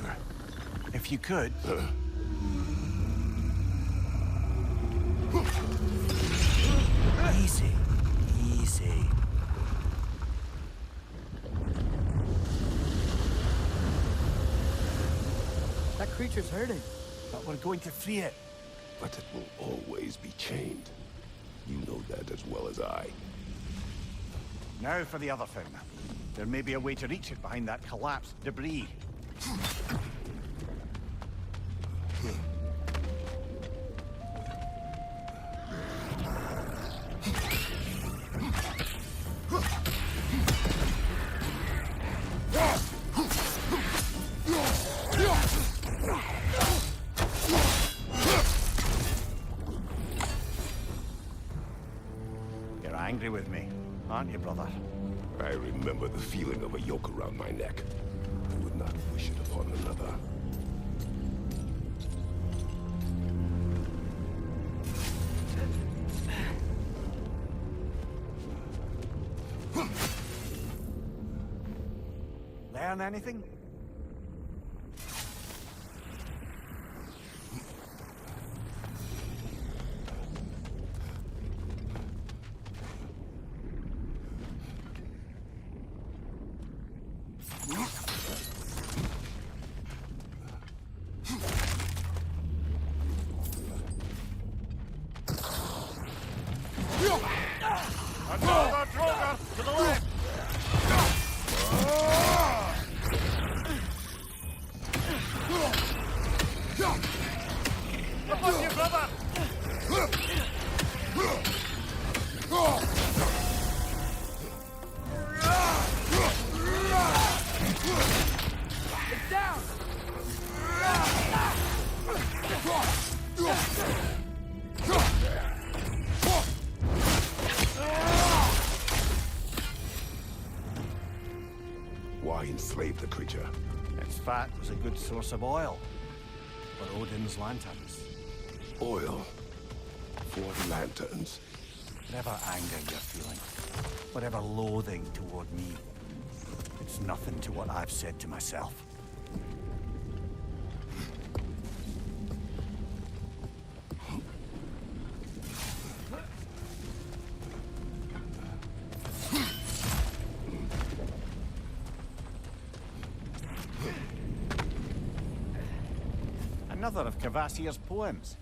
If you could... Easy. Easy. That creature's hurting. But we're going to free it. But it will always be chained. as well as I. Now for the other thing. There may be a way to reach it behind that collapsed debris. You're angry with me, aren't you, brother? I remember the feeling of a yoke around my neck. I would not wish it upon another. Learn anything? Another Droger to the left! Up on you, brother! It's down! Why enslave the creature? Its fat was a good source of oil for Odin's lanterns. Oil. For lanterns. Whatever anger you're feeling, whatever loathing toward me, it's nothing to what I've said to myself. Another of Kvasir's poems.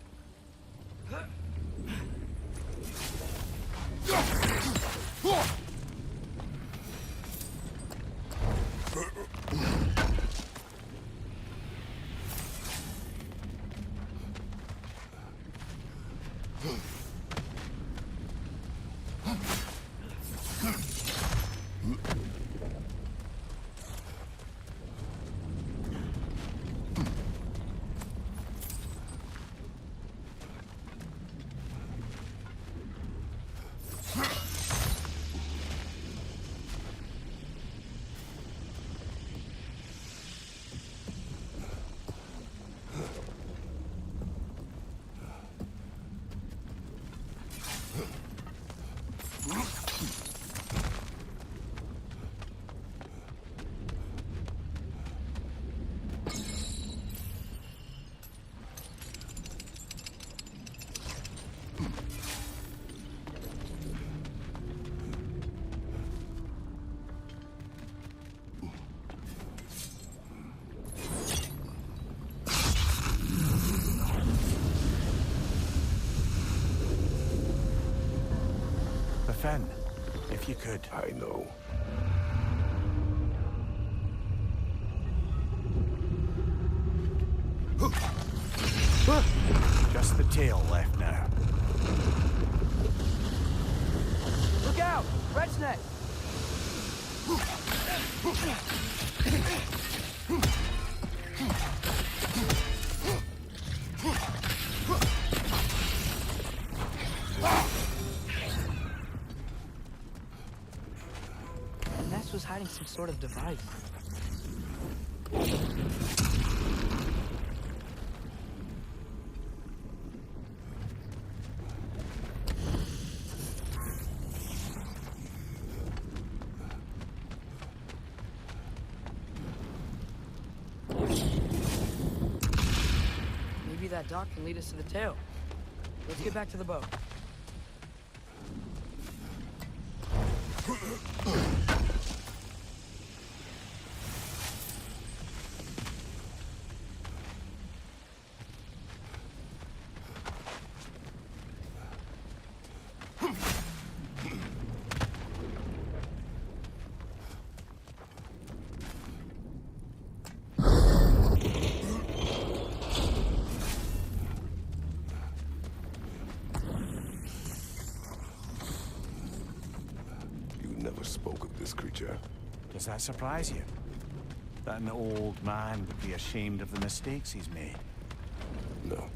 Finn, if you could. I know. Just the tail left now. Look out! Red's neck! Ness was hiding some sort of device. Maybe that dock can lead us to the tail. Let's get back to the boat. never spoke of this creature. Does that surprise you? That an old man would be ashamed of the mistakes he's made? No.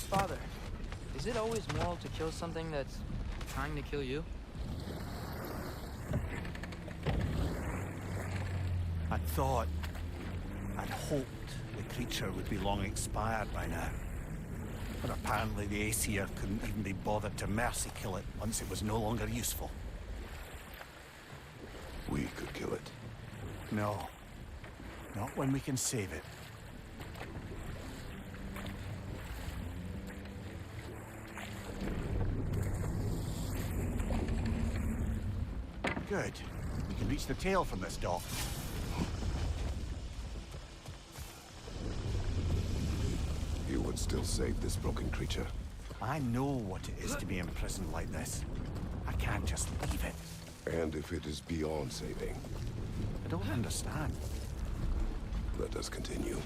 Father, is it always moral to kill something that's trying to kill you? I'd thought, I'd hoped the creature would be long expired by now. But apparently the Aesir couldn't even be bothered to mercy kill it once it was no longer useful. We could kill it. No. Not when we can save it. Good. We can reach the tail from this dock. You would still save this broken creature. I know what it is to be imprisoned like this. I can't just leave it. And if it is beyond saving, I don't understand. let us continue.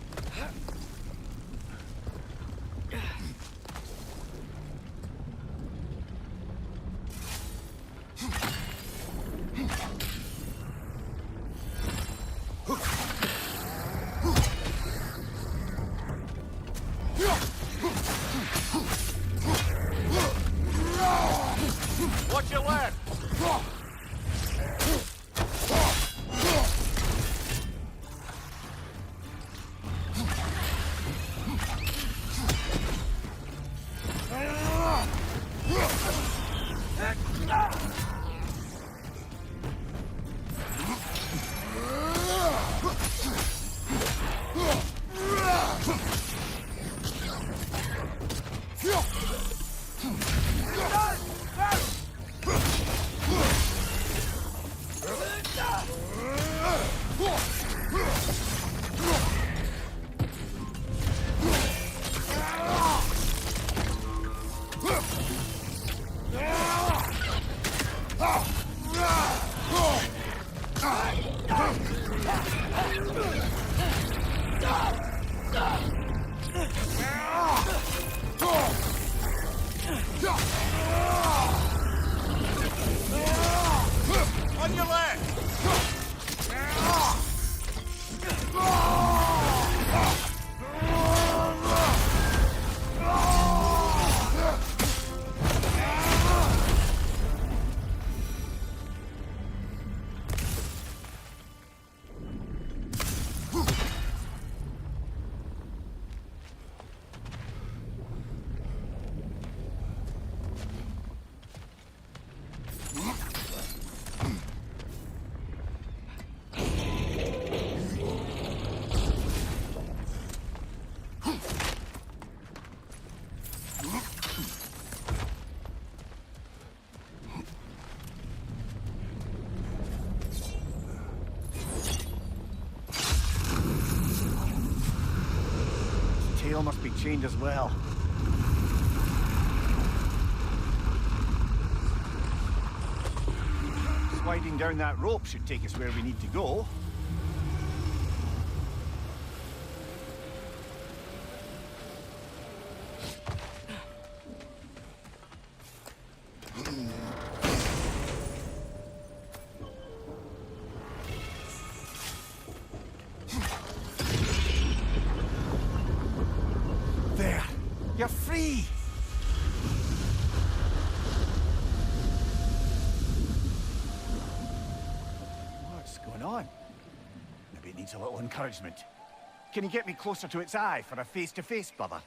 Watch your left! On your left! Tail must be chained as well. Sliding down that rope should take us where we need to go. There! You're free! What's going on? Maybe it needs a little encouragement. Can you get me closer to its eye for a face-to-face, brother?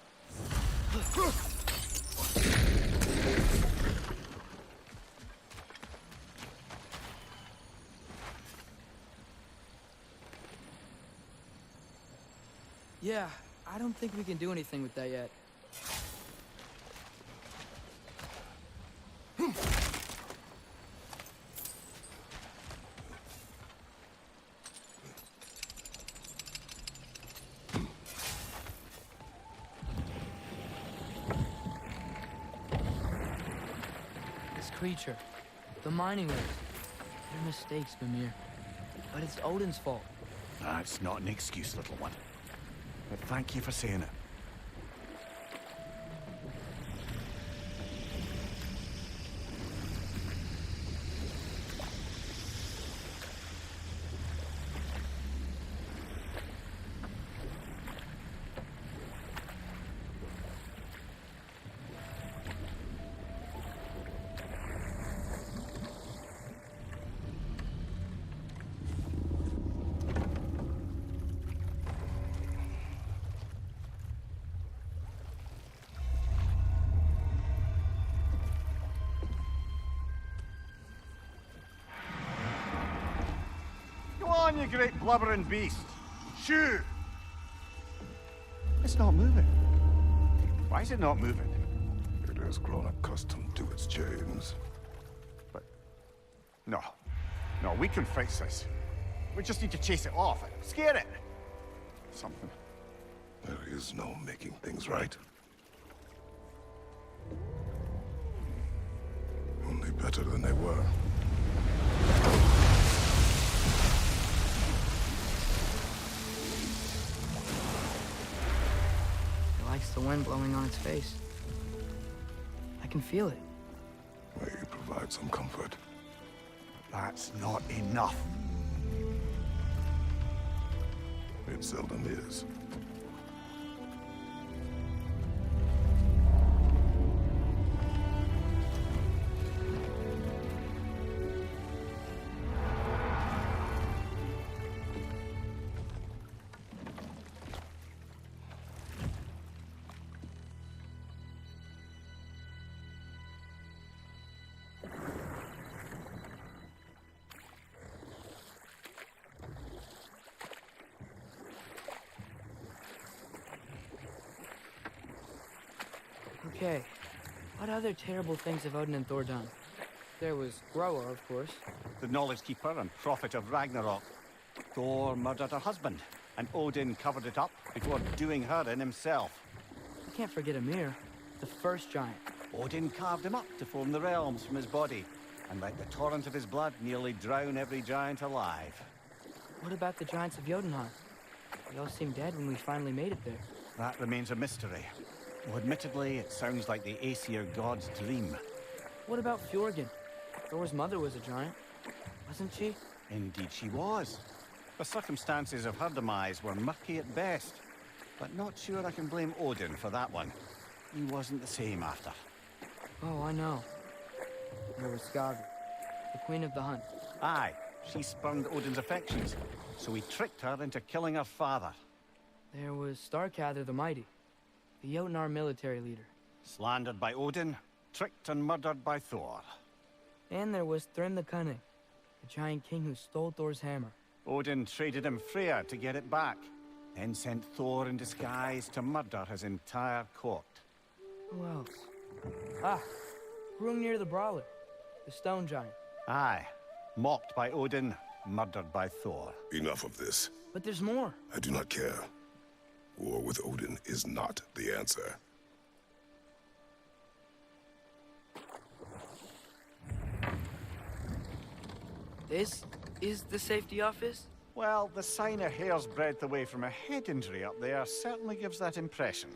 Yeah, I don't think we can do anything with that yet. This creature, the mining race, they're mistakes, Mimir. But it's Odin's fault. That's not an excuse, little one. But thank you for saying it. Go on, you great blubbering beast. Shoo! It's not moving. Why is it not moving? It has grown accustomed to its chains. But... No. No, we can fix this. We just need to chase it off and scare it. Something. There is no making things right. Only better than they were. It likes the wind blowing on its face. I can feel it. May you provide some comfort. That's not enough. It seldom is. Okay, what other terrible things have Odin and Thor done? There was Groa, of course. The knowledge keeper and prophet of Ragnarok. Thor murdered her husband, and Odin covered it up before doing her in himself. You can't forget Ymir, the first giant. Odin carved him up to form the realms from his body, and let the torrent of his blood nearly drown every giant alive. What about the giants of Jotunheim? They all seemed dead when we finally made it there. That remains a mystery. Though admittedly, it sounds like the Aesir god's dream. What about Fjorgyn? Thor's mother was a giant, wasn't she? Indeed she was. The circumstances of her demise were murky at best, but not sure I can blame Odin for that one. He wasn't the same after. Oh, I know. There was Skavi, the queen of the hunt. Aye, she spurned Odin's affections, so he tricked her into killing her father. There was Starkather the Mighty, the Jotnar military leader. Slandered by Odin, tricked and murdered by Thor. And there was Thrym the Cunning, the giant king who stole Thor's hammer. Odin traded him Freya to get it back, then sent Thor in disguise to murder his entire court. Who else? Ah, Hrungnir the Brawler, the stone giant. Aye, mocked by Odin, murdered by Thor. Enough of this. But there's more. I do not care. War with Odin is not the answer. This is the safety office? Well, the sign a hair's breadth away from a head injury up there certainly gives that impression.